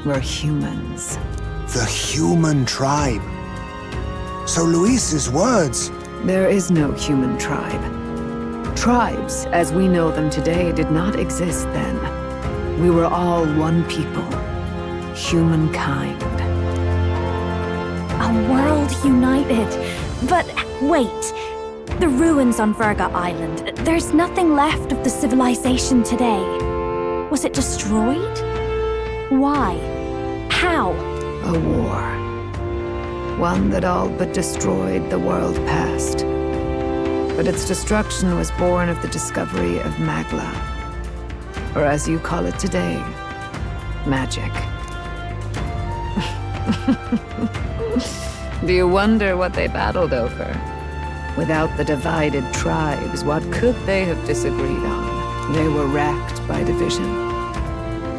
were humans. The human tribe. So Luis's words... There is no human tribe. Tribes, as we know them today, did not exist then. We were all one people. Humankind. A world united. But wait. The ruins on Virga Island. There's nothing left of the civilization today. Was it destroyed? Why? How? A war. One that all but destroyed the world past. But its destruction was born of the discovery of Magla. Or as you call it today, magic. Do you wonder what they battled over? Without the divided tribes, what could they have disagreed on? They were racked by division.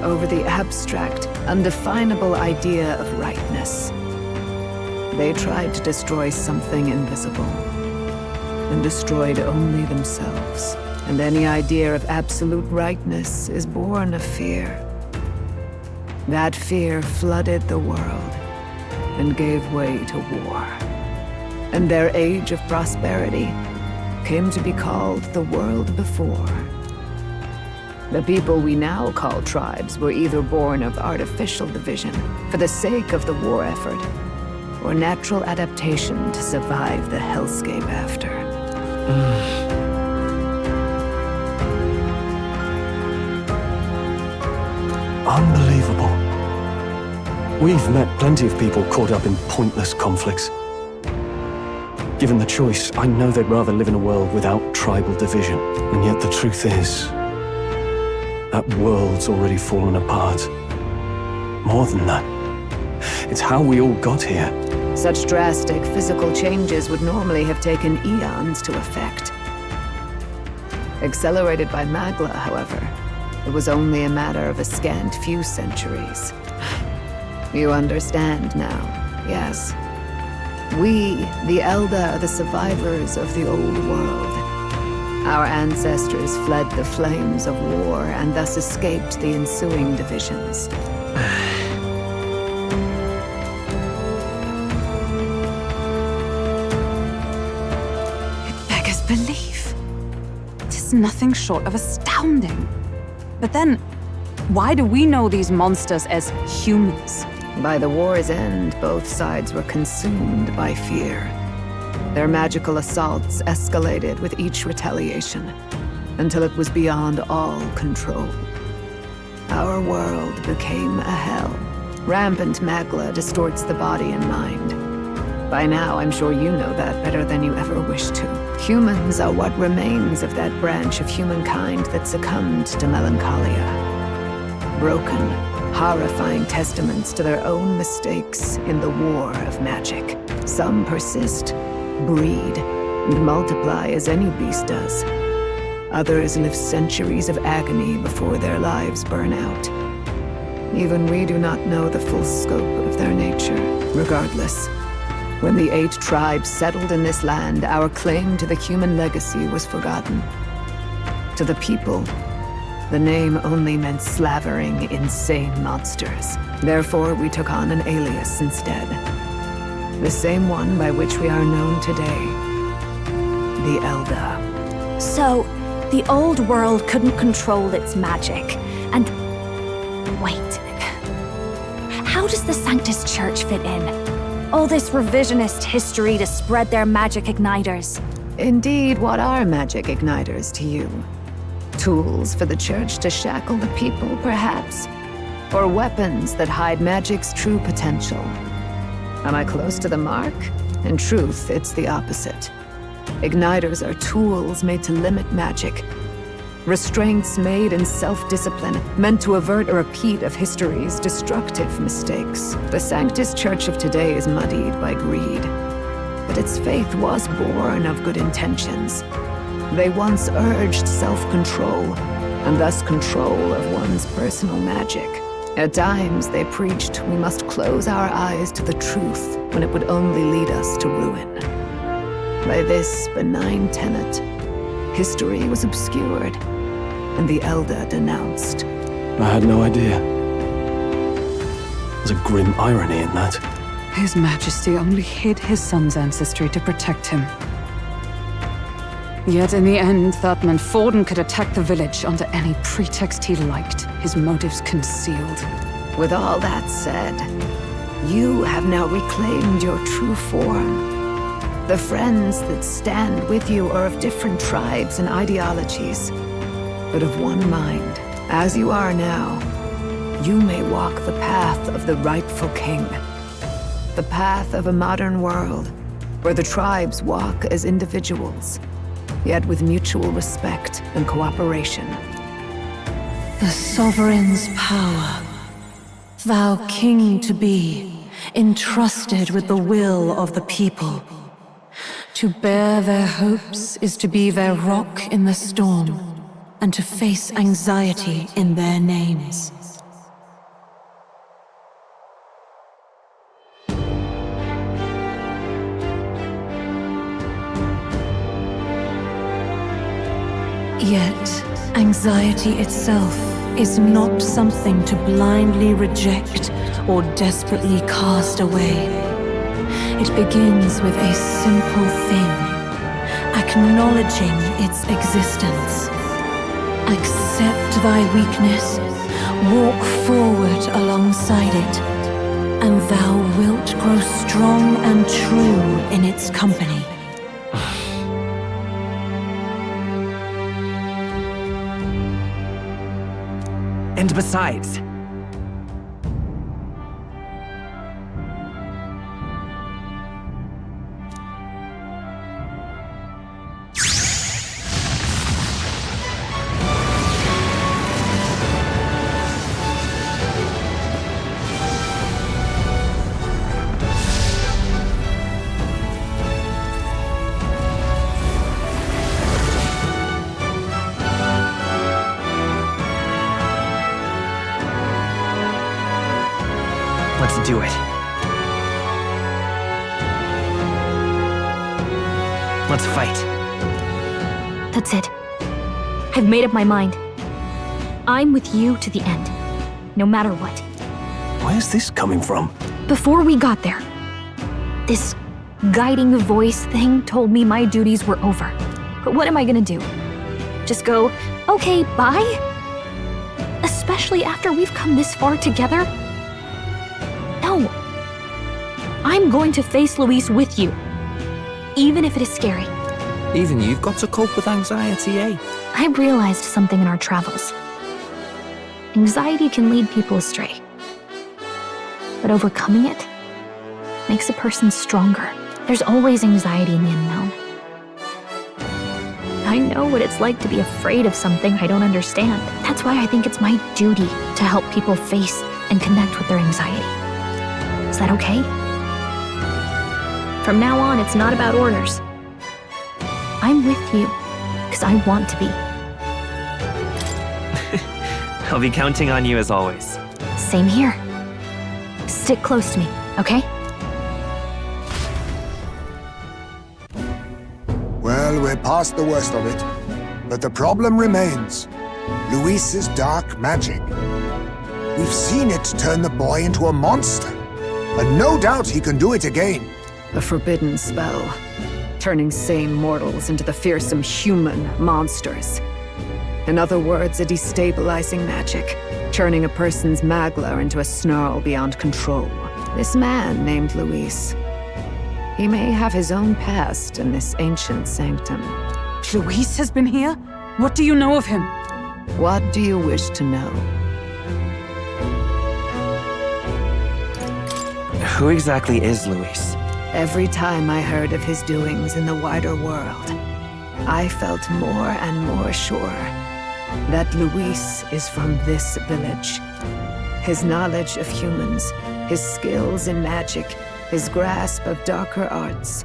Over the abstract, undefinable idea of rightness. They tried to destroy something invisible, and destroyed only themselves. And any idea of absolute rightness is born of fear. That fear flooded the world, and gave way to war. And their age of prosperity came to be called the world before. The people we now call tribes were either born of artificial division for the sake of the war effort, or natural adaptation to survive the hellscape after. Unbelievable. We've met plenty of people caught up in pointless conflicts. Given the choice, I know they'd rather live in a world without tribal division. And yet the truth is, that world's already fallen apart. More than that, it's how we all got here. Such drastic physical changes would normally have taken eons to effect. Accelerated by Magla, however, it was only a matter of a scant few centuries. You understand now, yes? We, the Elder, are the survivors of the old world. Our ancestors fled the flames of war and thus escaped the ensuing divisions. Belief. It is nothing short of astounding. But then, why do we know these monsters as humans? By the war's end, both sides were consumed by fear. Their magical assaults escalated with each retaliation, until it was beyond all control. Our world became a hell. Rampant Magla distorts the body and mind. By now, I'm sure you know that better than you ever wished to. Humans are what remains of that branch of humankind that succumbed to melancholia. Broken, horrifying testaments to their own mistakes in the war of magic. Some persist, breed, and multiply as any beast does. Others live centuries of agony before their lives burn out. Even we do not know the full scope of their nature. Regardless, when the 8 tribes settled in this land, our claim to the human legacy was forgotten. To the people, the name only meant slavering, insane monsters. Therefore, we took on an alias instead. The same one by which we are known today. The Elder. So, the old world couldn't control its magic, and... Wait. How does the Sanctus Church fit in? All this revisionist history to spread their magic igniters. Indeed, what are magic igniters to you? Tools for the Church to shackle the people, perhaps? Or weapons that hide magic's true potential? Am I close to the mark? In truth, it's the opposite. Igniters are tools made to limit magic. Restraints made in self-discipline, meant to avert a repeat of history's destructive mistakes. The Sanctus Church of today is muddied by greed, but its faith was born of good intentions. They once urged self-control, and thus control of one's personal magic. At times, they preached we must close our eyes to the truth when it would only lead us to ruin. By this benign tenet, history was obscured, and the Elder denounced. I had no idea. There's a grim irony in that. His Majesty only hid his son's ancestry to protect him. Yet in the end, that meant Forden could attack the village under any pretext he liked, his motives concealed. With all that said, you have now reclaimed your true form. The friends that stand with you are of different tribes and ideologies, but of one mind. As you are now, you may walk the path of the rightful king. The path of a modern world, where the tribes walk as individuals, yet with mutual respect and cooperation. The sovereign's power, thou king to be, entrusted with the will of the people. To bear their hopes is to be their rock in the storm, and to face anxiety in their names. Yet, anxiety itself is not something to blindly reject or desperately cast away. It begins with a simple thing, acknowledging its existence. Accept thy weakness, walk forward alongside it, and thou wilt grow strong and true in its company. And besides, let's do it. Let's fight. That's it. I've made up my mind. I'm with you to the end, no matter what. Where's this coming from? Before we got there, this guiding voice thing told me my duties were over. But what am I gonna do? Just go, okay, bye? Especially after we've come this far together? No. I'm going to face Luis with you, even if it is scary. Even you've got to cope with anxiety, eh? I realized something in our travels. Anxiety can lead people astray. But overcoming it makes a person stronger. There's always anxiety in the unknown. I know what it's like to be afraid of something I don't understand. That's why I think it's my duty to help people face and connect with their anxiety. Is that okay? From now on, it's not about orders. I'm with you, because I want to be. I'll be counting on you as always. Same here. Stick close to me, okay? Well, we're past the worst of it. But the problem remains. Luis's dark magic. We've seen it turn the boy into a monster. And no doubt he can do it again. A forbidden spell, turning sane mortals into the fearsome human monsters. In other words, a destabilizing magic, turning a person's magla into a snarl beyond control. This man named Luis, he may have his own past in this ancient sanctum. Luis has been here? What do you know of him? What do you wish to know? Who exactly is Luis? Every time I heard of his doings in the wider world, I felt more and more sure that Luis is from this village. His knowledge of humans, his skills in magic, his grasp of darker arts.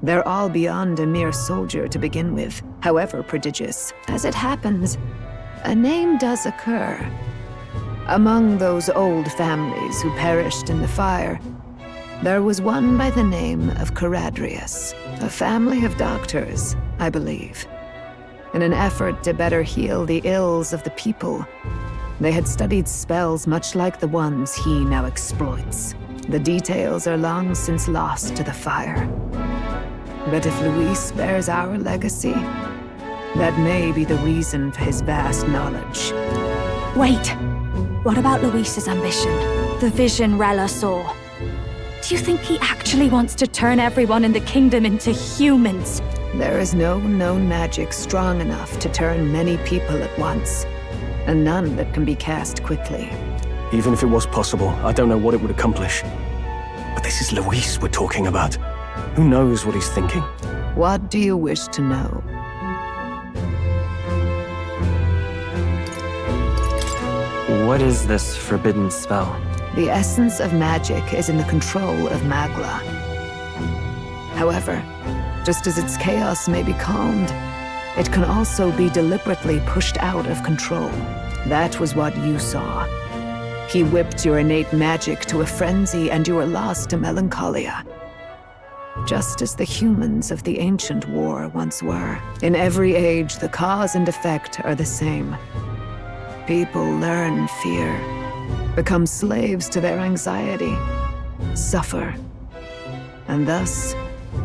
They're all beyond a mere soldier to begin with, however prodigious. As it happens, a name does occur. Among those old families who perished in the fire, there was one by the name of Caradrius, a family of doctors, I believe. In an effort to better heal the ills of the people, they had studied spells much like the ones he now exploits. The details are long since lost to the fire. But if Luis bears our legacy, that may be the reason for his vast knowledge. Wait! What about Luis's ambition? The vision Rella saw? Do you think he actually wants to turn everyone in the kingdom into humans? There is no known magic strong enough to turn many people at once, and none that can be cast quickly. Even if it was possible, I don't know what it would accomplish. But this is Luis we're talking about. Who knows what he's thinking? What do you wish to know? What is this forbidden spell? The essence of magic is in the control of Magla. However, just as its chaos may be calmed, it can also be deliberately pushed out of control. That was what you saw. He whipped your innate magic to a frenzy and you were lost to melancholia. Just as the humans of the ancient war once were. In every age, the cause and effect are the same. People learn fear, become slaves to their anxiety, suffer, and thus,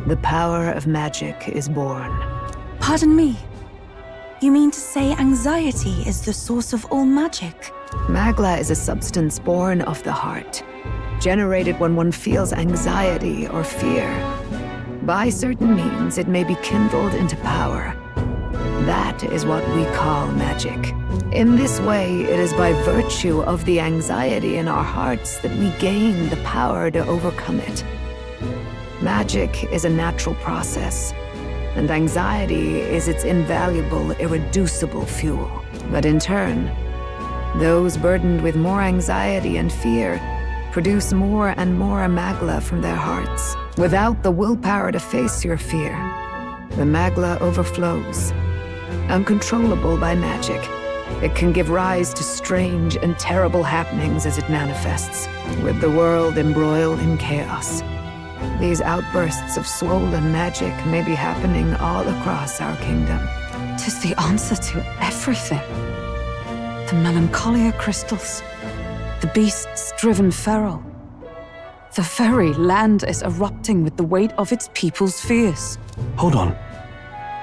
the power of magic is born. Pardon me. You mean to say anxiety is the source of all magic? Magla is a substance born of the heart, generated when one feels anxiety or fear. By certain means, it may be kindled into power. That is what we call magic. In this way, it is by virtue of the anxiety in our hearts that we gain the power to overcome it. Magic is a natural process, and anxiety is its invaluable, irreducible fuel. But in turn, those burdened with more anxiety and fear produce more and more Magla from their hearts. Without the willpower to face your fear, the Magla overflows. Uncontrollable by magic, it can give rise to strange and terrible happenings as it manifests, with the world embroiled in chaos. These outbursts of swollen magic may be happening all across our kingdom. 'Tis the answer to everything. The melancholia crystals, the beasts driven feral. The very land is erupting with the weight of its people's fears. Hold on.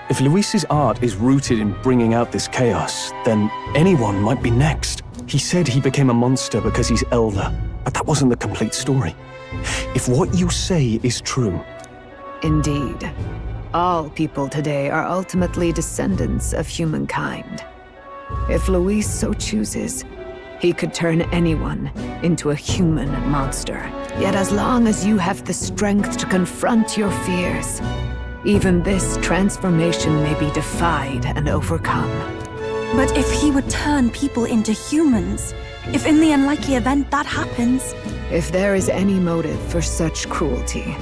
If Luis's art is rooted in bringing out this chaos, then anyone might be next. He said he became a monster because he's elder, but that wasn't the complete story. If what you say is true... Indeed. All people today are ultimately descendants of humankind. If Luis so chooses, he could turn anyone into a human monster. Yet as long as you have the strength to confront your fears, even this transformation may be defied and overcome. But if he would turn people into humans, if in the unlikely event that happens... If there is any motive for such cruelty,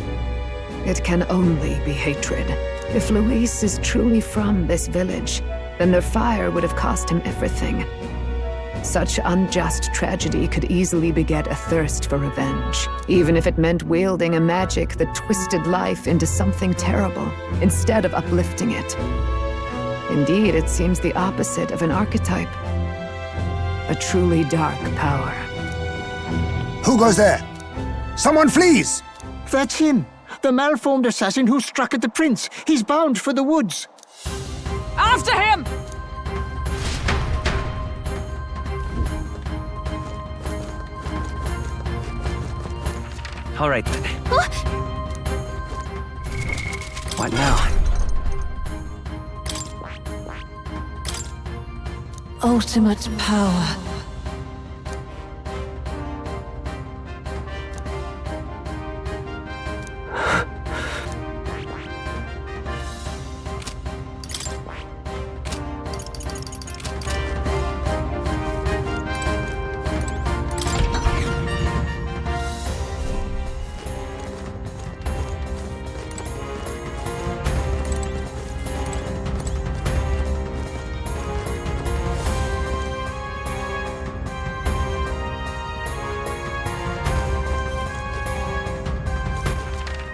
it can only be hatred. If Luis is truly from this village, then their fire would have cost him everything. Such unjust tragedy could easily beget a thirst for revenge, even if it meant wielding a magic that twisted life into something terrible, instead of uplifting it. Indeed, it seems the opposite of an archetype. A truly dark power. Who goes there? Someone flees! That's him, the malformed assassin who struck at the prince. He's bound for the woods. After him! All right then. What now? Ultimate power.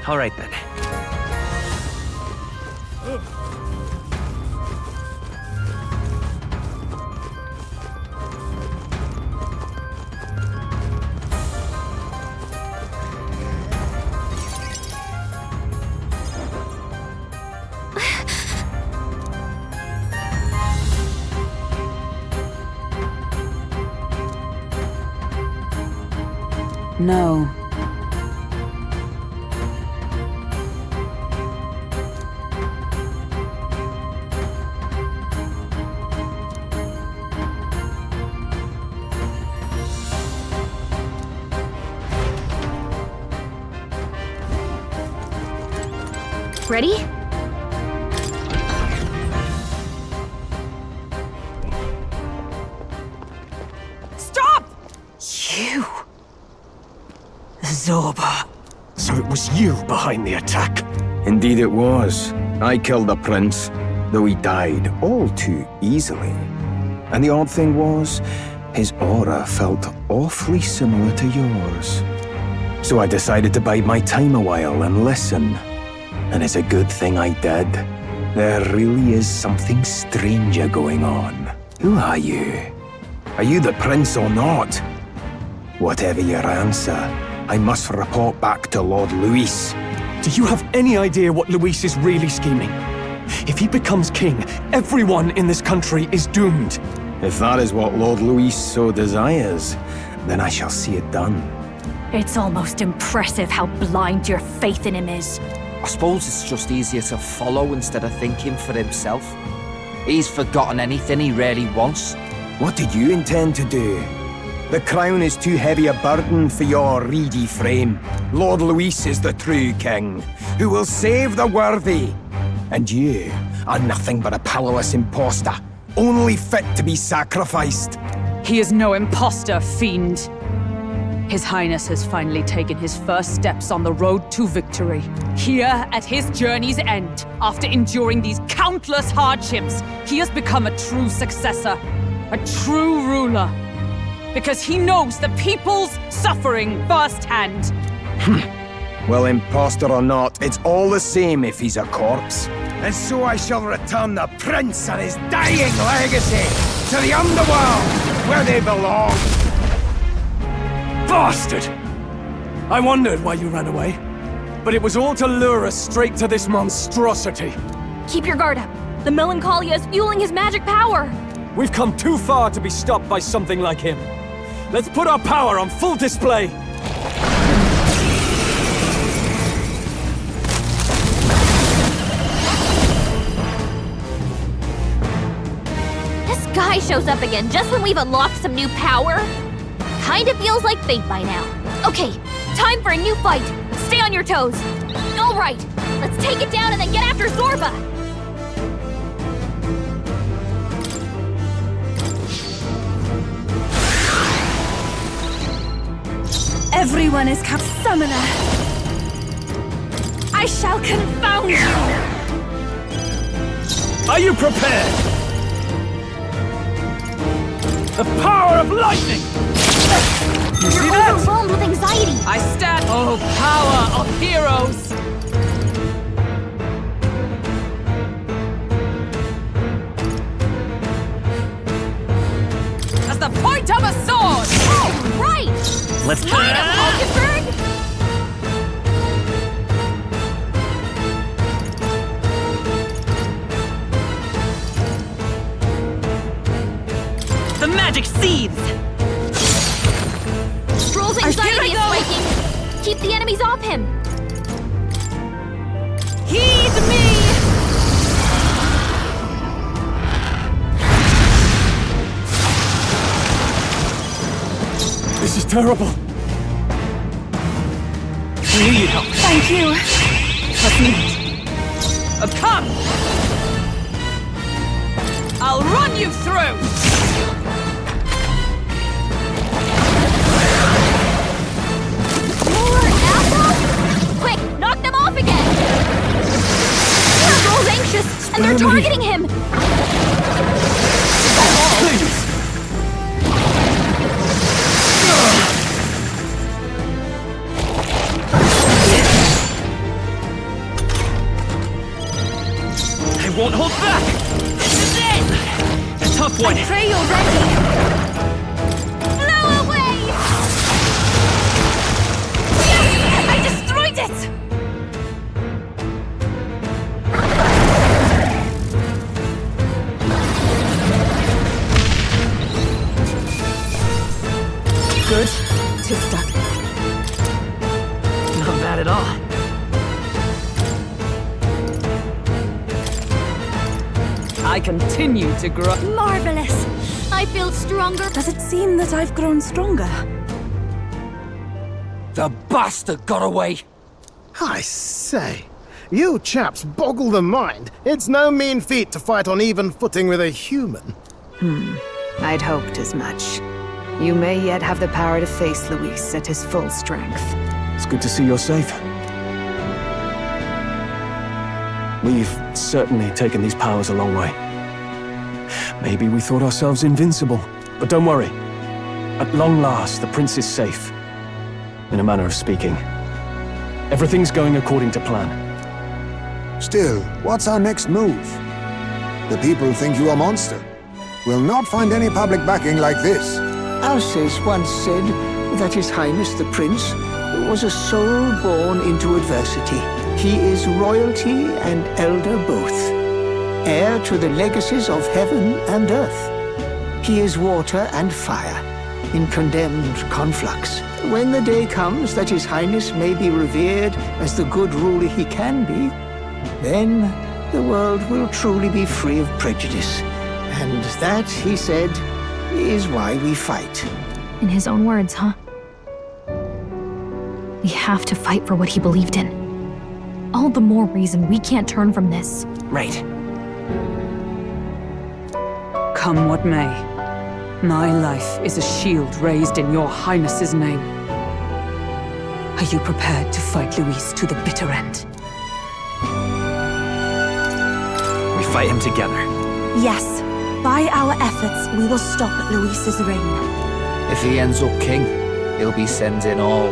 All right then. No. Ready? Stop! You! Zorba. So it was you behind the attack? Indeed it was. I killed the prince, though he died all too easily. And the odd thing was, his aura felt awfully similar to yours. So I decided to bide my time a while and listen. And it's a good thing I did. There really is something stranger going on. Who are you? Are you the prince or not? Whatever your answer, I must report back to Lord Luis. Do you have any idea what Luis is really scheming? If he becomes king, everyone in this country is doomed. If that is what Lord Luis so desires, then I shall see it done. It's almost impressive how blind your faith in him is. I suppose it's just easier to follow instead of thinking for himself. He's forgotten anything he really wants. What did you intend to do? The crown is too heavy a burden for your reedy frame. Lord Luis is the true king, who will save the worthy. And you are nothing but a powerless imposter, only fit to be sacrificed. He is no imposter, fiend. His Highness has finally taken his first steps on the road to victory. Here, at his journey's end, after enduring these countless hardships, he has become a true successor, a true ruler. Because he knows the people's suffering firsthand. Well, imposter or not, it's all the same if he's a corpse. And so I shall return the prince and his dying legacy to the underworld, where they belong. Bastard! I wondered why you ran away, but it was all to lure us straight to this monstrosity. Keep your guard up. The Melancholia is fueling his magic power. We've come too far to be stopped by something like him. Let's put our power on full display. This guy shows up again just when we've unlocked some new power. Kinda feels like fate by now. Okay, time for a new fight. Stay on your toes. All right, let's take it down and then get after Zorba. Everyone is Summoner. I shall confound you. Are you prepared? The power of lightning! You see You're that? overwhelmed with anxiety. I stand. Oh, power of heroes! As the point of a sword! Oh, right! Let's Light up, Hulkenberg! The magic seethes! Stroll's anxiety is spiking. Keep the enemies off him. Heed me! This is terrible. We need help. Thank you. Come! I'll run you through! More apples? Quick, knock them off again! Stroll's anxious, and they're targeting him! Please! won't hold back! This is it! A tough one! I pray you're ready! Blow away! Yes! I destroyed it! Good. 'Tis done. Not bad at all. I continue to grow. Marvelous! I feel stronger. Does it seem that I've grown stronger? The bastard got away! I say, you chaps boggle the mind. It's no mean feat to fight on even footing with a human. I'd hoped as much. You may yet have the power to face Luis at his full strength. It's good to see you're safe. We've certainly taken these powers a long way. Maybe we thought ourselves invincible, but don't worry. At long last, the prince is safe. In a manner of speaking. Everything's going according to plan. Still, what's our next move? The people think you a monster. We'll not find any public backing like this. Alces once said that His Highness the Prince was a soul born into adversity. He is royalty and elder both, heir to the legacies of heaven and earth. He is water and fire, in condemned conflux. When the day comes that His Highness may be revered as the good ruler he can be, then the world will truly be free of prejudice. And that, he said, is why we fight. In his own words, huh? We have to fight for what he believed in. All the more reason we can't turn from this. Right. Come what may, my life is a shield raised in your highness's name. Are you prepared to fight Luis to the bitter end? We fight him together. Yes. By our efforts, we will stop Luis's reign. If he ends up king, he'll be sending all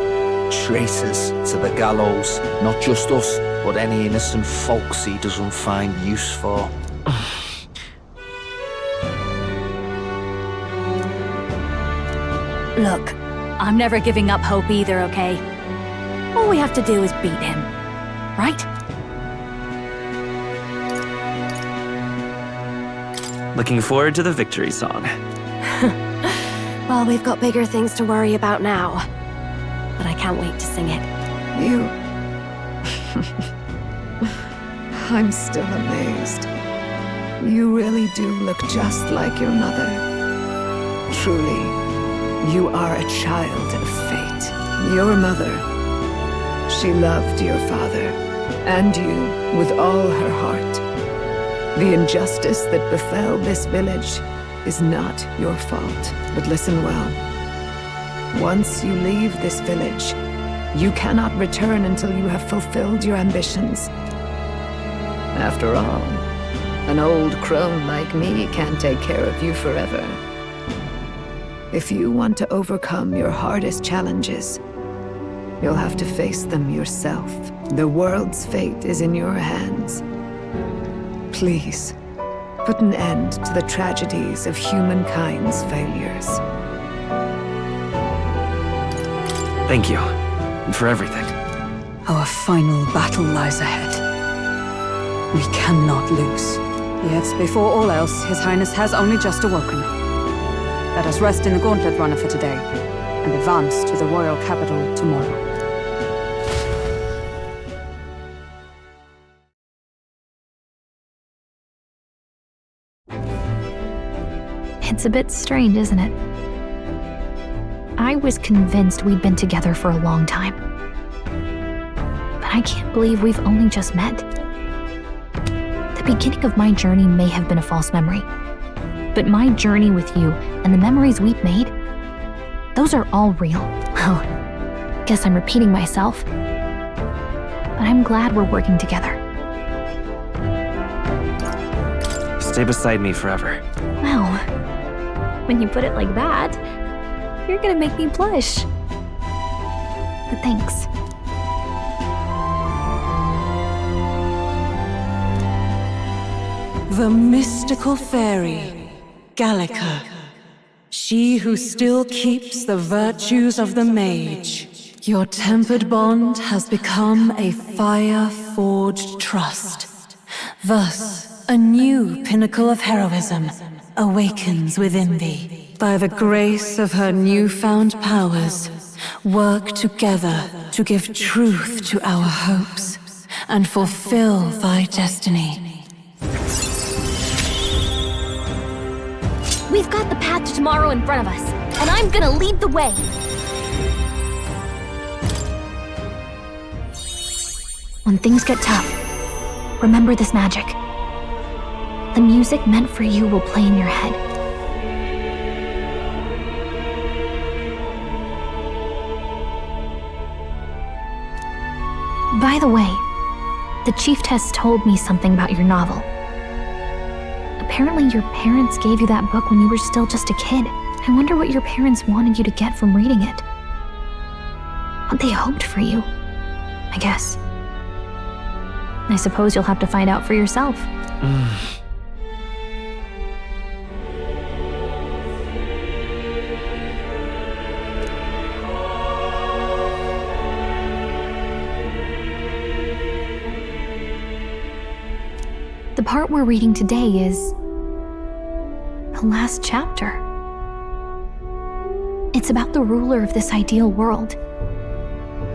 traitors to the gallows. Not just us, but any innocent folks he doesn't find use for. Look, I'm never giving up hope either, okay? All we have to do is beat him, right? Looking forward to the victory song. Well, we've got bigger things to worry about now. But I can't wait to sing it. You... I'm still amazed. You really do look just like your mother. Truly, you are a child of fate. Your mother, she loved your father, and you with all her heart. The injustice that befell this village is not your fault. But listen well. Once you leave this village, you cannot return until you have fulfilled your ambitions. After all, an old crone like me can't take care of you forever. If you want to overcome your hardest challenges, you'll have to face them yourself. The world's fate is in your hands. Please, put an end to the tragedies of humankind's failures. Thank you. And for everything. Our final battle lies ahead. We cannot lose. Yet, before all else, His Highness has only just awoken. Let us rest in the Gauntlet Runner for today, and advance to the royal capital tomorrow. It's a bit strange, isn't it? I was convinced we'd been together for a long time. But I can't believe we've only just met. The beginning of my journey may have been a false memory. But my journey with you and the memories we've made, those are all real. Well, guess I'm repeating myself. But I'm glad we're working together. Stay beside me forever. Well, when you put it like that, you're gonna make me blush. But thanks. The mystical fairy, Gallica. She who still keeps the virtues of the mage. Your tempered bond has become a fire-forged trust. Thus, a new pinnacle of heroism awakens within thee. By the grace of her newfound powers, work together to give truth to our hopes and fulfill thy destiny. We've got the path to tomorrow in front of us, and I'm gonna lead the way. When things get tough, remember this magic. The music meant for you will play in your head. By the way, the chiefess told me something about your novel. Apparently your parents gave you that book when you were still just a kid. I wonder what your parents wanted you to get from reading it. What they hoped for you, I guess. I suppose you'll have to find out for yourself. The part we're reading today is the last chapter. It's about the ruler of this ideal world.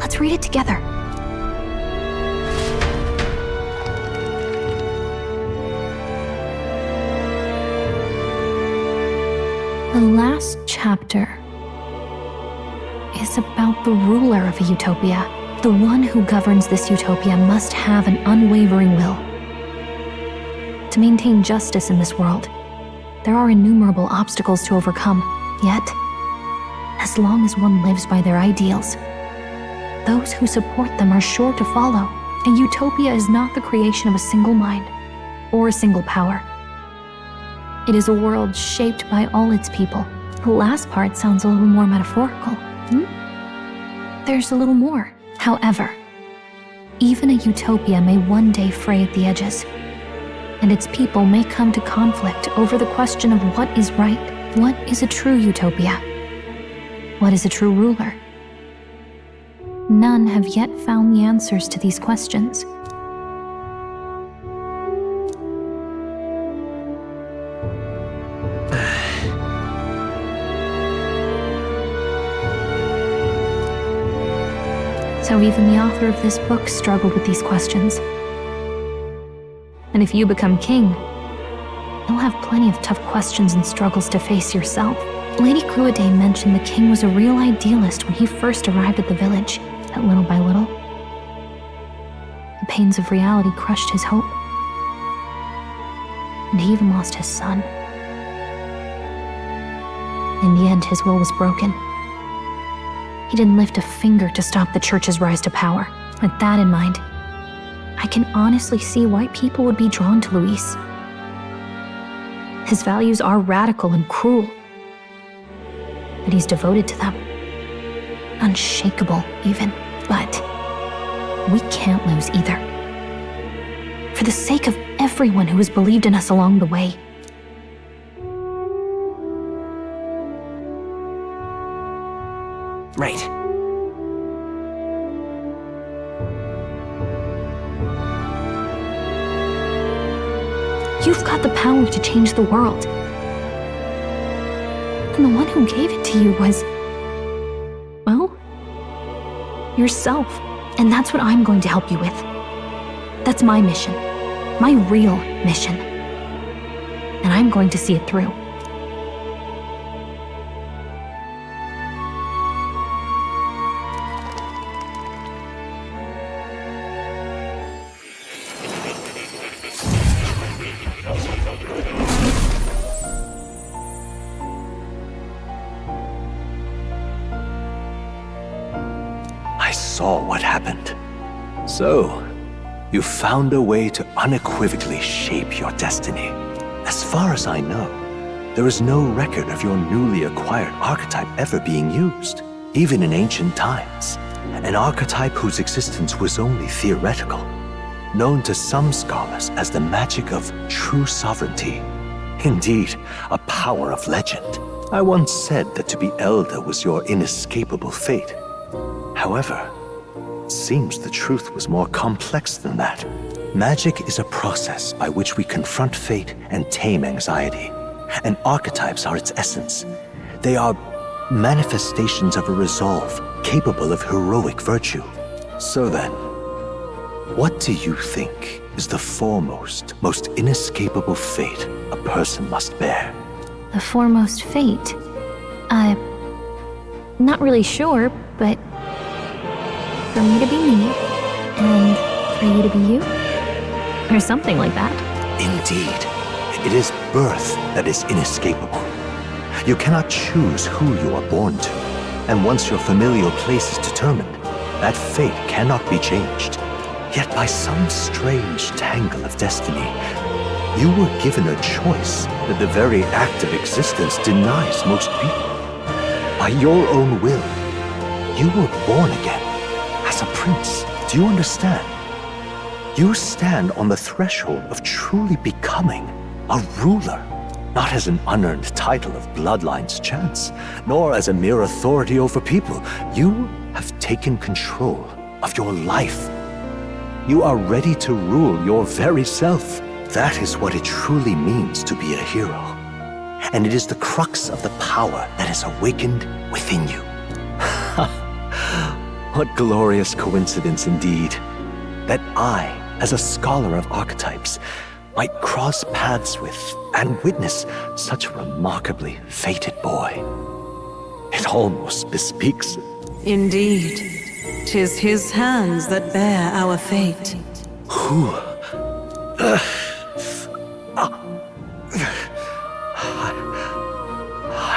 Let's read it together. The last chapter is about the ruler of a utopia. The one who governs this utopia must have an unwavering will. To maintain justice in this world, there are innumerable obstacles to overcome. Yet, as long as one lives by their ideals, those who support them are sure to follow. A utopia is not the creation of a single mind or a single power. It is a world shaped by all its people. The last part sounds a little more metaphorical. There's a little more. However, even a utopia may one day fray at the edges, and its people may come to conflict over the question of what is right. What is a true utopia? What is a true ruler? None have yet found the answers to these questions. So even the author of this book struggled with these questions. And if you become king, you'll have plenty of tough questions and struggles to face yourself. Lady Cruiday mentioned the king was a real idealist when he first arrived at the village, that little by little, the pains of reality crushed his hope. And he even lost his son. In the end, his will was broken. He didn't lift a finger to stop the church's rise to power. With that in mind, I can honestly see why people would be drawn to Luis. His values are radical and cruel, but he's devoted to them. Unshakable, even. But we can't lose either. For the sake of everyone who has believed in us along the way. Right. You've got the power to change the world. And the one who gave it to you was, well, yourself. And that's what I'm going to help you with. That's my mission. My real mission. And I'm going to see it through. I saw what happened. So, you found a way to unequivocally shape your destiny. As far as I know, there is no record of your newly acquired archetype ever being used, even in ancient times. An archetype whose existence was only theoretical. known to some scholars as the magic of true sovereignty. Indeed, a power of legend. I once said that to be elder was your inescapable fate. However, it seems the truth was more complex than that. Magic is a process by which we confront fate and tame anxiety. And archetypes are its essence. They are manifestations of a resolve capable of heroic virtue. So then, what do you think is the foremost, most inescapable fate a person must bear? The foremost fate? Not really sure, but for me to be me, and for you to be you? Or something like that. Indeed. It is birth that is inescapable. You cannot choose who you are born to, and once your familial place is determined, that fate cannot be changed. Yet by some strange tangle of destiny, you were given a choice that the very act of existence denies most people. By your own will, you were born again, as a prince. Do you understand? You stand on the threshold of truly becoming a ruler, not as an unearned title of bloodline's chance, nor as a mere authority over people. You have taken control of your life. You are ready to rule your very self. That is what it truly means to be a hero. And it is the crux of the power that is awakened within you. What glorious coincidence indeed, that I, as a scholar of archetypes, might cross paths with and witness such a remarkably fated boy. It almost bespeaks it. Indeed, 'tis his hands that bear our fate. Who?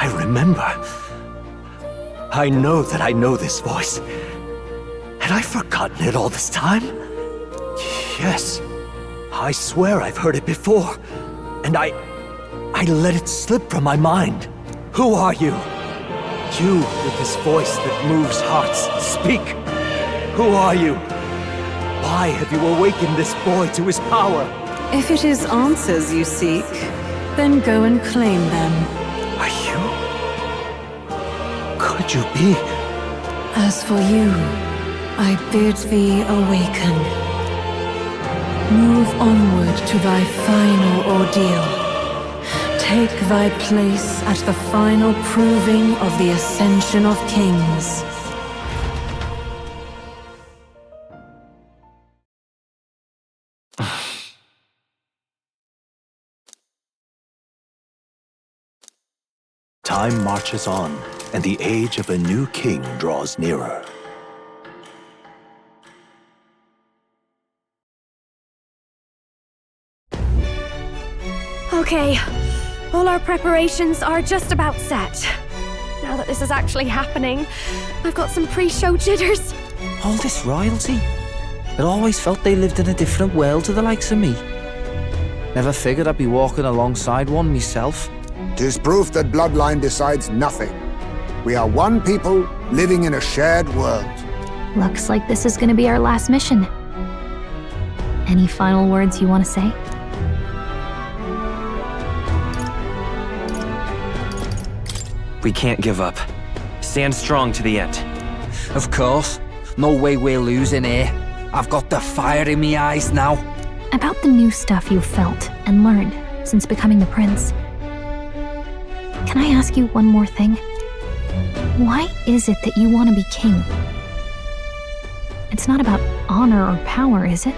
I remember. I know that I know this voice. Had I forgotten it all this time? Yes. I swear I've heard it before. And I let it slip from my mind. Who are you? You with this voice that moves hearts. Speak. Who are you? Why have you awakened this boy to his power? If it is answers you seek, then go and claim them. Are you? Could you be? As for you, I bid thee awaken. Move onward to thy final ordeal. Take thy place at the final proving of the ascension of kings. Time marches on, and the age of a new king draws nearer. Okay, all our preparations are just about set. Now that this is actually happening, I've got some pre-show jitters. All this royalty? I always felt they lived in a different world to the likes of me. Never figured I'd be walking alongside one myself. 'Tis proof that bloodline decides nothing. We are one people living in a shared world. Looks like this is gonna be our last mission. Any final words you want to say? We can't give up. Stand strong to the end. Of course. No way we're losing here. I've got the fire in my eyes now. About the new stuff you've felt and learned since becoming the prince. Can I ask you one more thing? Why is it that you want to be king? It's not about honor or power, is it?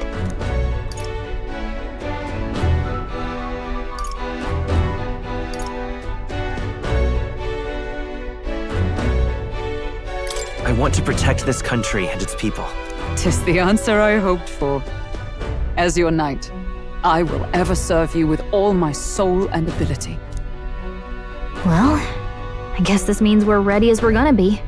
I want to protect this country and its people. 'Tis the answer I hoped for. As your knight, I will ever serve you with all my soul and ability. Well, I guess this means we're ready as we're gonna be.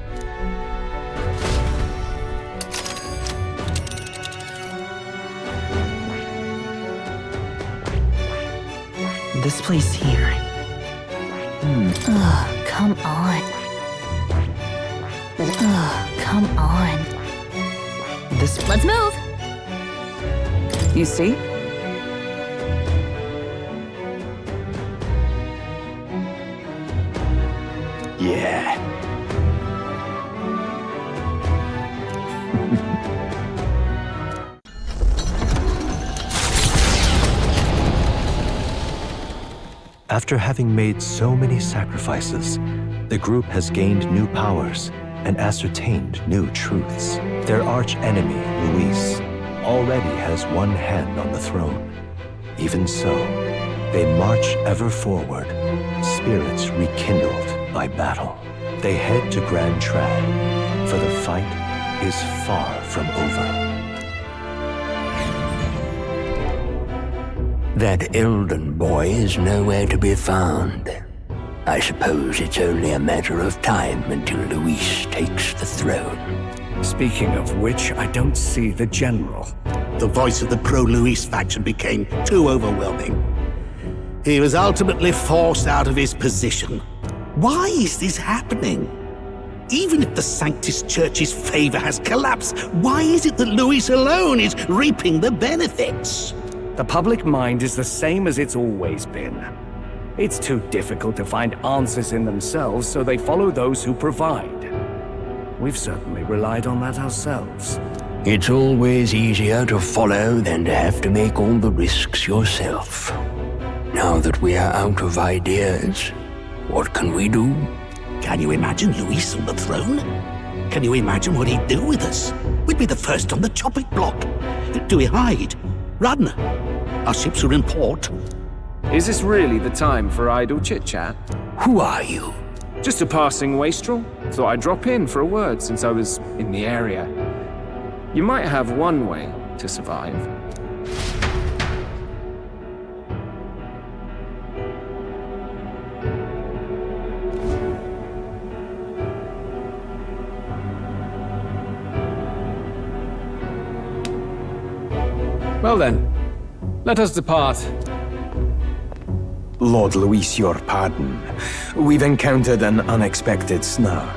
This place here. Ugh, come on. Ugh, come on. This. Let's move! You see? Yeah. After having made so many sacrifices, the group has gained new powers and ascertained new truths. Their arch-enemy, Luis, already has one hand on the throne. Even so, they march ever forward, spirits rekindled by battle. They head to Grand Trad, for the fight is far from over. That Elden boy is nowhere to be found. I suppose it's only a matter of time until Luis takes the throne. Speaking of which, I don't see the general. The voice of the pro-Luis faction became too overwhelming. He was ultimately forced out of his position. Why is this happening? Even if the Sanctus Church's favor has collapsed, why is it that Luis alone is reaping the benefits? The public mind is the same as it's always been. It's too difficult to find answers in themselves, so they follow those who provide. We've certainly relied on that ourselves. It's always easier to follow than to have to make all the risks yourself. Now that we are out of ideas, what can we do? Can you imagine Luis on the throne? Can you imagine what he'd do with us? We'd be the first on the chopping block. Do we hide? Run? Our ships are in port. Is this really the time for idle chit-chat? Who are you? Just a passing wastrel. Thought I'd drop in for a word since I was in the area. You might have one way to survive. Well then, let us depart. Lord Luis, your pardon. We've encountered an unexpected snag.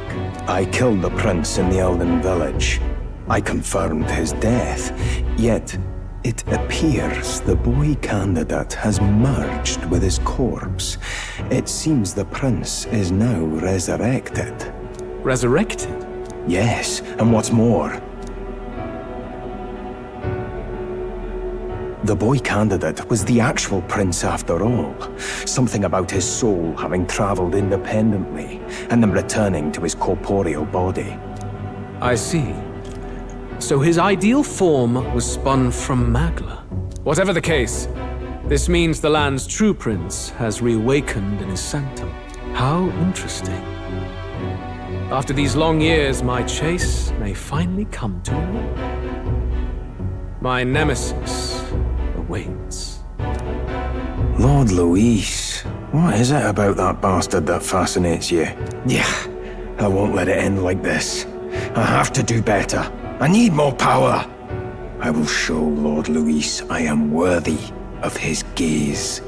I killed the prince in the Elden village. I confirmed his death, yet it appears the boy candidate has merged with his corpse. It seems the prince is now resurrected. Resurrected? Yes, and what's more, the boy candidate was the actual prince after all. Something about his soul having traveled independently and then returning to his corporeal body. I see. So his ideal form was spun from Magla. Whatever the case, this means the land's true prince has reawakened in his sanctum. How interesting. After these long years, my chase may finally come to an end. My nemesis awaits. Lord Luis, what is it about that bastard that fascinates you? Yeah, I won't let it end like this. I have to do better. I need more power. I will show Lord Luis I am worthy of his gaze.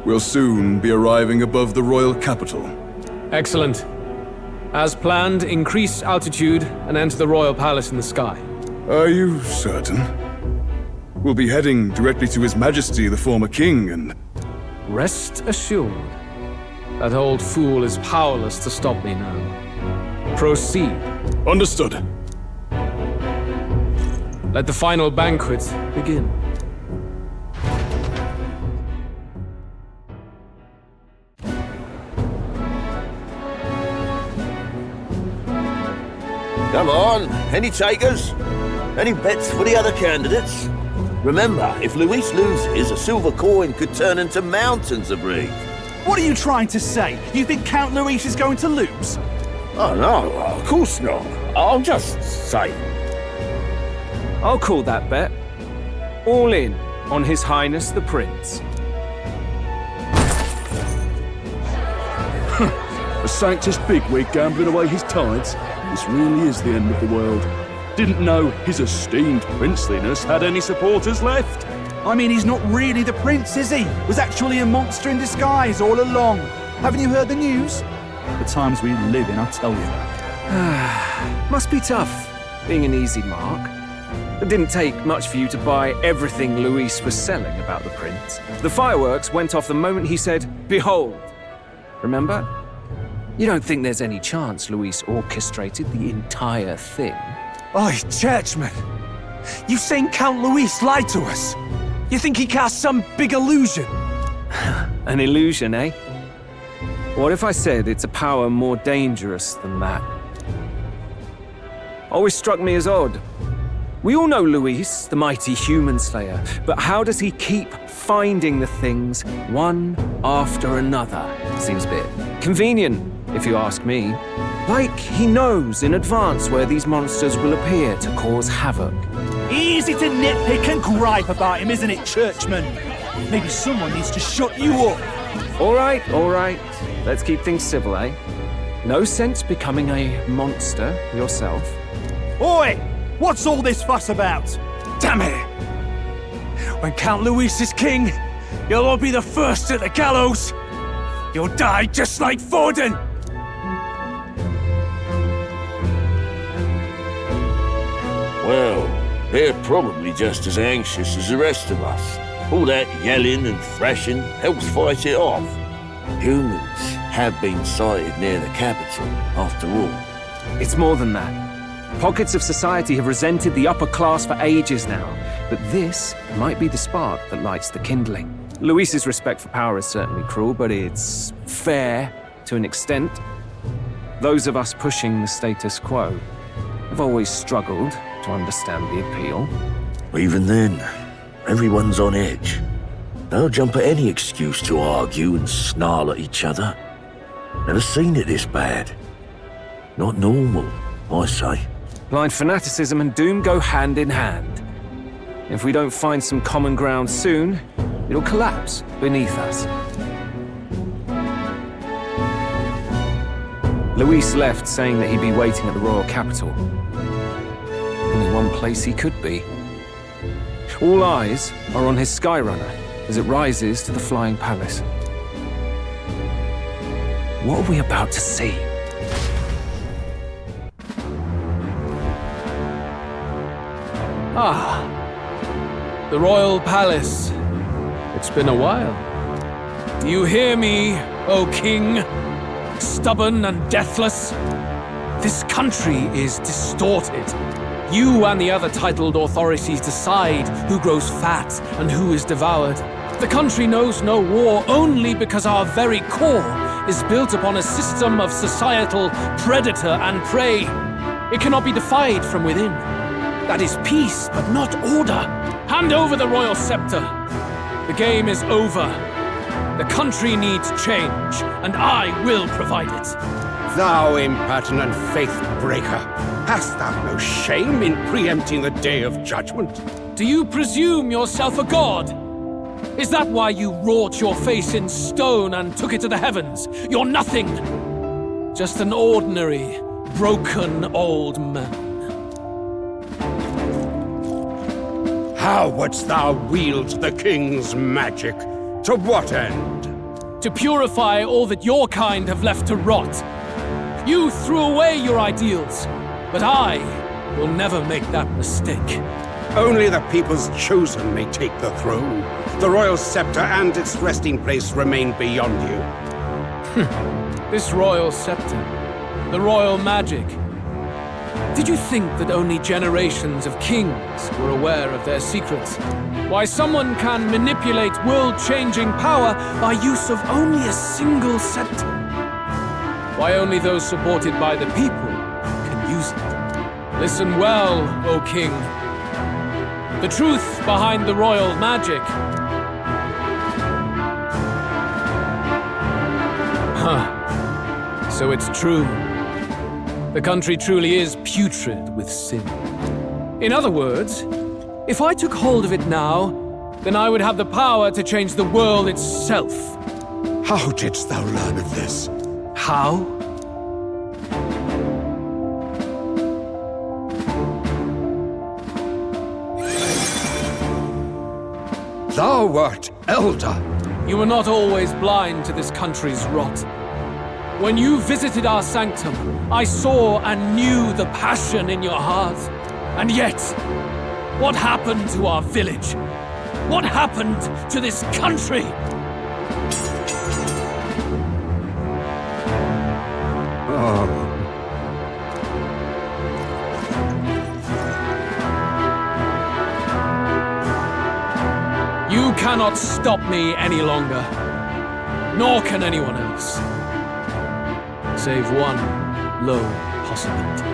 We'll soon be arriving above the royal capital. Excellent. As planned, increase altitude and enter the royal palace in the sky. Are you certain? We'll be heading directly to His Majesty, the former king, and... Rest assured, that old fool is powerless to stop me now. Proceed. Understood. Let the final banquet begin. Come on, any takers? Any bets for the other candidates? Remember, if Luis loses, a silver coin could turn into mountains of reef. What are you trying to say? You think Count Luis is going to lose? Oh no, of course not. I'll just say. I'll call that bet. All in on His Highness the Prince. A Sanctus bigwig gambling away his tides? This really is the end of the world. Didn't know his esteemed princeliness had any supporters left. I mean, he's not really the prince, is he? Was actually a monster in disguise all along. Haven't you heard the news? The times we live in, I tell you. Must be tough, being an easy mark. It didn't take much for you to buy everything Luis was selling about the prince. The fireworks went off the moment he said, "Behold." Remember? You don't think there's any chance Luis orchestrated the entire thing? Oi, churchman! You saying Count Luis lied to us? You think he cast some big illusion? An illusion, eh? What if I said it's a power more dangerous than that? Always struck me as odd. We all know Luis, the mighty human slayer, but how does he keep finding the things one after another? Seems a bit convenient, if you ask me. Like he knows in advance where these monsters will appear to cause havoc. Easy to nitpick and gripe about him, isn't it, churchman? Maybe someone needs to shut you up. All right. Let's keep things civil, eh? No sense becoming a monster yourself. Oi! What's all this fuss about? Damn it! When Count Luis is king, you'll all be the first at the gallows. You'll die just like Forden. Well, they're probably just as anxious as the rest of us. All that yelling and thrashing helps fight it off. Humans have been sighted near the capital, after all. It's more than that. Pockets of society have resented the upper class for ages now, but this might be the spark that lights the kindling. Luis's respect for power is certainly cruel, but it's fair to an extent. Those of us pushing the status quo have always struggled to understand the appeal. Even then, everyone's on edge. They'll jump at any excuse to argue and snarl at each other. Never seen it this bad. Not normal, I say. Blind fanaticism and doom go hand in hand. If we don't find some common ground soon, it'll collapse beneath us. Luis left saying that he'd be waiting at the royal capital. Only one place he could be. All eyes are on his Skyrunner as it rises to the flying palace. What are we about to see? Ah, the royal palace. It's been a while. Do you hear me, O king? Stubborn and deathless? This country is distorted. You and the other titled authorities decide who grows fat and who is devoured. The country knows no war only because our very core is built upon a system of societal predator and prey. It cannot be defied from within. That is peace, but not order. Hand over the royal scepter. The game is over. The country needs change, and I will provide it. Thou impertinent faith breaker, hast thou no shame in preempting the day of judgment? Do you presume yourself a god? Is that why you wrought your face in stone and took it to the heavens? You're nothing. Just an ordinary, broken old man. How wouldst thou wield the king's magic? To what end? To purify all that your kind have left to rot. You threw away your ideals, but I will never make that mistake. Only the people's chosen may take the throne. The royal scepter and its resting place remain beyond you. This royal scepter, the royal magic. Did you think that only generations of kings were aware of their secrets? Why someone can manipulate world-changing power by use of only a single scepter? Why only those supported by the people can use it? Listen well, O king. The truth behind the royal magic. Huh. So it's true. The country truly is putrid with sin. In other words, if I took hold of it now, then I would have the power to change the world itself. How didst thou learn of this? How? Thou wert elder. You were not always blind to this country's rot. When you visited our sanctum, I saw and knew the passion in your heart. And yet, What happened to our village? What happened to this country? You cannot stop me any longer. Nor can anyone else. Save one low possibility.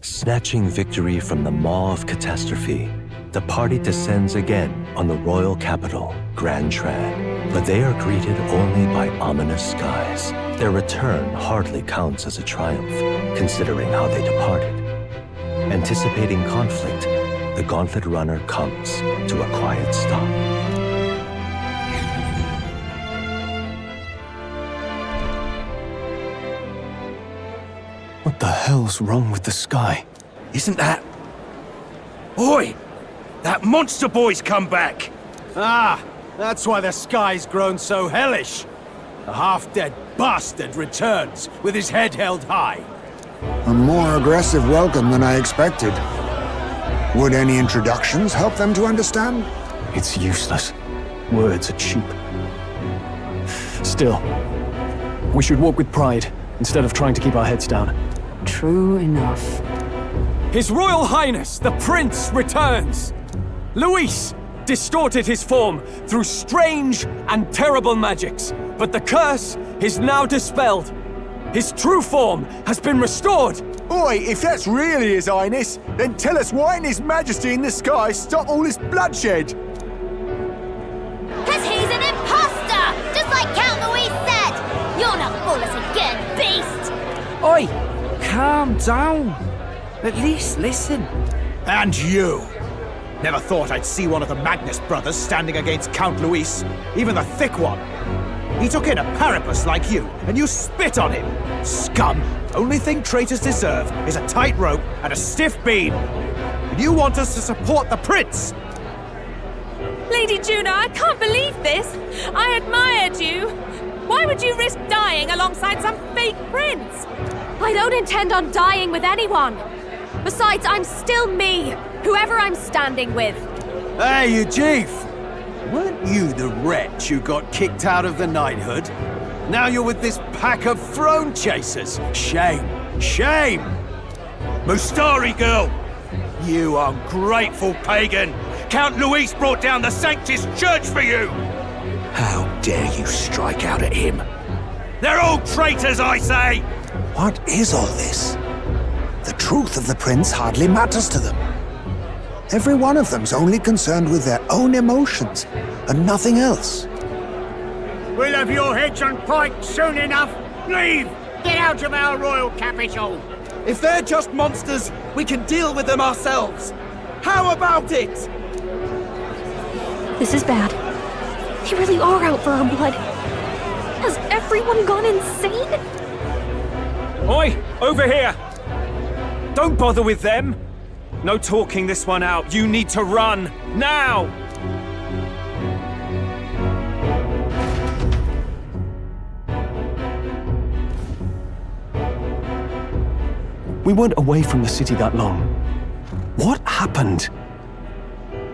Snatching victory from the maw of catastrophe, the party descends again on the royal capital, Grand Trad. But they are greeted only by ominous skies. Their return hardly counts as a triumph, considering how they departed. Anticipating conflict, the Gauntlet Runner comes to a quiet stop. What the hell's wrong with the sky? Isn't that... Oi! That monster boy's come back! Ah, that's why the sky's grown so hellish. The half-dead bastard returns with his head held high. A more aggressive welcome than I expected. Would any introductions help them to understand? It's useless. Words are cheap. Still, we should walk with pride instead of trying to keep our heads down. True enough. His Royal Highness, the Prince, returns! Luis distorted his form through strange and terrible magics, but the curse is now dispelled. His true form has been restored! Oi, if that's really His Highness, then tell us why in His Majesty in the sky stop all this bloodshed? Cause he's an imposter! Just like Count Luis said! You're not fool us again, beast! Oi! Calm down. At least listen. And you! Never thought I'd see one of the Magnus brothers standing against Count Luis, even the thick one. He took in a Paripus like you, and you spit on him! Scum! Only thing traitors deserve is a tight rope and a stiff beam. And you want us to support the prince! Lady Juna, I can't believe this! I admired you! Why would you risk dying alongside some fake prince? I don't intend on dying with anyone! Besides, I'm still me, whoever I'm standing with. Hey, you chief! Weren't you the wretch who got kicked out of the knighthood? Now you're with this pack of throne chasers. Shame! Shame! Mustari girl! You ungrateful pagan! Count Luis brought down the Sanctus Church for you! How dare you strike out at him? They're all traitors, I say! What is all this? The truth of the prince hardly matters to them. Every one of them's only concerned with their own emotions and nothing else. We'll have your heads on pike soon enough. Leave! Get out of our royal capital! If they're just monsters, we can deal with them ourselves. How about it? This is bad. They really are out for our blood. Has everyone gone insane? Oi! Over here! Don't bother with them! No talking this one out. You need to run! Now! We weren't away from the city that long. What happened?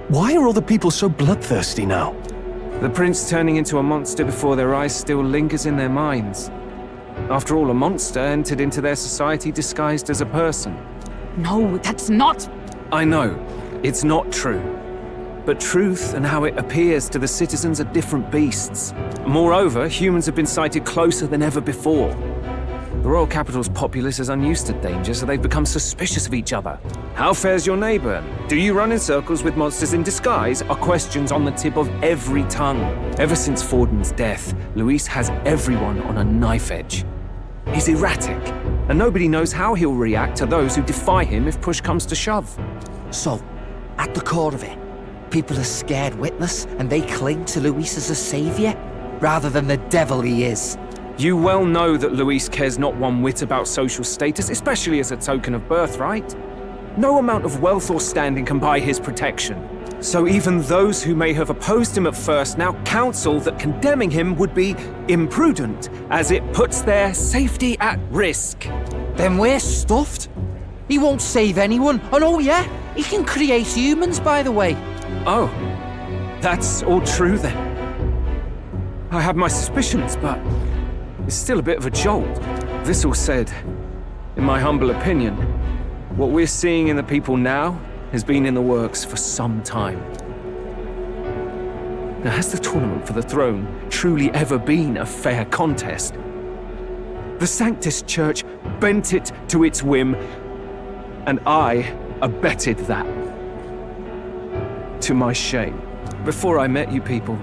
Why are all the people so bloodthirsty now? The prince turning into a monster before their eyes still lingers in their minds. After all, a monster entered into their society disguised as a person. No, that's not... I know, it's not true. But truth and how it appears to the citizens are different beasts. Moreover, humans have been sighted closer than ever before. The royal capital's populace is unused to danger, so they've become suspicious of each other. How fares your neighbor? Do you run in circles with monsters in disguise? Are questions on the tip of every tongue. Ever since Forden's death, Luis has everyone on a knife edge. He's erratic, and nobody knows how he'll react to those who defy him if push comes to shove. So, at the core of it, people are scared witless, and they cling to Luis as a savior, rather than the devil he is. You well know that Luis cares not one whit about social status, especially as a token of birthright. No amount of wealth or standing can buy his protection. So even those who may have opposed him at first now counsel that condemning him would be imprudent, as it puts their safety at risk. Then we're stuffed. He won't save anyone. And oh yeah, he can create humans, by the way. Oh, that's all true then. I have my suspicions, but it's still a bit of a jolt. This all said, in my humble opinion, what we're seeing in the people now has been in the works for some time. Now, has the tournament for the throne truly ever been a fair contest? The Sanctus Church bent it to its whim, and I abetted that. To my shame. Before I met you people,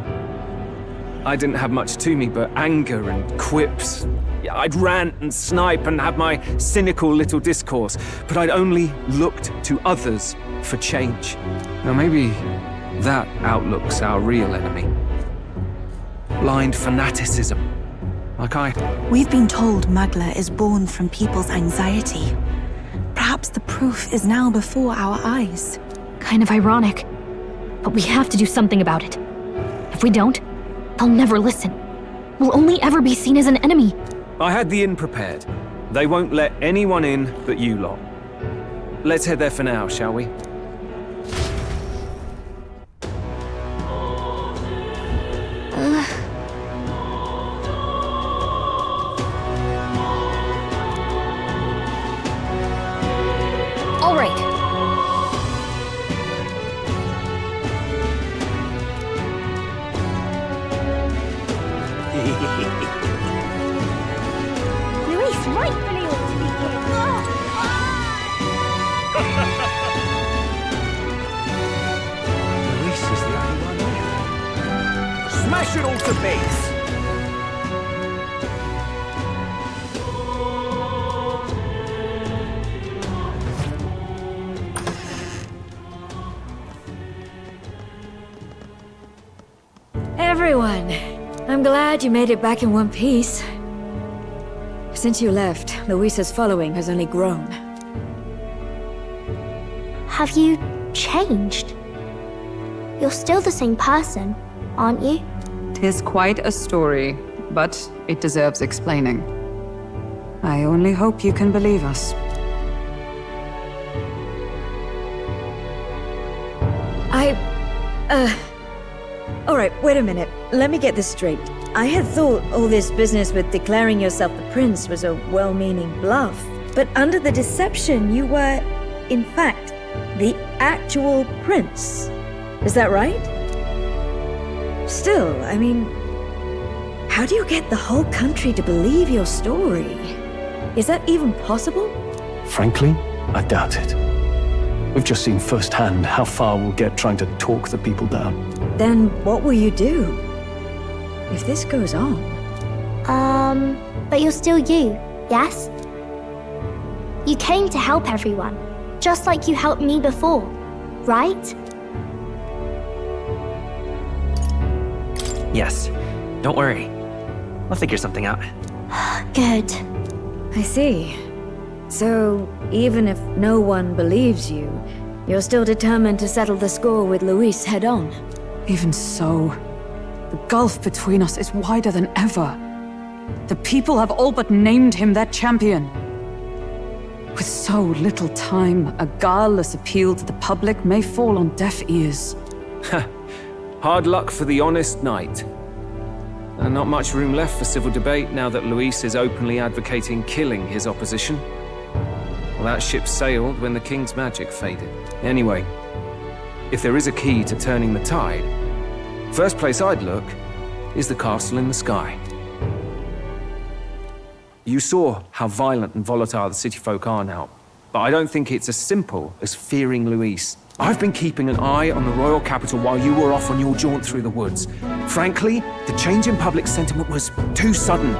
I didn't have much to me but anger and quips. I'd rant and snipe and have my cynical little discourse, but I'd only looked to others for change. Now maybe that outlook's our real enemy. Blind fanaticism. We've been told Magla is born from people's anxiety. Perhaps the proof is now before our eyes. Kind of ironic, but we have to do something about it. If we don't, they'll never listen. We'll only ever be seen as an enemy. I had the inn prepared. They won't let anyone in but you lot. Let's head there for now, shall we? All right. Luis rightfully ought to be Luis is the only one here. Smash it all to bits! Everyone, I'm glad you made it back in one piece. Since you left, Luisa's following has only grown. Have you changed? You're still the same person, aren't you? 'Tis quite a story, but it deserves explaining. I only hope you can believe us. Alright, wait a minute. Let me get this straight. I had thought all this business with declaring yourself the prince was a well-meaning bluff. But under the deception, you were, in fact, the actual prince. Is that right? Still, I mean, how do you get the whole country to believe your story? Is that even possible? Frankly, I doubt it. We've just seen firsthand how far we'll get trying to talk the people down. Then what will you do? If this goes on? But you're still you, yes? You came to help everyone, just like you helped me before, right? Yes. Don't worry. We'll figure something out. Good. I see. So, even if no one believes you, you're still determined to settle the score with Luis head on? Even so, the gulf between us is wider than ever. The people have all but named him their champion. With so little time, a guileless appeal to the public may fall on deaf ears. Hard luck for the honest knight. And not much room left for civil debate now that Luis is openly advocating killing his opposition. Well, that ship sailed when the king's magic faded. Anyway, if there is a key to turning the tide, first place I'd look is the castle in the sky. You saw how violent and volatile the city folk are now, but I don't think it's as simple as fearing Luis. I've been keeping an eye on the royal capital while you were off on your jaunt through the woods. Frankly, the change in public sentiment was too sudden,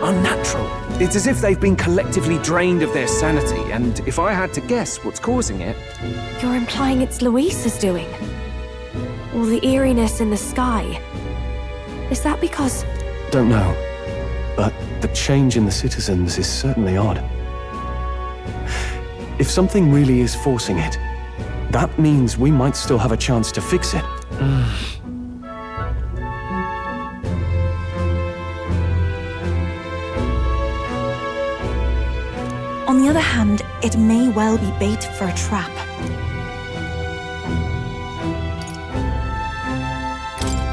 unnatural. It's as if they've been collectively drained of their sanity, and if I had to guess what's causing it... You're implying it's Luis's doing? All the eeriness in the sky. Is that because... Don't know, but the change in the citizens is certainly odd. If something really is forcing it, that means we might still have a chance to fix it. On the other hand, it may well be bait for a trap.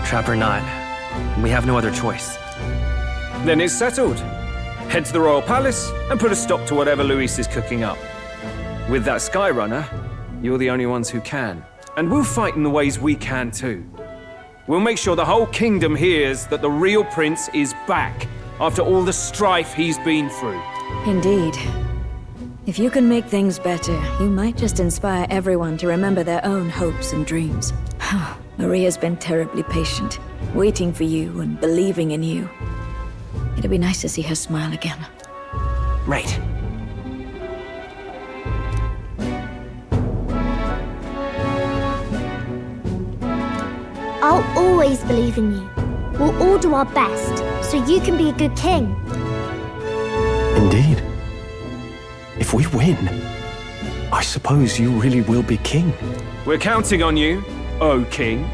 Trap or not, we have no other choice. Then it's settled. Head to the Royal Palace and put a stop to whatever Luis is cooking up. With that Skyrunner, you're the only ones who can. And we'll fight in the ways we can too. We'll make sure the whole kingdom hears that the real prince is back after all the strife he's been through. Indeed. If you can make things better, you might just inspire everyone to remember their own hopes and dreams. Maria's been terribly patient, waiting for you and believing in you. It'd be nice to see her smile again. Right. I'll always believe in you. We'll all do our best, so you can be a good king. Indeed. If we win, I suppose you really will be king. We're counting on you, O King.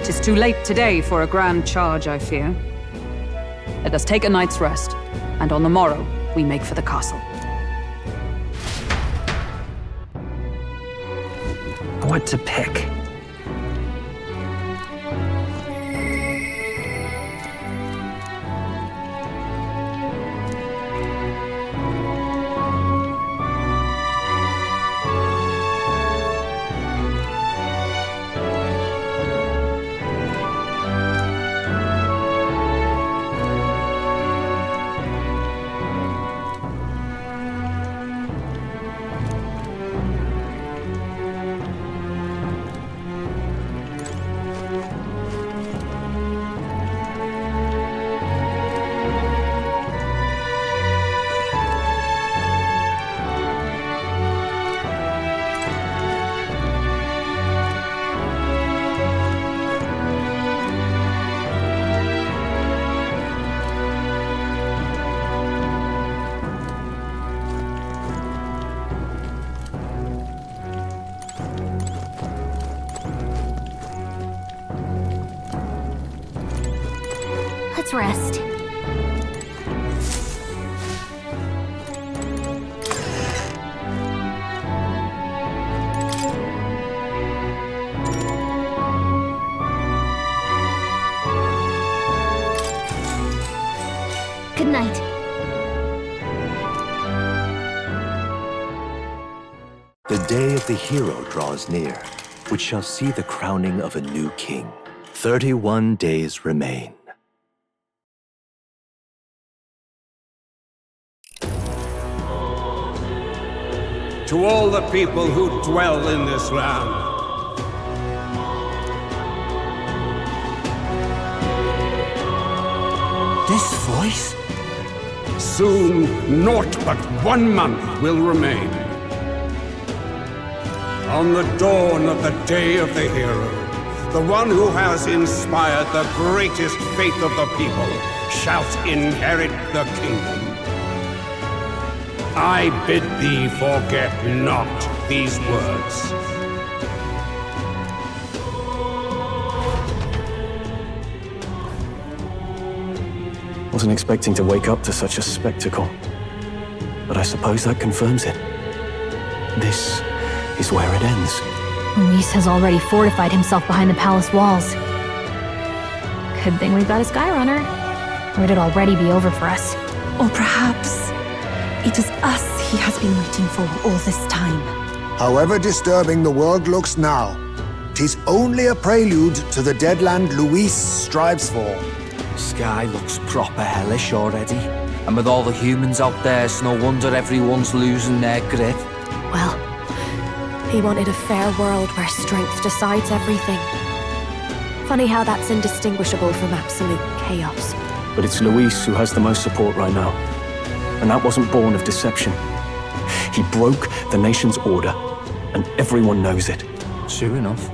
'Tis too late today for a grand charge, I fear. Let us take a night's rest, and on the morrow, we make for the castle. What to pick? Let's rest. Good night. The day of the hero draws near, which shall see the crowning of a new king. 31 days remain. To all the people who dwell in this land, This voice? soon naught but 1 month will remain. On the dawn of the day of the hero, the one who has inspired the greatest faith of the people shalt inherit the kingdom. I bid thee forget not these words. Wasn't expecting to wake up to such a spectacle, but I suppose that confirms it. This is where it ends. Luis has already fortified himself behind the palace walls. Good thing we've got a Skyrunner, or it'd already be over for us. Or perhaps it is us he has been waiting for all this time. However disturbing the world looks now, 'tis only a prelude to the deadland Luis strives for. Sky looks proper hellish already. And with all the humans out there, it's no wonder everyone's losing their grip. Well, he wanted a fair world where strength decides everything. Funny how that's indistinguishable from absolute chaos. But it's Luis who has the most support right now. And that wasn't born of deception. He broke the nation's order, and everyone knows it. True enough.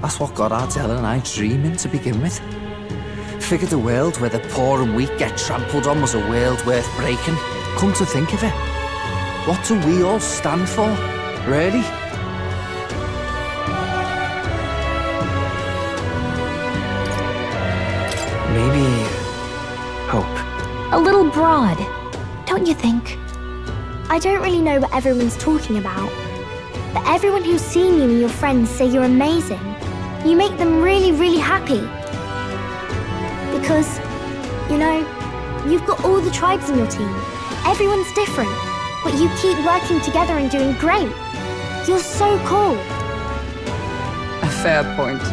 That's what got Ardell and I dreaming to begin with. Figured a world where the poor and weak get trampled on was a world worth breaking. Come to think of it, what do we all stand for? Really? Maybe hope. A little broad, don't you think? I don't really know what everyone's talking about, but everyone who's seen you and your friends say you're amazing. You make them really, really happy. Because, you know, you've got all the tribes in your team. Everyone's different, but you keep working together and doing great. You're so cool. A fair point.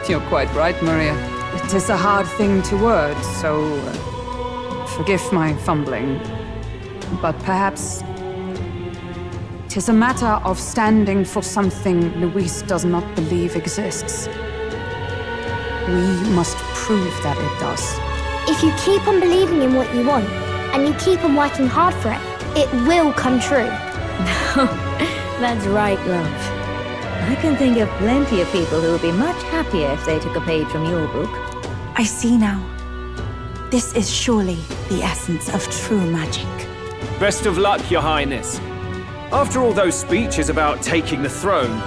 You're quite right, Maria. It is a hard thing to word, so forgive my fumbling. But perhaps it is a matter of standing for something Luis does not believe exists. We must prove that it does. If you keep on believing in what you want, and you keep on working hard for it, it will come true. That's right, love. I can think of plenty of people who would be much happier if they took a page from your book. I see now. This is surely the essence of true magic. Best of luck, Your Highness. After all those speeches about taking the throne,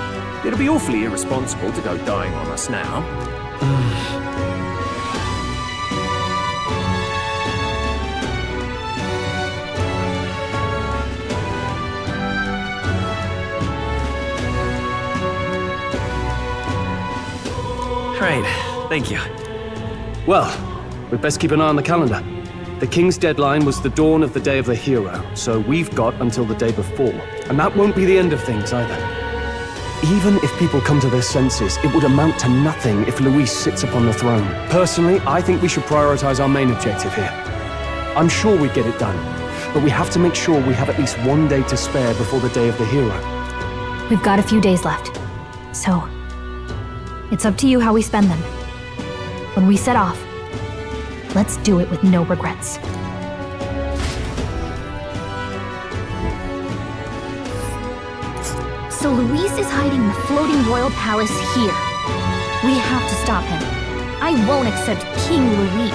it'll be awfully irresponsible to go dying on us now. Right, thank you. Well, we'd best keep an eye on the calendar. The King's deadline was the dawn of the Day of the Hero, so we've got until the day before. And that won't be the end of things either. Even if people come to their senses, it would amount to nothing if Luis sits upon the throne. Personally, I think we should prioritize our main objective here. I'm sure we'd get it done, but we have to make sure we have at least one day to spare before the Day of the Hero. We've got a few days left, so it's up to you how we spend them. When we set off, let's do it with no regrets. So Luis is hiding in the floating royal palace here. We have to stop him. I won't accept King Luis.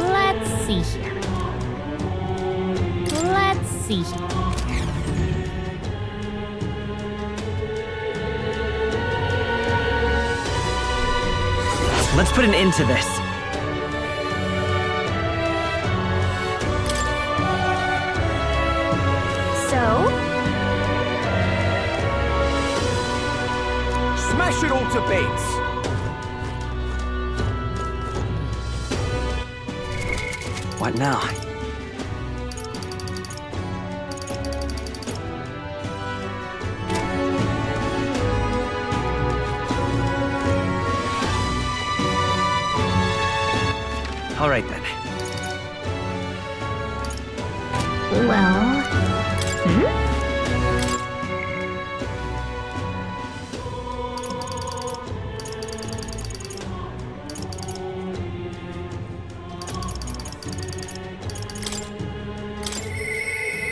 Let's see here. Let's see here. Let's put an end to this. So? Smash it all to bits! What now? All right, then. Well...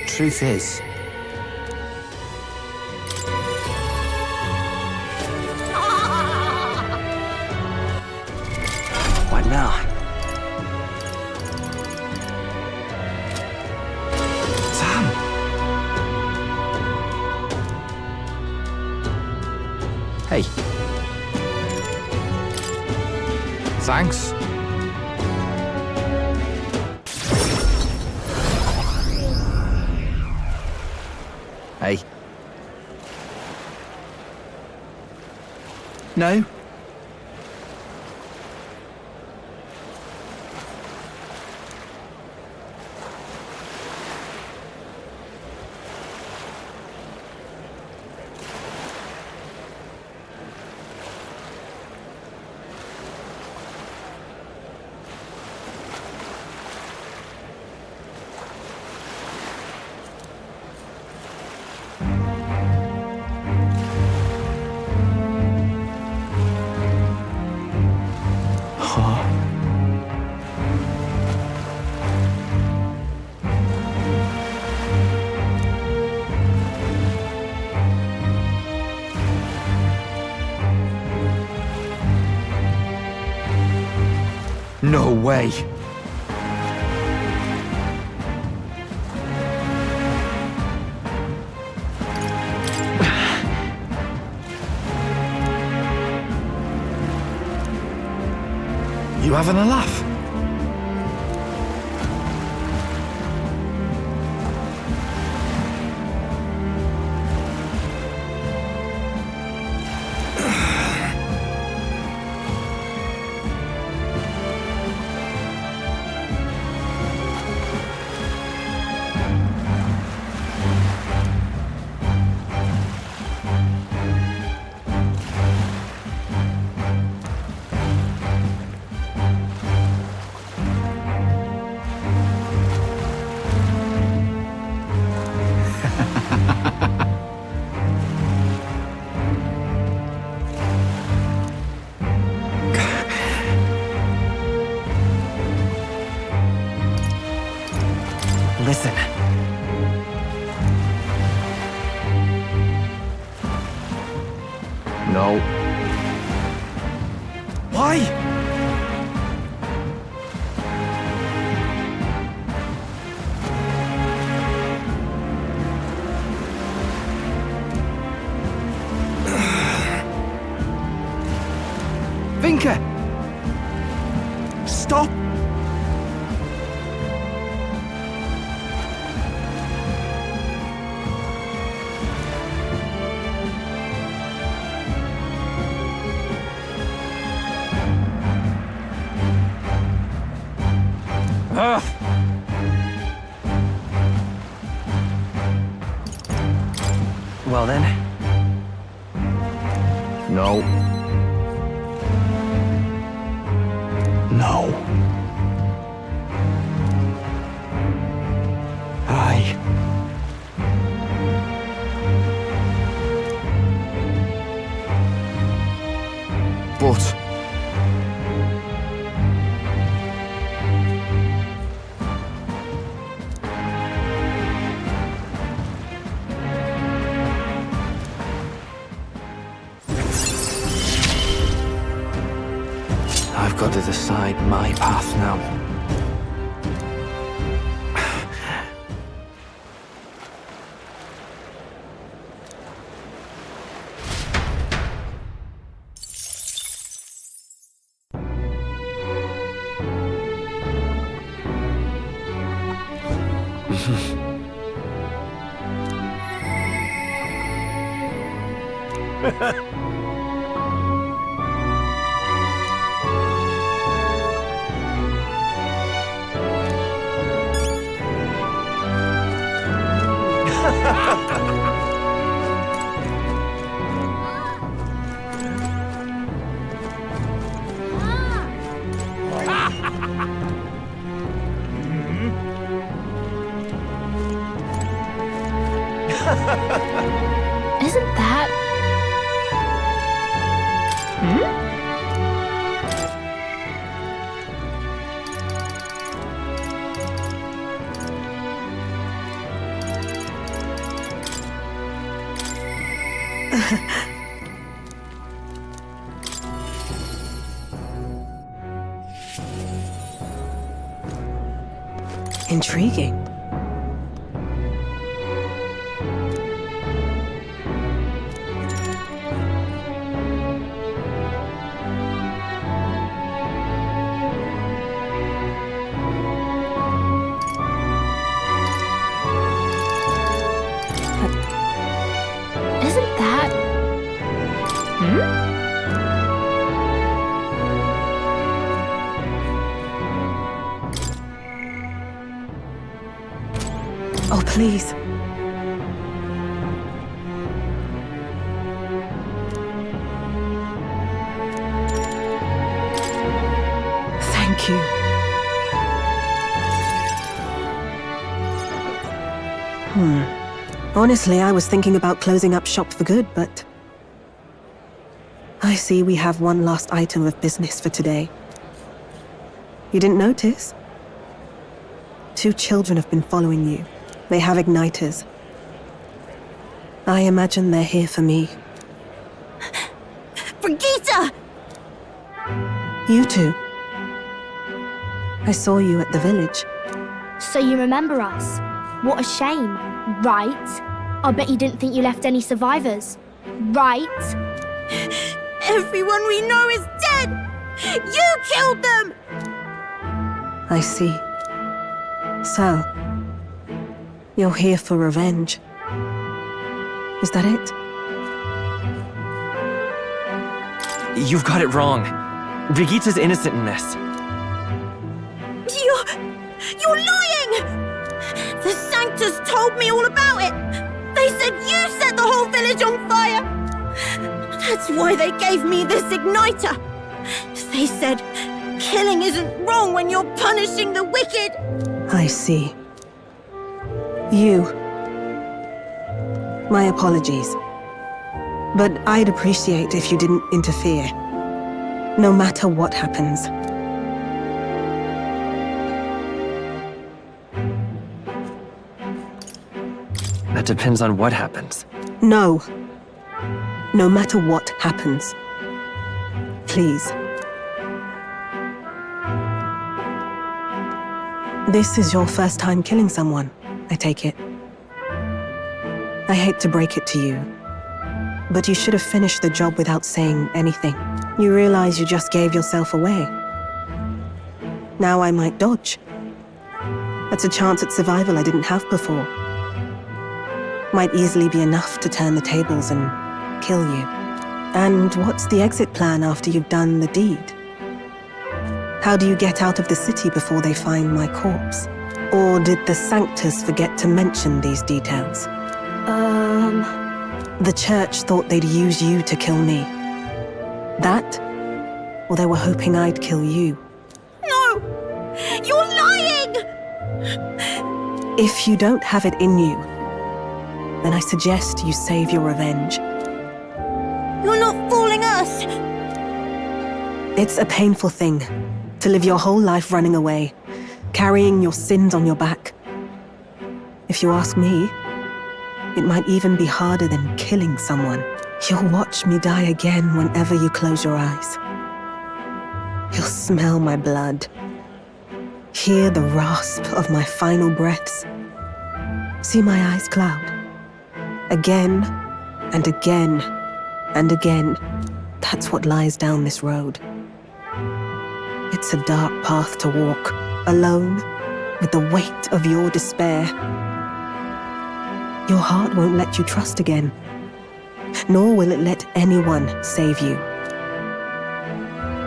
Truth is, What now? hey. Thanks. Hey. No? No way. You having a laugh? Listen. No. Why? Vinka! Stop! Well then. No. No. But... I've got to decide my path now. Isn't that... Intriguing. Isn't that... Oh, please. Thank you. Honestly, I was thinking about closing up shop for good, but... I see we have one last item of business for today. You didn't notice? 2 children have been following you. They have igniters. I imagine they're here for me. Brigitte! You two. I saw you at the village. So you remember us? What a shame, right? I bet you didn't think you left any survivors, right? Everyone we know is dead! You killed them! I see. So, you're here for revenge. Is that it? You've got it wrong. Brigitta's innocent in this. You're lying! The Sanctus told me all about it! They said you set the whole village on fire! That's why they gave me this igniter! They said, killing isn't wrong when you're punishing the wicked! I see. You. My apologies. But I'd appreciate if you didn't interfere. No matter what happens. That depends on what happens. No. No matter what happens. Please. This is your first time killing someone, I take it. I hate to break it to you, but you should have finished the job without saying anything. You realize you just gave yourself away. Now I might dodge. That's a chance at survival I didn't have before. Might easily be enough to turn the tables and kill you. And what's the exit plan after you've done the deed? How do you get out of the city before they find my corpse? Or did the Sanctus forget to mention these details? The church thought they'd use you to kill me. That? Or they were hoping I'd kill you? No! You're lying! If you don't have it in you, then I suggest you save your revenge. You're not fooling us! It's a painful thing to live your whole life running away, carrying your sins on your back. If you ask me, it might even be harder than killing someone. You'll watch me die again whenever you close your eyes. You'll smell my blood, hear the rasp of my final breaths, see my eyes cloud. Again and again and again. That's what lies down this road. It's a dark path to walk, alone, with the weight of your despair. Your heart won't let you trust again, nor will it let anyone save you.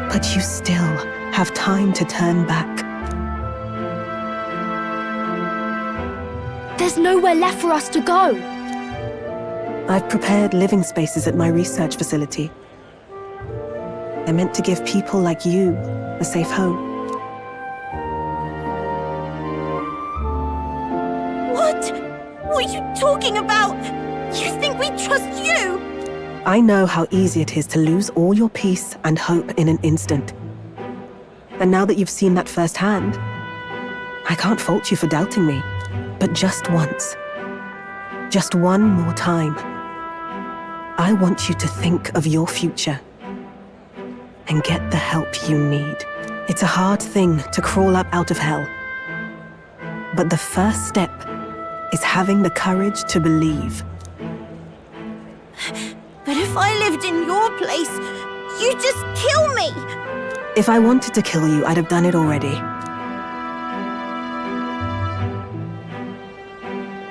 But you still have time to turn back. There's nowhere left for us to go. I've prepared living spaces at my research facility. They're meant to give people like you a safe home. What? What are you talking about? You think we trust you? I know how easy it is to lose all your peace and hope in an instant. And now that you've seen that firsthand, I can't fault you for doubting me. But just once, just one more time, I want you to think of your future and get the help you need. It's a hard thing to crawl up out of hell. But the first step is having the courage to believe. But if I lived in your place, you'd just kill me! If I wanted to kill you, I'd have done it already.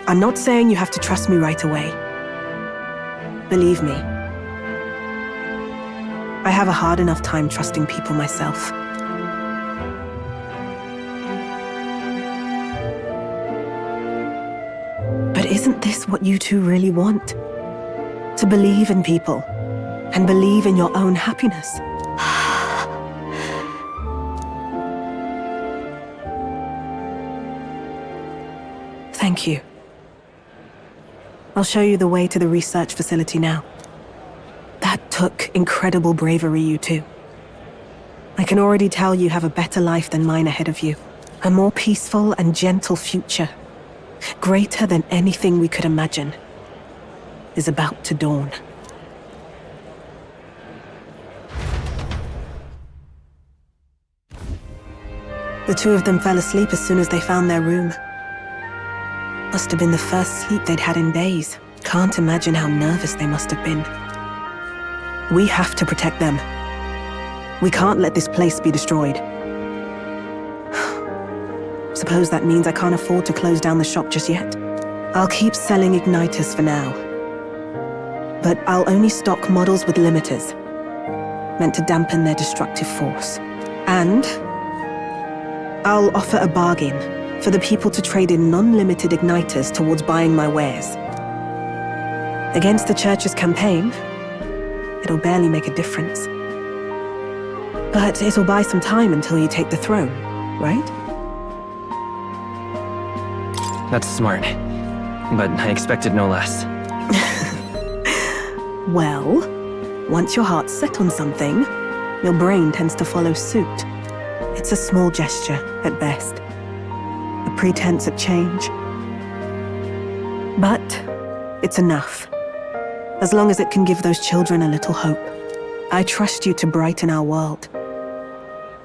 I'm not saying you have to trust me right away. Believe me, I have a hard enough time trusting people myself. But isn't this what you two really want? To believe in people, and believe in your own happiness. Thank you. I'll show you the way to the research facility now. That took incredible bravery, you two. I can already tell you have a better life than mine ahead of you. A more peaceful and gentle future, greater than anything we could imagine, is about to dawn. The two of them fell asleep as soon as they found their room. Must have been the first sleep they'd had in days. Can't imagine how nervous they must have been. We have to protect them. We can't let this place be destroyed. Suppose that means I can't afford to close down the shop just yet. I'll keep selling igniters for now. But I'll only stock models with limiters, meant to dampen their destructive force. And I'll offer a bargain for the people to trade in non-limited igniters towards buying my wares. Against the Church's campaign, it'll barely make a difference. But it'll buy some time until you take the throne, right? That's smart. But I expected no less. Well, once your heart's set on something, your brain tends to follow suit. It's a small gesture, at best. A pretense at change. But it's enough. As long as it can give those children a little hope. I trust you to brighten our world.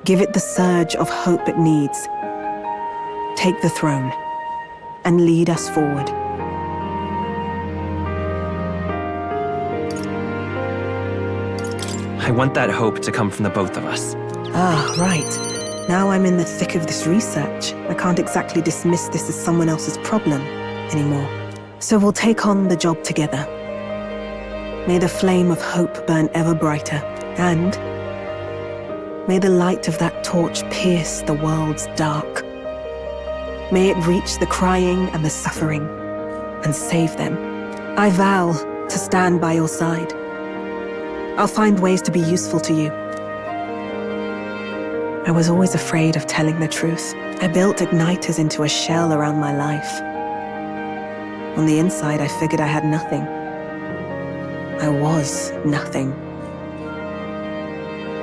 Give it the surge of hope it needs. Take the throne and lead us forward. I want that hope to come from the both of us. Ah, right. Now I'm in the thick of this research. I can't exactly dismiss this as someone else's problem anymore. So we'll take on the job together. May the flame of hope burn ever brighter, and may the light of that torch pierce the world's dark. May it reach the crying and the suffering, and save them. I vow to stand by your side. I'll find ways to be useful to you. I was always afraid of telling the truth. I built igniters into a shell around my life. On the inside, I figured I had nothing. I was nothing.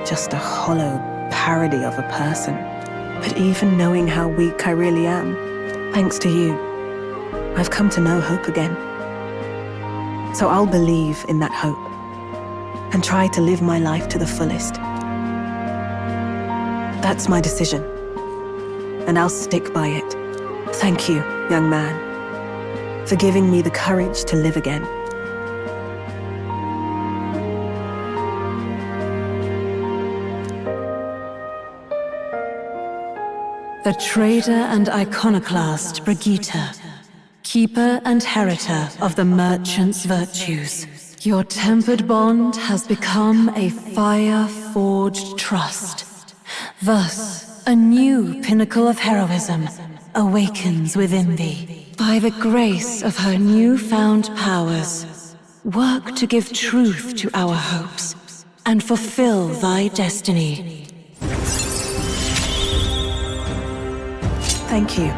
Just a hollow parody of a person. But even knowing how weak I really am, thanks to you, I've come to know hope again. So I'll believe in that hope and try to live my life to the fullest. That's my decision, and I'll stick by it. Thank you, young man, for giving me the courage to live again. The traitor and iconoclast Brigitte, keeper and heritor of the merchant's virtues. Your tempered bond has become a fire-forged trust. Thus, a new pinnacle of heroism awakens within thee. By the grace of her newfound powers, work to give truth to our hopes and fulfill thy destiny. Thank you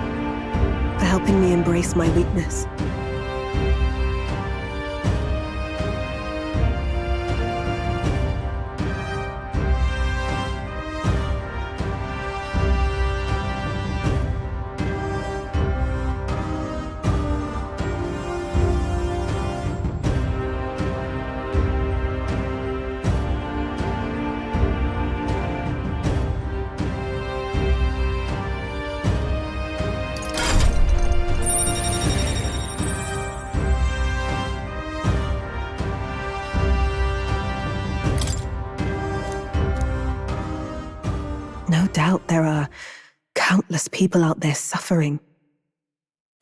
for helping me embrace my weakness. No doubt there are countless people out there suffering,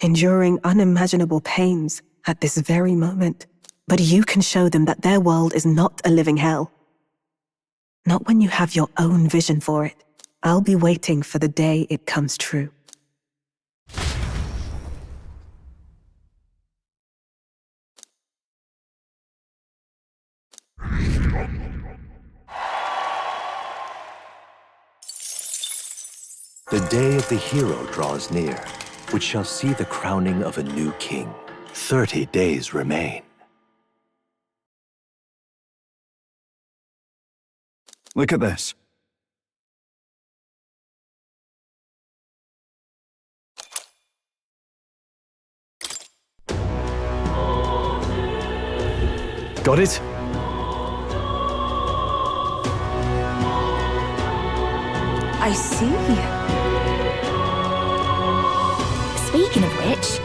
enduring unimaginable pains at this very moment. But you can show them that their world is not a living hell. Not when you have your own vision for it. I'll be waiting for the day it comes true. The day of the hero draws near, which shall see the crowning of a new king. 30 days remain. Look at this. Got it? I see. Speaking of which...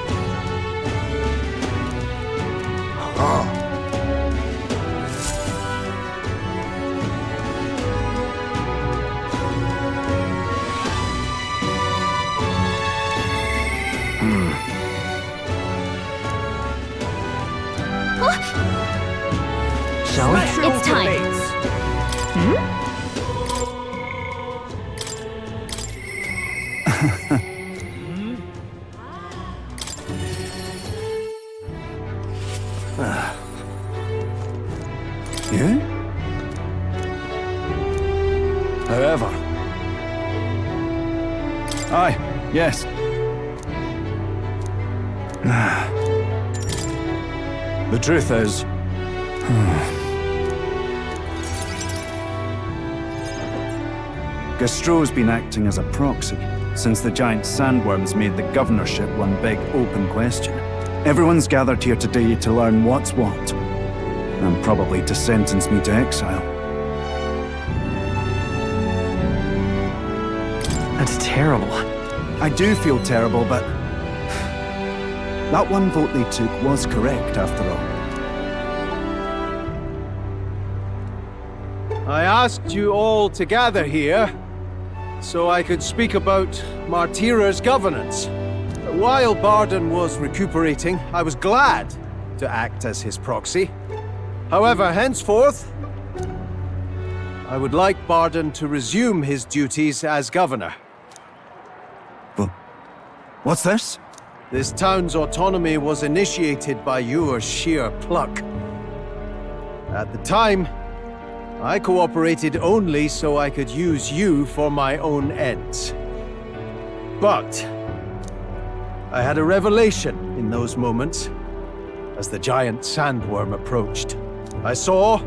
Shall we? It's time. Yeah? However... Aye, yes. The truth is... Gastro's been acting as a proxy since the giant sandworms made the governorship one big open question. Everyone's gathered here today to learn what's what, and probably to sentence me to exile. That's terrible. I do feel terrible, but... that one vote they took was correct, after all. I asked you all to gather here so I could speak about Martira's governance. While Barden was recuperating, I was glad to act as his proxy. However, henceforth, I would like Barden to resume his duties as governor. But what's this? This town's autonomy was initiated by your sheer pluck. At the time, I cooperated only so I could use you for my own ends. But I had a revelation in those moments as the giant sandworm approached. I saw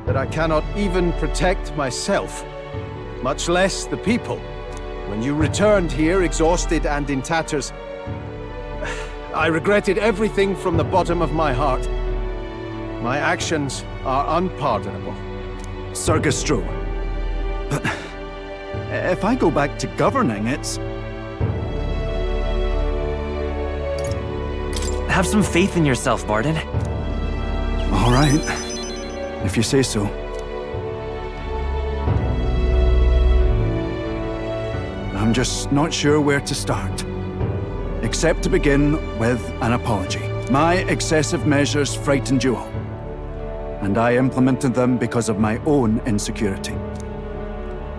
that I cannot even protect myself, much less the people. When you returned here exhausted and in tatters, I regretted everything from the bottom of my heart. My actions are unpardonable. Sir Gastro, but if I go back to governing, it's... Have some faith in yourself, Barden. All right, if you say so. I'm just not sure where to start. Except to begin with an apology. My excessive measures frightened you all, and I implemented them because of my own insecurity.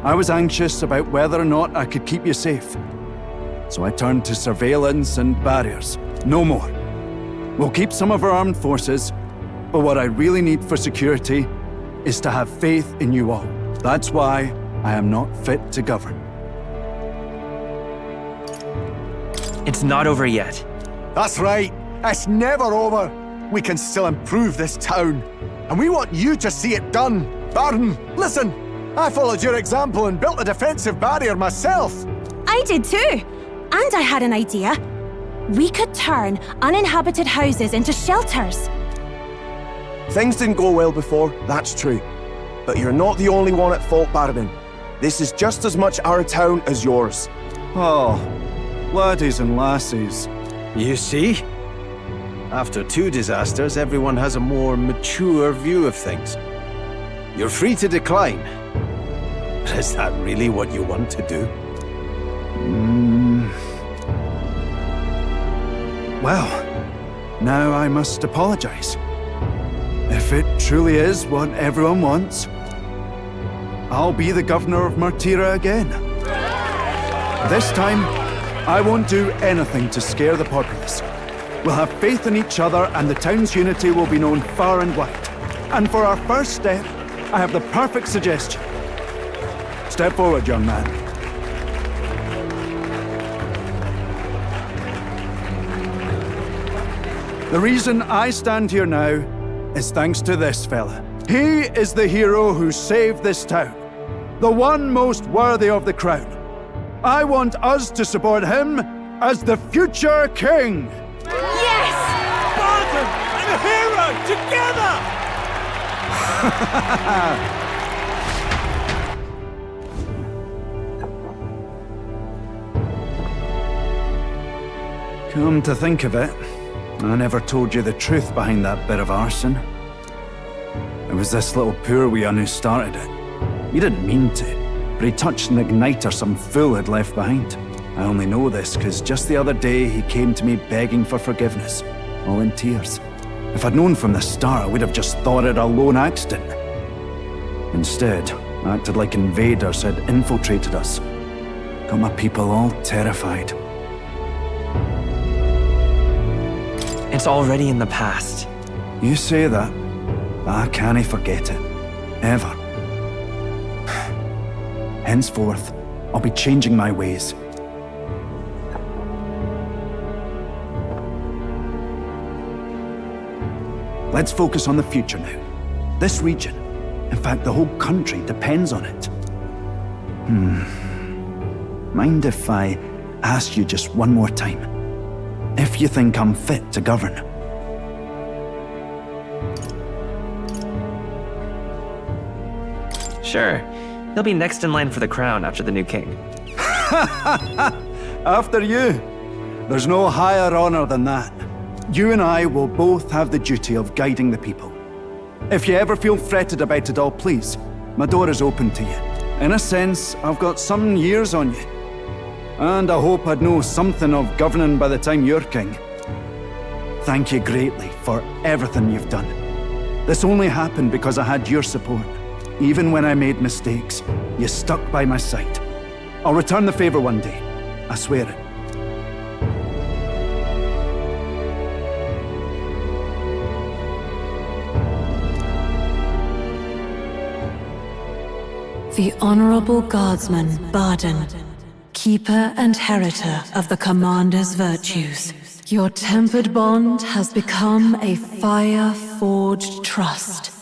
I was anxious about whether or not I could keep you safe, so I turned to surveillance and barriers. No more. We'll keep some of our armed forces, but what I really need for security is to have faith in you all. That's why I am not fit to govern. It's not over yet. That's right. It's never over. We can still improve this town. And we want you to see it done. Barden, listen. I followed your example and built a defensive barrier myself. I did too. And I had an idea. We could turn uninhabited houses into shelters. Things didn't go well before, that's true. But you're not the only one at fault, Barden. This is just as much our town as yours. Oh, laddies and lassies. You see? After 2 disasters, everyone has a more mature view of things. You're free to decline. But is that really what you want to do? Well, now I must apologize. If it truly is what everyone wants, I'll be the governor of Martira again. This time, I won't do anything to scare the populace. We'll have faith in each other and the town's unity will be known far and wide. And for our first step, I have the perfect suggestion. Step forward, young man. The reason I stand here now is thanks to this fella. He is the hero who saved this town. The one most worthy of the crown. I want us to support him as the future king. Yes! Barden and a hero together! Come to think of it, I never told you the truth behind that bit of arson. It was this little poor wee un who started it. He didn't mean to, but he touched an igniter some fool had left behind. I only know this because just the other day he came to me begging for forgiveness, all in tears. If I'd known from the start, I would have just thought it a lone accident. Instead, I acted like invaders had infiltrated us. Got my people all terrified. It's already in the past. You say that, but I can't forget it. Ever. Henceforth, I'll be changing my ways. Let's focus on the future now. This region, in fact the whole country, depends on it. Mind if I ask you just one more time? If you think I'm fit to govern? Sure. He'll be next in line for the crown after the new king. After you. There's no higher honor than that. You and I will both have the duty of guiding the people. If you ever feel fretted about it all, please, my door is open to you. In a sense, I've got some years on you. And I hope I'd know something of governing by the time you're king. Thank you greatly for everything you've done. This only happened because I had your support. Even when I made mistakes, you stuck by my side. I'll return the favor one day. I swear it. The Honorable Guardsman, Barden, Keeper and Heriter of the Commander's Virtues. Your tempered bond has become a fire-forged trust.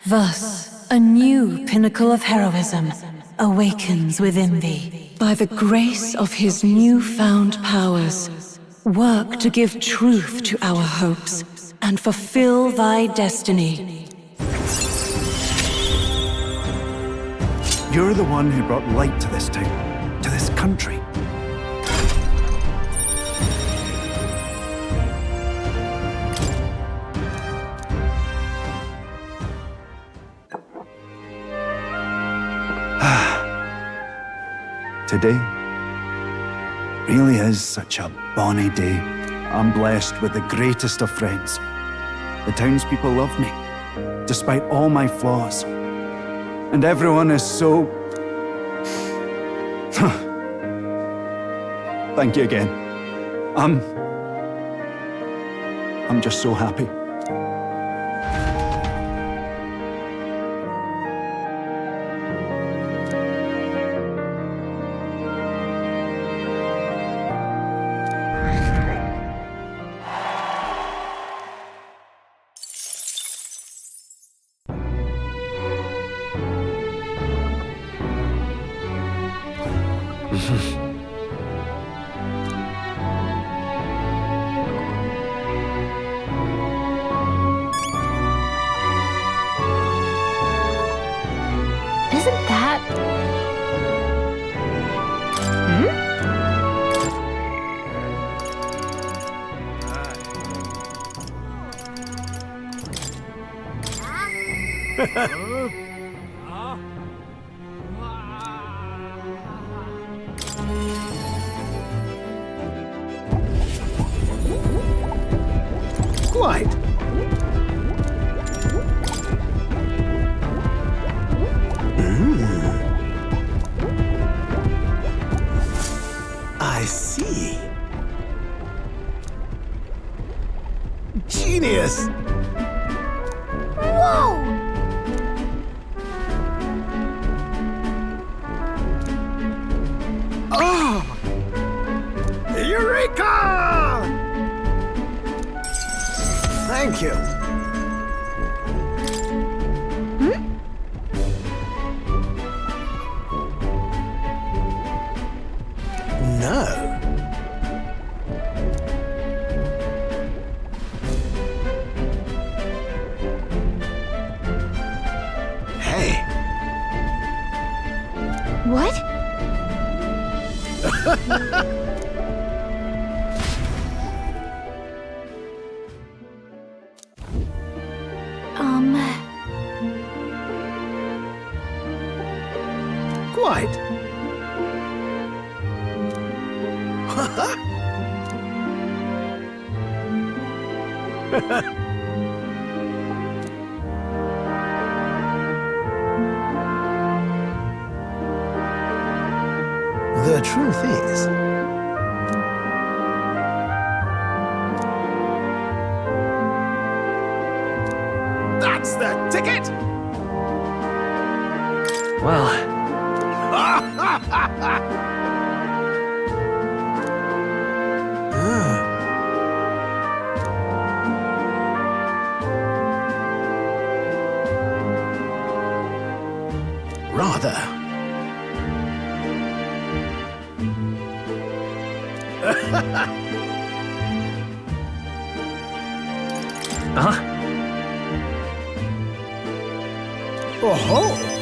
Thus, a new pinnacle of heroism awakens within thee. By the grace of his newfound powers, work to give truth to our hopes and fulfill thy destiny. You're the one who brought light to this town, to this country. Today really is such a bonny day. I'm blessed with the greatest of friends. The townspeople love me, despite all my flaws. And everyone is so... Thank you again. I'm just so happy. Isn't that... Quite. I see. Genius! Whoa! Oh! Eureka! Thank you. No. Hey. What? The truth is, That's the ticket! Well, rather. huh? Oh-ho!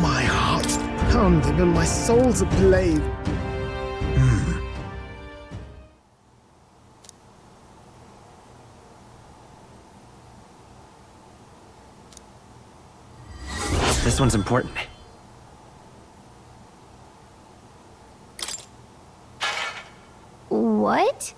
My heart's pounding and my soul's ablaze. This one's important. What?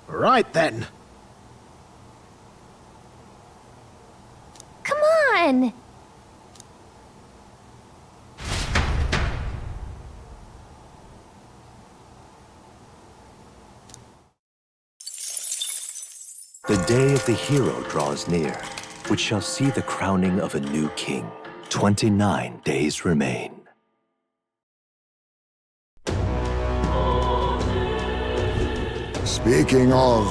Right then. Come on! The day of the hero draws near, which shall see the crowning of a new king. 29 days remain. Speaking of...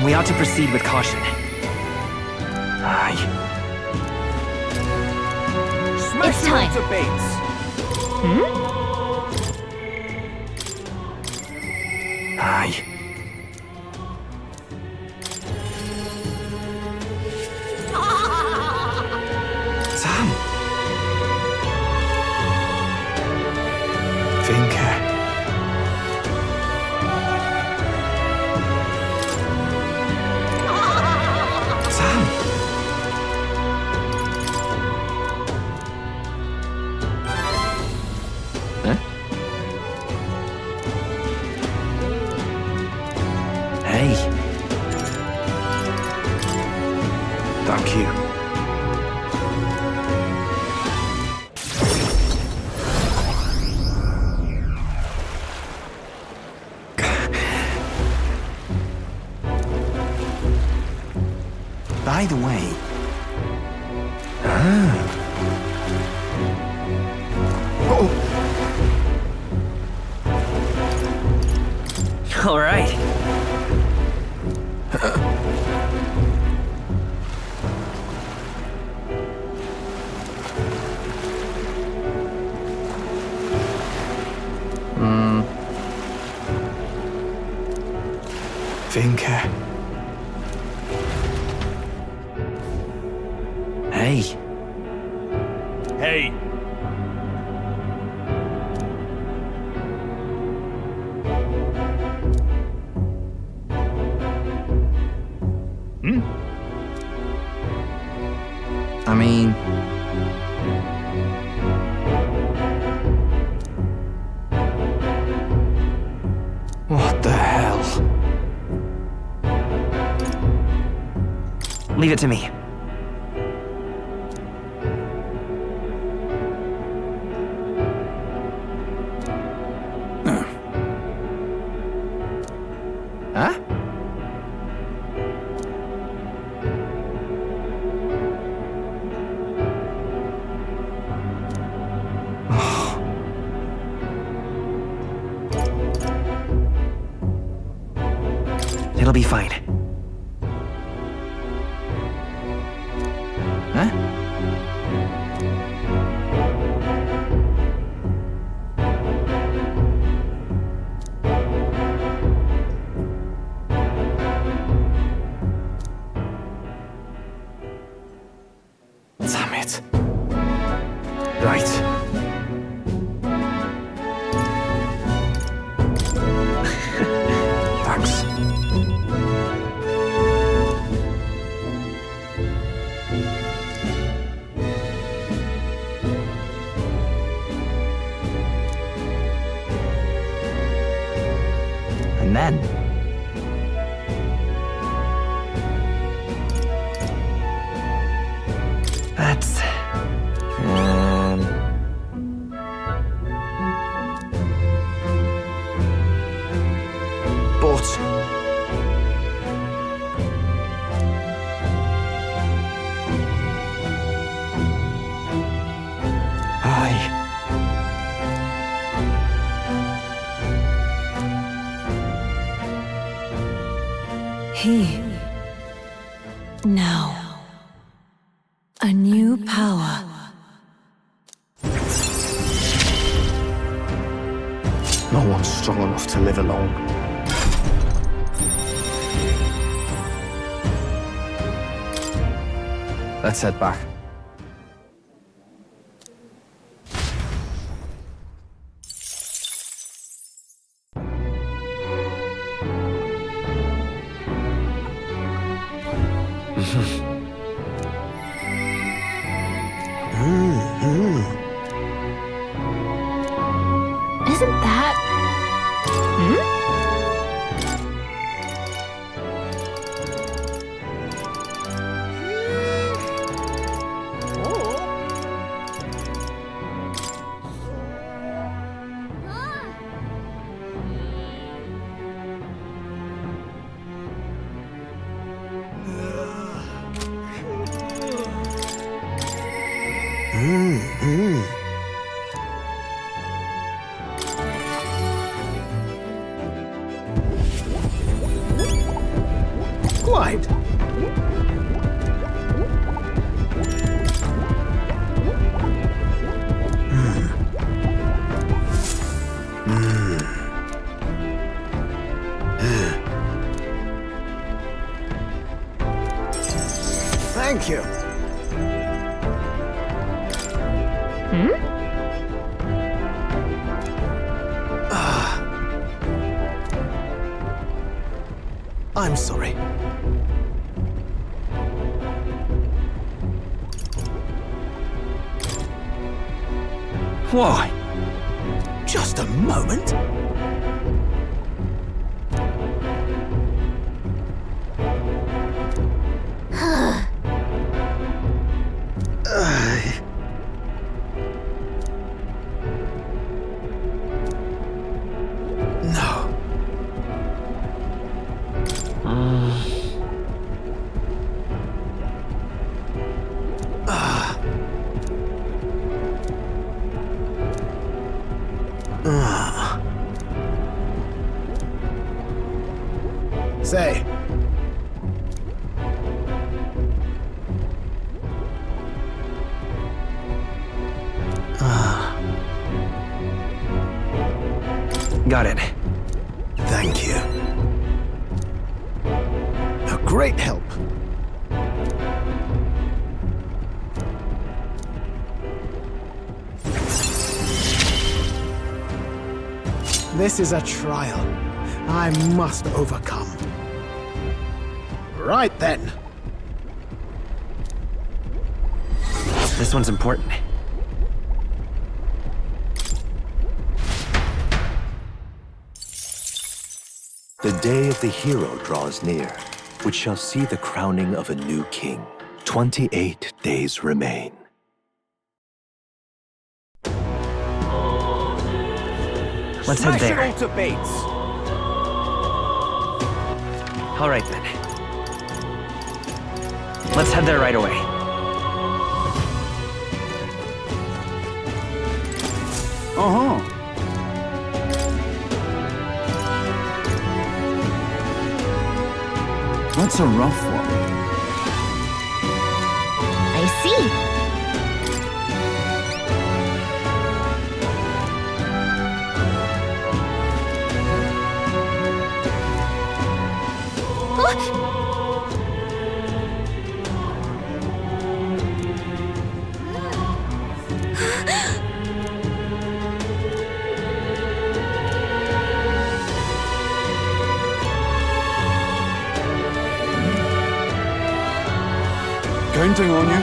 We ought to proceed with caution. Aye. It's time. To Bates. Aye. Sam. Vinke. Sam. Huh? Hey. Thank you. By the way, All right. Vinke. Hey. Hey. I mean... What the hell? Leave it to me. Huh? It'll be fine. Huh? Damn it. Right. Thanks. And then... That's... But... He. Now. A new power. No one's strong enough to live alone. Let's head back. Isn't that... Quite. Thank you. I'm sorry. Why? Just a moment. No. Say. Got it. Thank you. A great help. This is a trial I must overcome. Right then. This one's important. The day of the hero draws near, which shall see the crowning of a new king. 28 days remain. Let's head there. Smash it all to bits. All right, then. Let's head there right away. Uh-huh. That's a rough one. I see. Counting on you.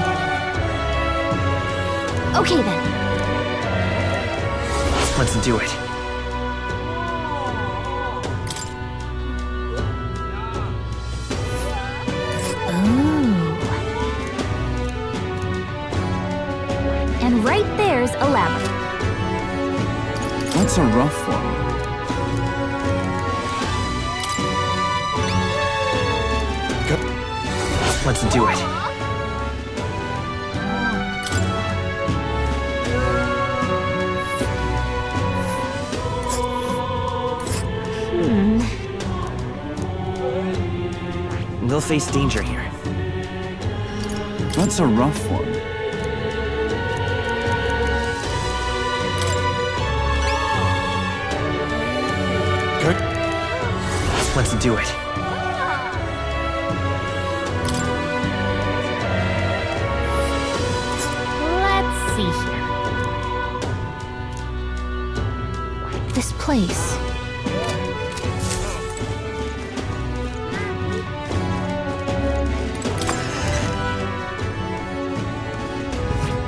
Okay then. Let's do it. And right there's a ladder. That's a rough one. Let's do it. They'll face danger here. That's a rough one. Let's do it. Let's see here. This place.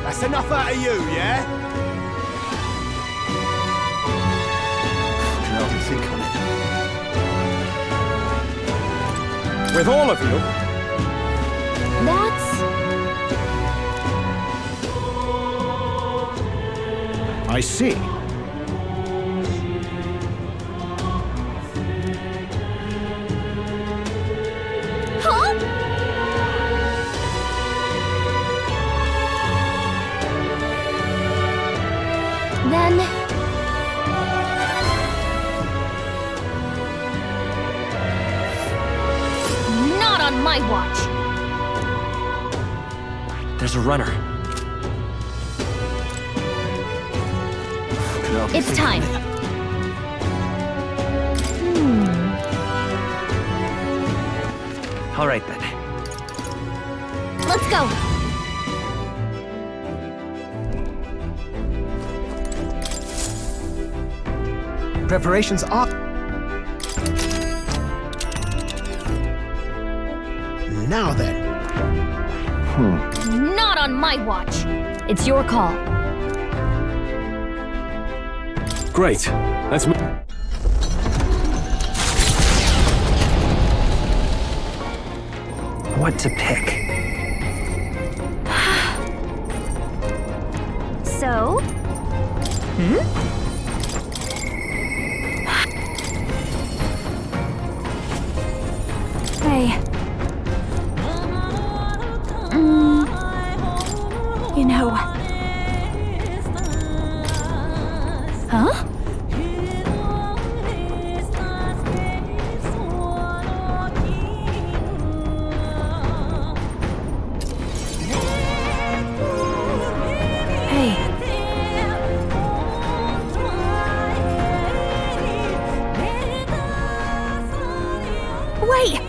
That's enough out of you, yeah? Can I think on it? With all of you? That's... I see. Huh? Then... Not on my watch! There's a runner. It's time. All right then. Let's go! Preparations are... Now then. Not on my watch! It's your call. Great. Let's move. What to pick? So? Hey. You know... Huh? Hey. Wait!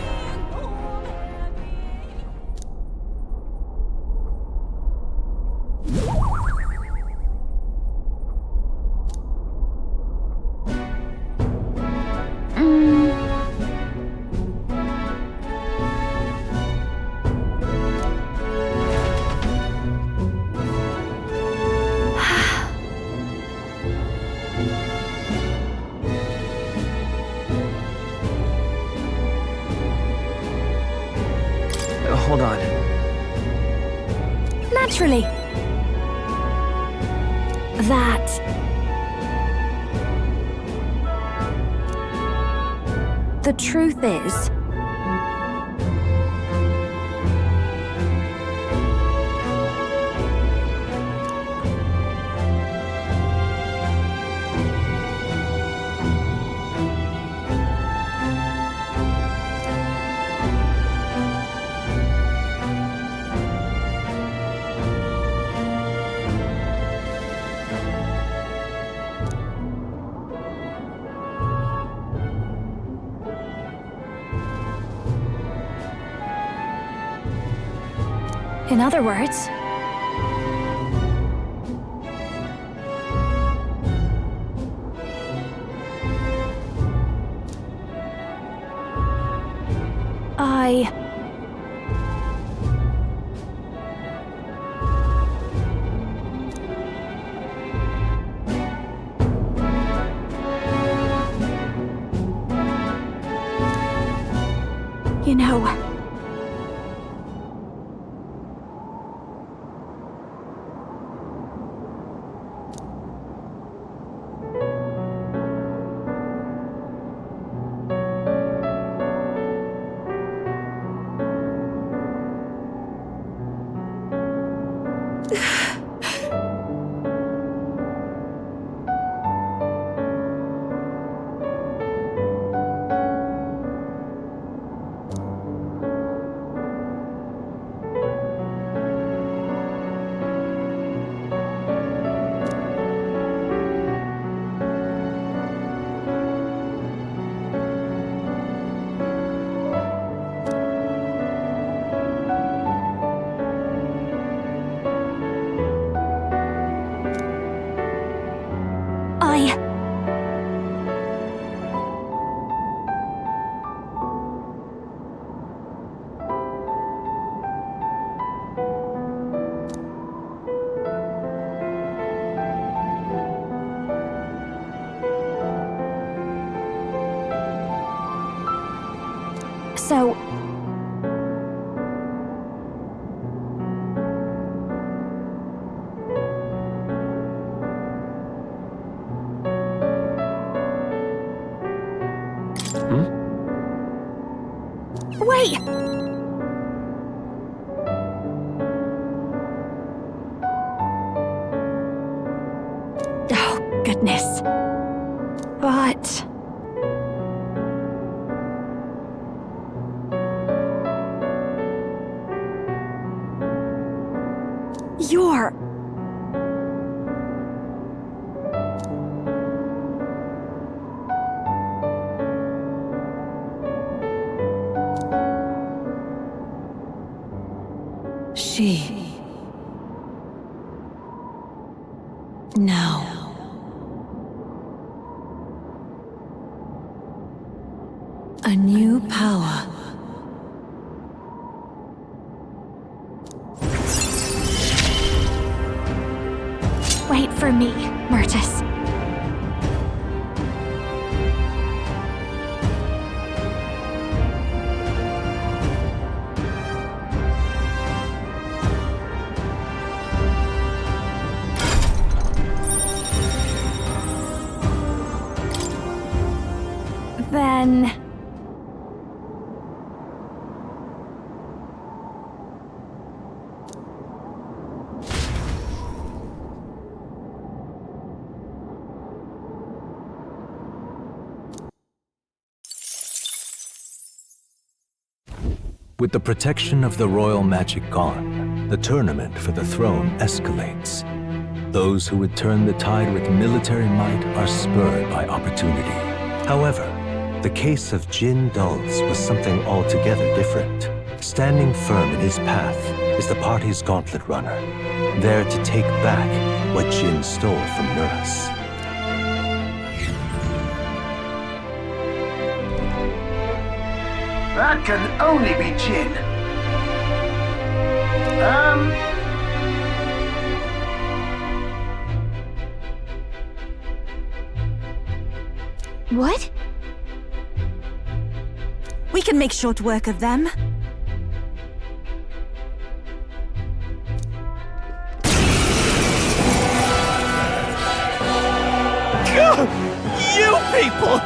Hold on. Naturally. That... The truth is... In other words... You know... So... Wait! Oh, goodness. But... You're... She... Now... A new power. Wait for me, Myrtis. Then... With the protection of the royal magic gone, the tournament for the throne escalates. Those who would turn the tide with military might are spurred by opportunity. However, the case of Jin Dulz was something altogether different. Standing firm in his path is the party's gauntlet runner, there to take back what Jin stole from Nuras. That can only be Jin. What? We can make short work of them. You people!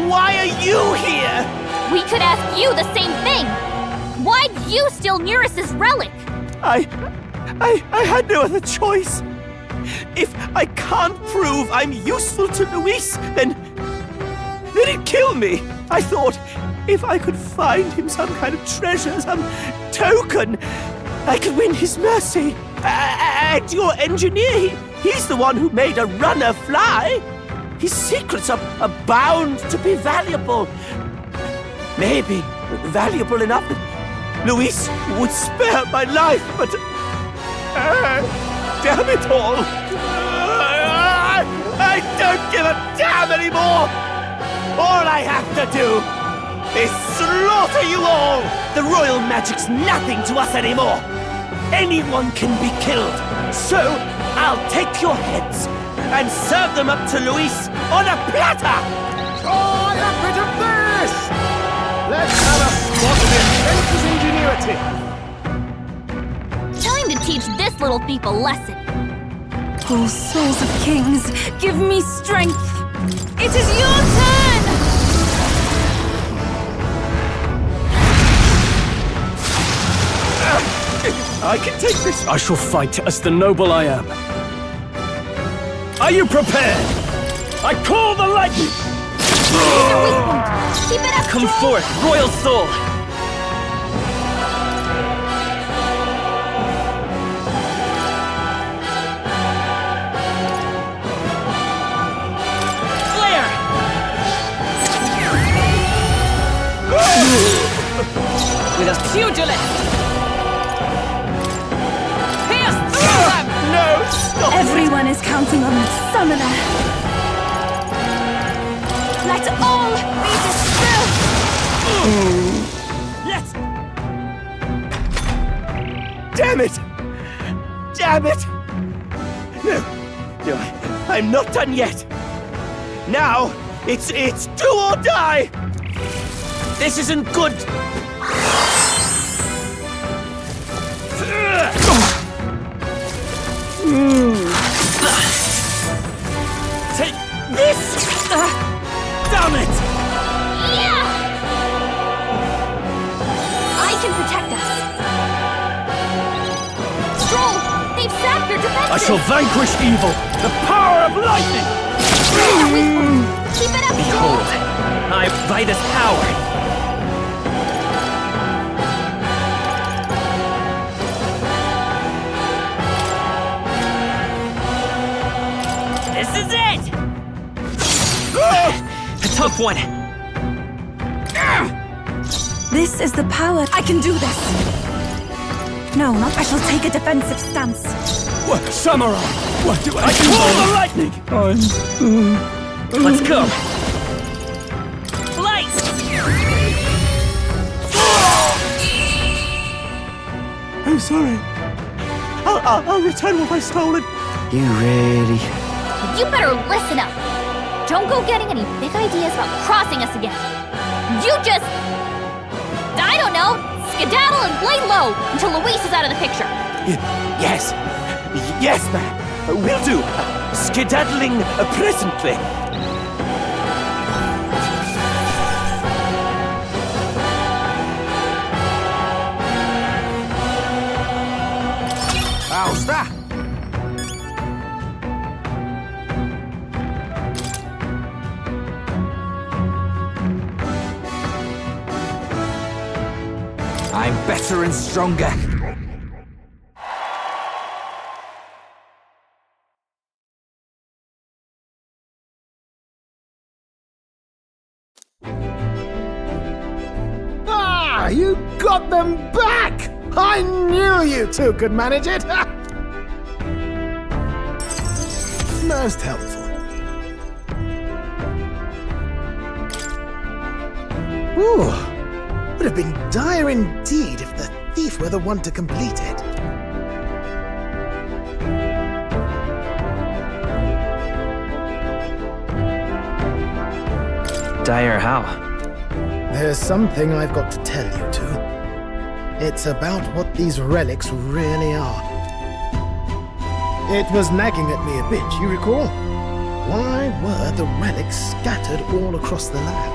Why are you here? We could ask you the same thing! Why'd you steal Nuris's relic? I had no other choice. If I can't prove I'm useful to Luis, then he'd kill me. I thought if I could find him some kind of treasure, some token, I could win his mercy. And your engineer, he's the one who made a runner fly. His secrets are bound to be valuable. Maybe valuable enough that Luis would spare my life, but... damn it all! I don't give a damn anymore! All I have to do is slaughter you all! The royal magic's nothing to us anymore! Anyone can be killed, so I'll take your heads and serve them up to Luis on a platter! Try a bit of this! Let's have a spot of inventor's ingenuity! Time to teach this little thief a lesson. Oh, souls of kings, give me strength! It is your turn! I can take this! I shall fight as the noble I am. Are you prepared? I call the lightning! Keep it up, Come forth, royal soul! Flare! With a pugilist! Pierce through them! No! Stop! Everyone is counting on the summoner. Let all be dispelled! Let's... Damn it! Damn it! No, I'm not done yet. Now, it's do or die! This isn't good! Take this! Damn it! Yeah! I can protect us. Stroll! They've sapped your defenses! I shall vanquish evil! The power of lightning! Keep it up, Behold, I by this power! This is it! A tough one! This is the power. I can do this. No, not. I shall take a defensive stance. What? Samurai! What do I do? Call the lightning! Let's go! Light! I'm sorry. I'll return what I stolen. You really... You better listen up. Don't go getting any big ideas about crossing us again. You just... I don't know. Skedaddle and lay low until Luis is out of the picture. Yes. Yes, ma'am. Will do. Skedaddling presently. How's that? I'm better and stronger. Ah, you got them back! I knew you two could manage it! Most helpful. Ooh, would have been dire indeed if the thief were the one to complete it. Dire how? There's something I've got to tell you two. It's about what these relics really are. It was nagging at me a bit, you recall? Why were the relics scattered all across the land?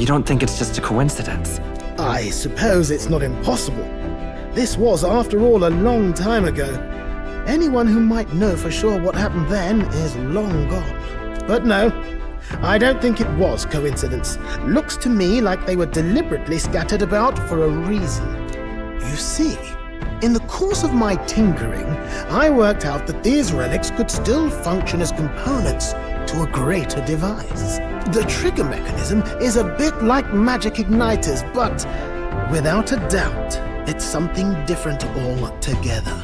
don't think it's just a coincidence? I suppose it's not impossible. This was, after all, a long time ago. Anyone who might know for sure what happened then is long gone. But no, I don't think it was coincidence. Looks to me like they were deliberately scattered about for a reason. You see, in the course of my tinkering, I worked out that these relics could still function as components to a greater device. The trigger mechanism is a bit like magic igniters, but without a doubt, it's something different altogether.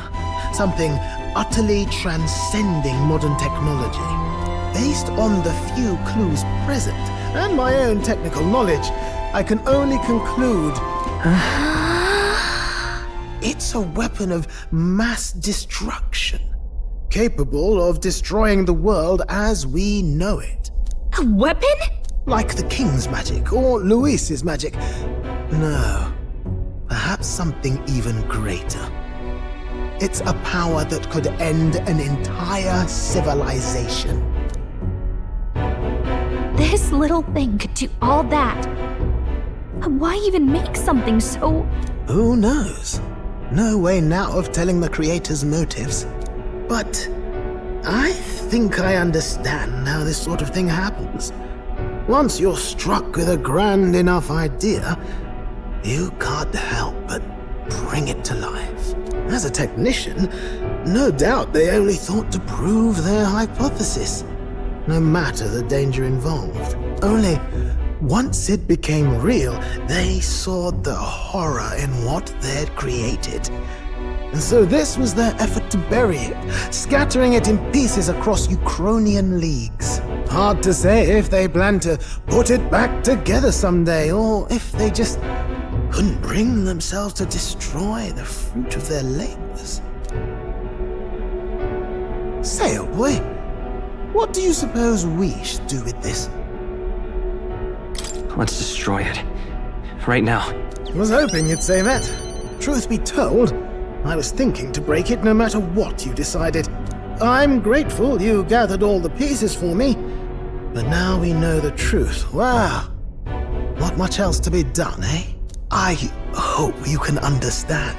Something utterly transcending modern technology. Based on the few clues present, and my own technical knowledge, I can only conclude... it's a weapon of mass destruction, capable of destroying the world as we know it. A weapon? Like the King's magic, or Luis's magic. No, perhaps something even greater. It's a power that could end an entire civilization. This little thing could do all that. Why even make something so... Who knows? No way now of telling the creator's motives. But I think I understand how this sort of thing happens. Once you're struck with a grand enough idea, you can't help but bring it to life. As a technician, no doubt they only thought to prove their hypothesis, no matter the danger involved. Only, once it became real, they saw the horror in what they'd created. And so this was their effort to bury it, scattering it in pieces across Ukrainian leagues. Hard to say if they plan to put it back together someday, or if they just couldn't bring themselves to destroy the fruit of their labors. Say, old boy, what do you suppose we should do with this? Let's destroy it. Right now. I was hoping you'd say that. Truth be told, I was thinking to break it no matter what you decided. I'm grateful you gathered all the pieces for me, but now we know the truth. Wow. Not much else to be done, eh? I hope you can understand.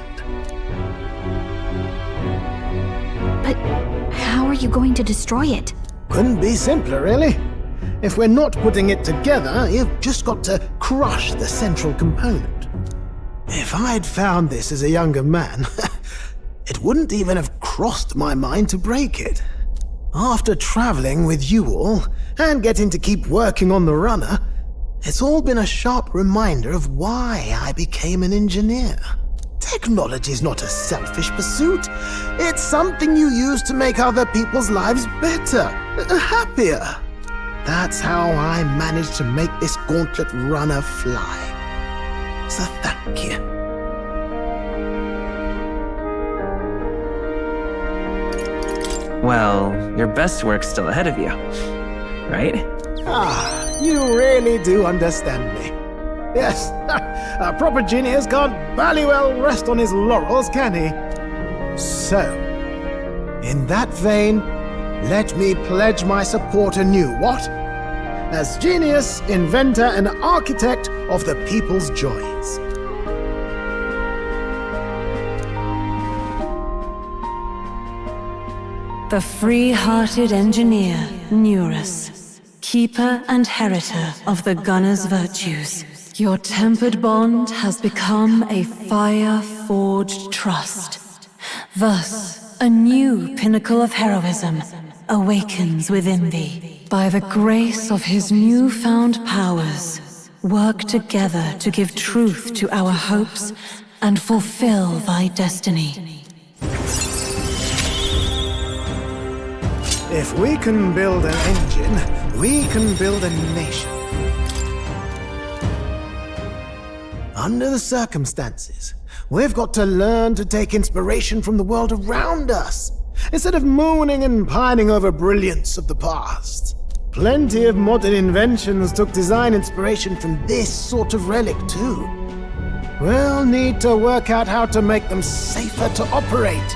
But how are you going to destroy it? Couldn't be simpler, really. If we're not putting it together, you've just got to crush the central component. If I'd found this as a younger man, it wouldn't even have crossed my mind to break it. After traveling with you all, and getting to keep working on the runner, it's all been a sharp reminder of why I became an engineer. Technology's not a selfish pursuit. It's something you use to make other people's lives better, happier. That's how I managed to make this gauntlet runner fly. So thank you. Well, your best work's still ahead of you, right? Ah, you really do understand me. Yes, a proper genius can't bally well rest on his laurels, can he? So, in that vein, let me pledge my support anew, what? As genius, inventor, and architect of the people's joys. The free-hearted engineer, Neurus, keeper and heritor of the gunner's virtues. Your tempered bond has become a fire-forged trust. Thus, a new pinnacle of heroism awakens within thee. By the grace of his newfound powers, work together to give truth to our hopes and fulfill thy destiny. If we can build an engine, we can build a nation. Under the circumstances, we've got to learn to take inspiration from the world around us, instead of mooning and pining over brilliance of the past. Plenty of modern inventions took design inspiration from this sort of relic too. We'll need to work out how to make them safer to operate.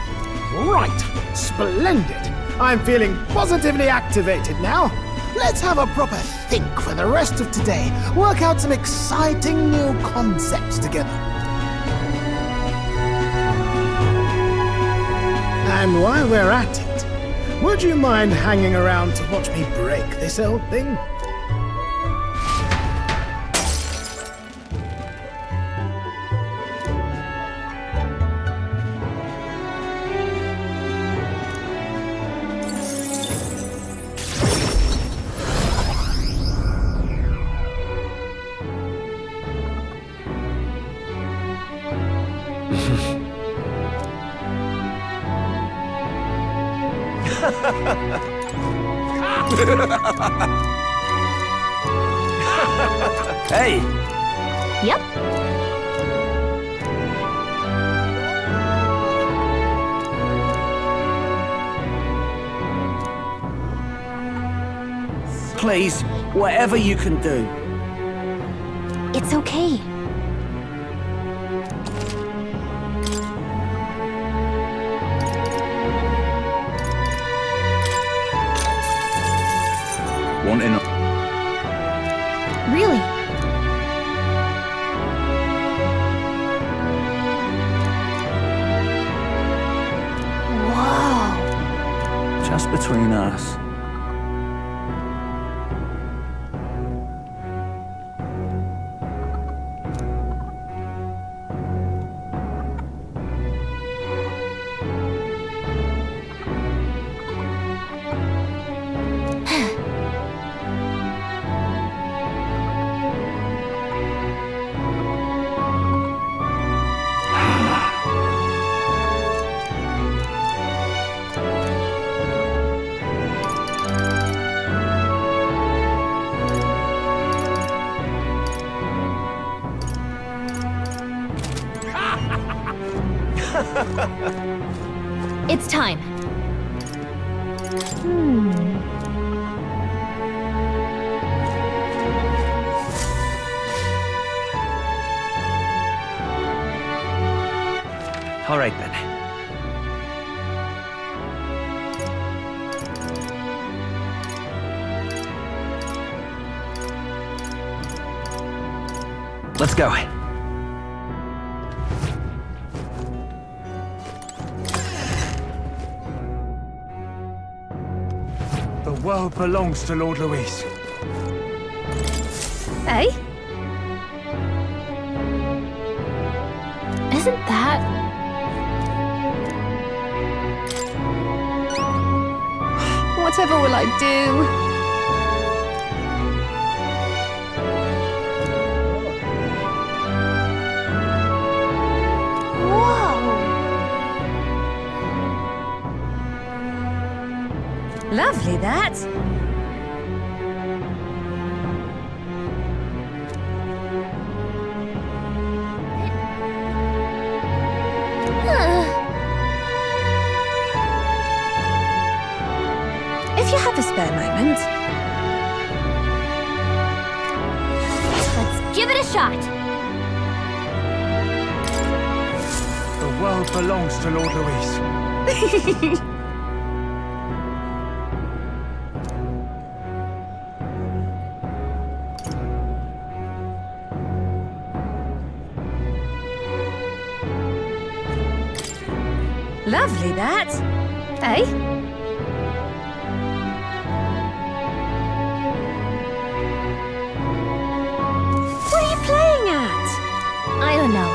Right, splendid. I'm feeling positively activated now. let's have a proper think for the rest of today. Work out some exciting new concepts together. And while we're at it, would you mind hanging around to watch me break this old thing? Hey! Yep. Please, whatever you can do. It's okay. Wanting. Really? Whoa. Just between us. It's time. All right then. Let's go. The world belongs to Lord Luis. Eh? Isn't that... Whatever will I do? Lovely, that. If you have a spare moment. Let's give it a shot. The world belongs to Lord Luis. Lovely, that. Eh? What are you playing at? I don't know.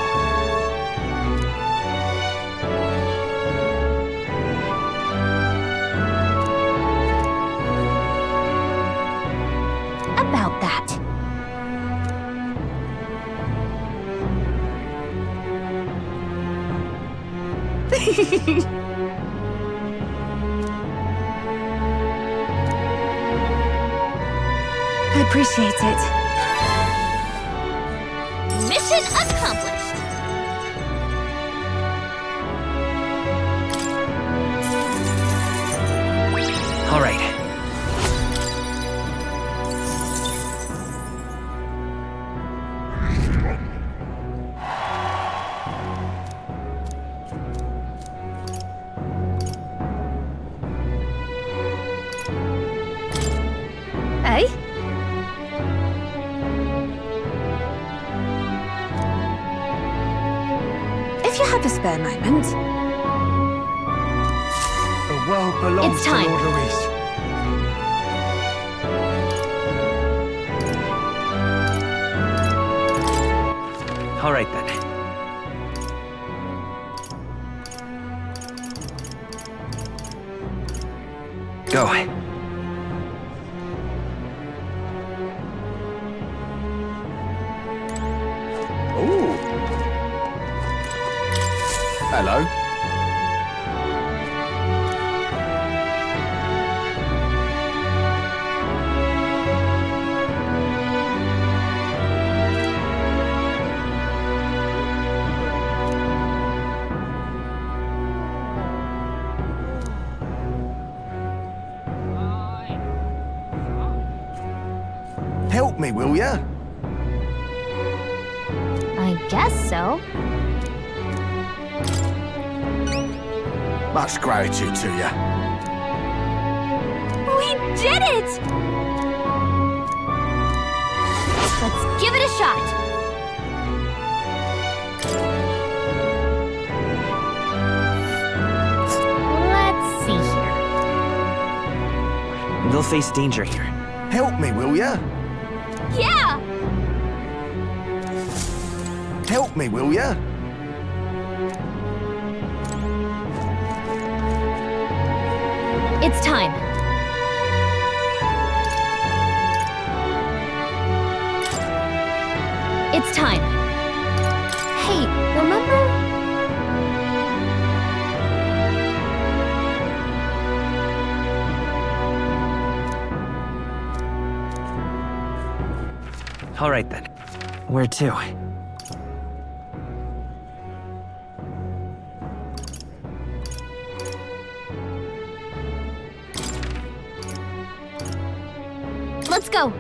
About that. I appreciate it. Mission accomplished. All right. have a spare moment. The world belongs It's to time. Lord Luis. All right then. Go. Ooh. Hello. Help me, will ya? I guess so. Much gratitude to you. We did it! Let's give it a shot. Let's see here. They'll face danger here. Help me, will ya? Yeah! Help me, will ya? It's time. It's time. Hey, remember? All right then. Where to? Let's go.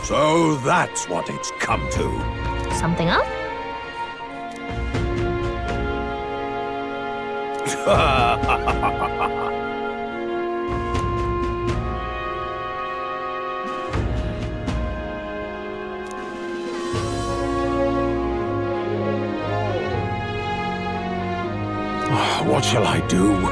So that's what it's come to. Something up? What shall I do?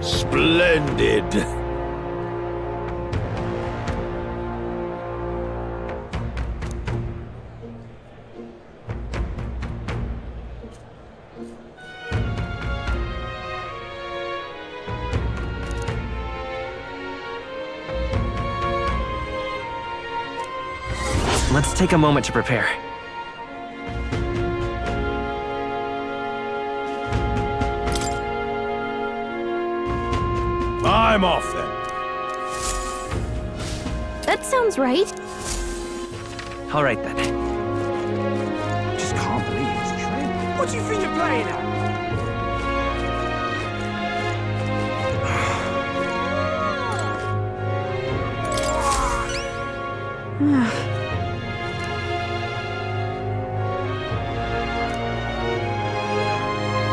Splendid! Let's take a moment to prepare. I'm off then. That sounds right. All right then. Just can't believe it's true. What do you think you're playing at?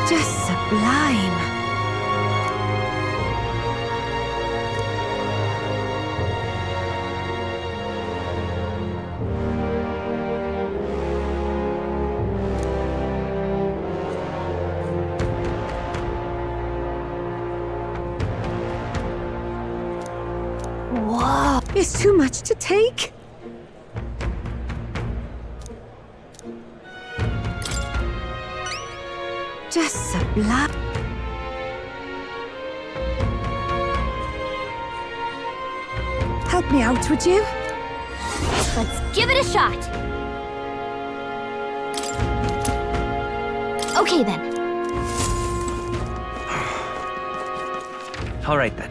Just sublime. Whoa. It's too much to take. Just sublime. Help me out, would you? Let's give it a shot. Okay then. All right then.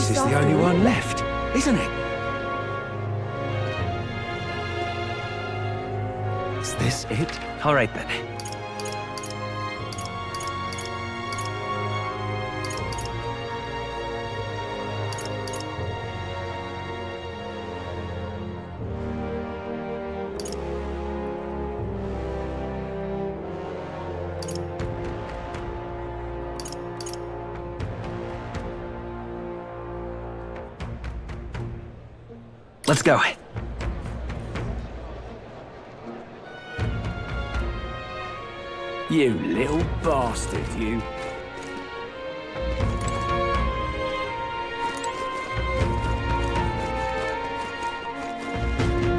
This is the only one left, isn't it? Is this it? All right then. Let's go. You little bastard, you.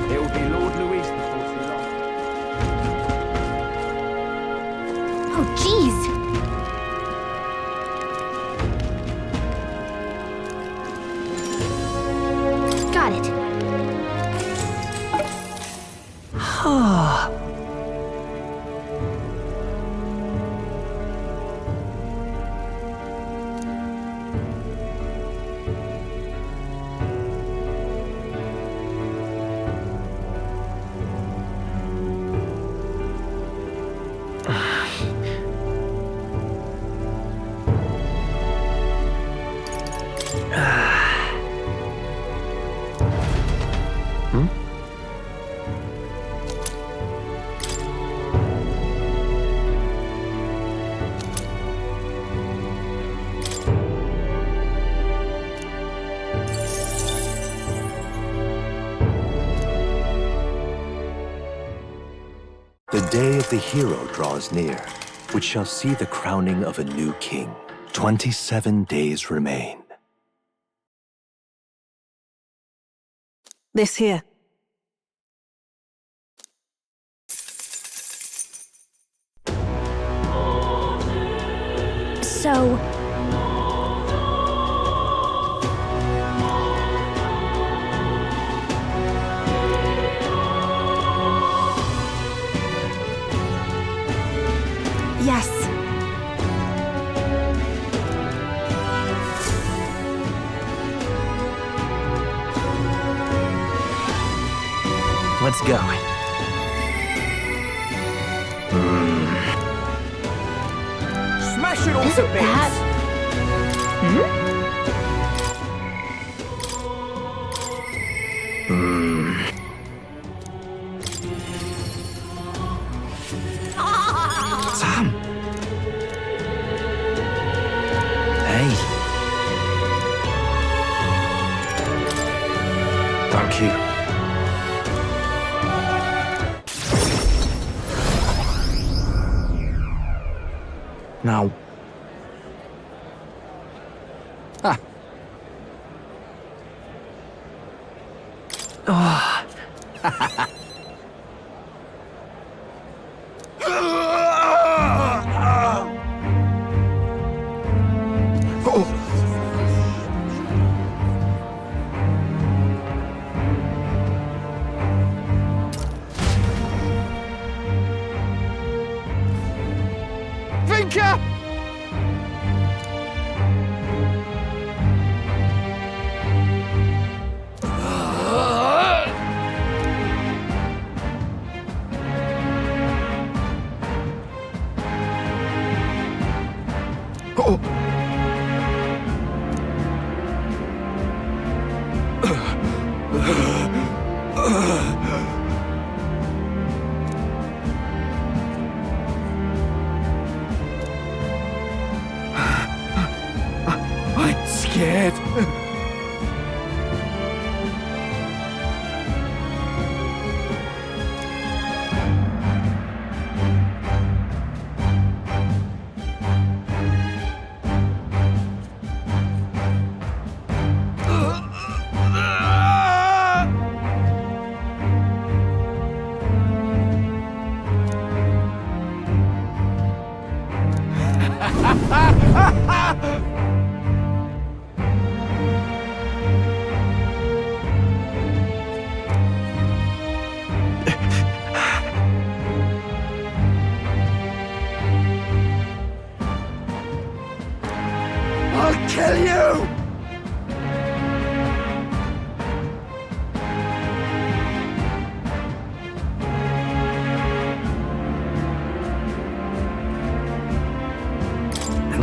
It will be Lord Louis before too long. Oh, jeez! Got it. Ah. The day of the hero draws near, which shall see the crowning of a new king. 27 days remain. This here. So... Yes. Let's go. Smash it all to bits! Sam! Hey. Thank you. Now. Ah. Oh. Vinka! I'm scared.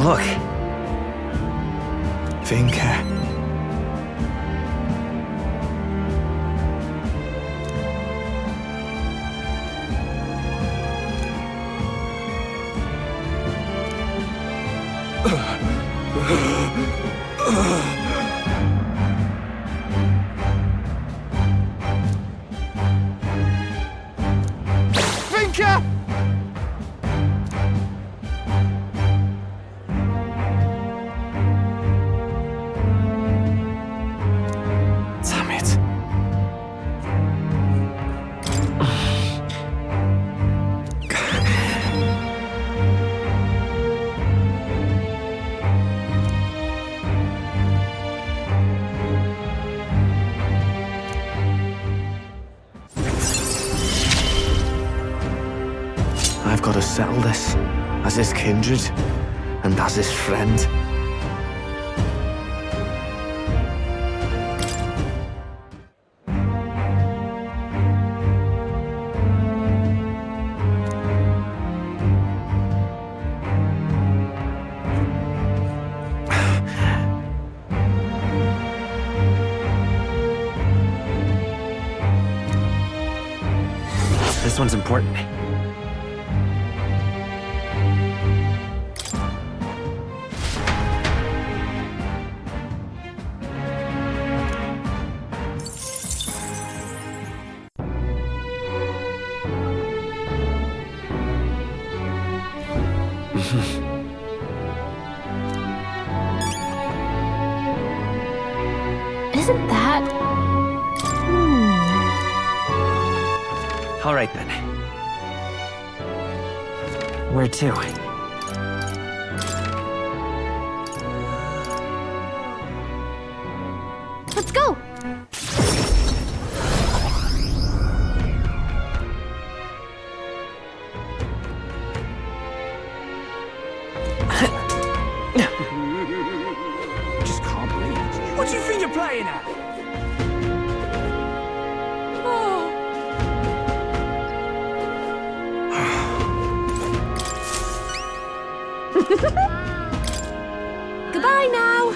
Look. Finka. Finka! Damn it. I've got to settle this, as his kindred, and as his friend. This one's important. Isn't that... All right, then. Where to? Let's go! Just can't believe it. What do you think you're playing at? Goodbye now.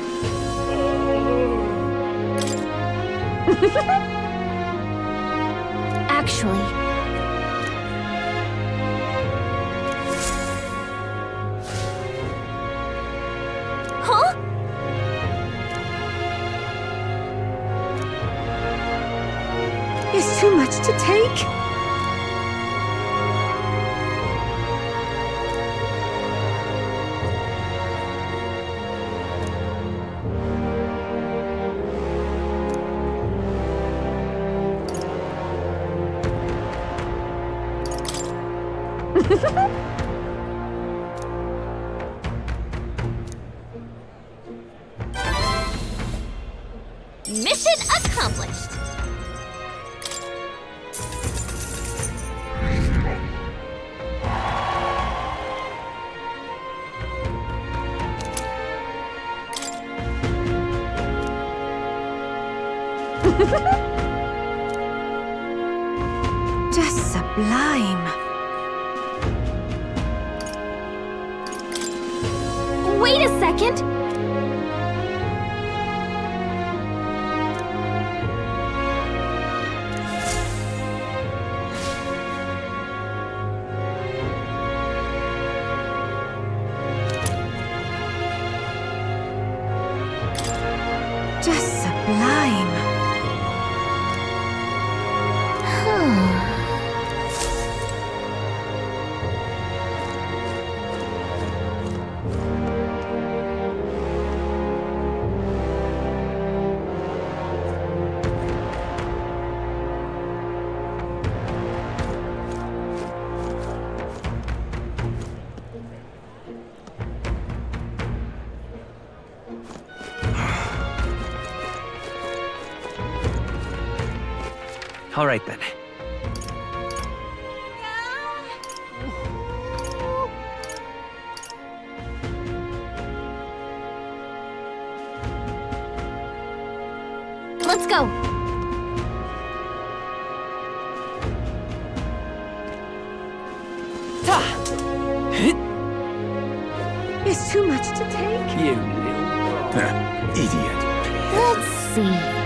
Actually... Huh? It's too much to take. Mission accomplished. Just sublime. Wait a second! Just sublime. All right, then. Let's go! It's too much to take? You little idiot. Let's see.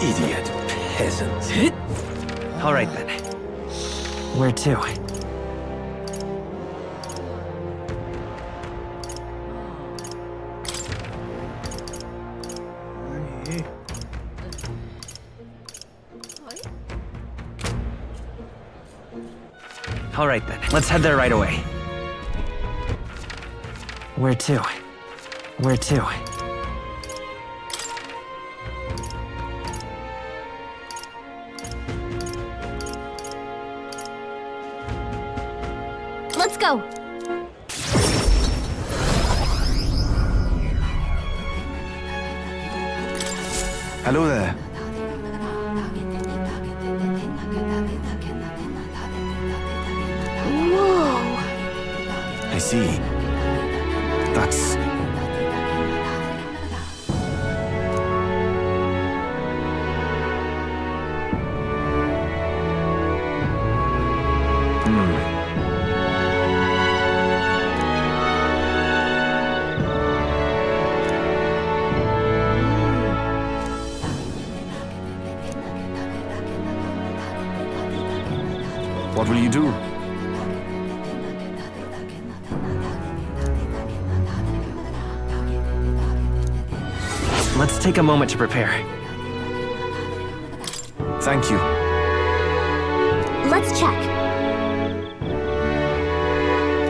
Idiot peasants. All right then. Where to? All right then. Let's head there right away. Where to? Where to? Let's go. Hello there. Whoa. I see. That's... What will you do? Let's take a moment to prepare. Thank you. Let's check.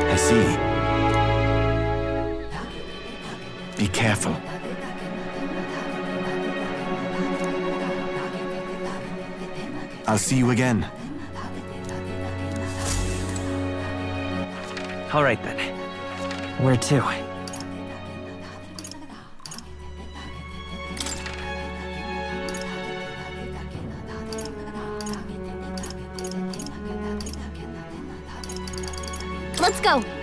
I see. Be careful. I'll see you again. All right then. Where to? Let's go.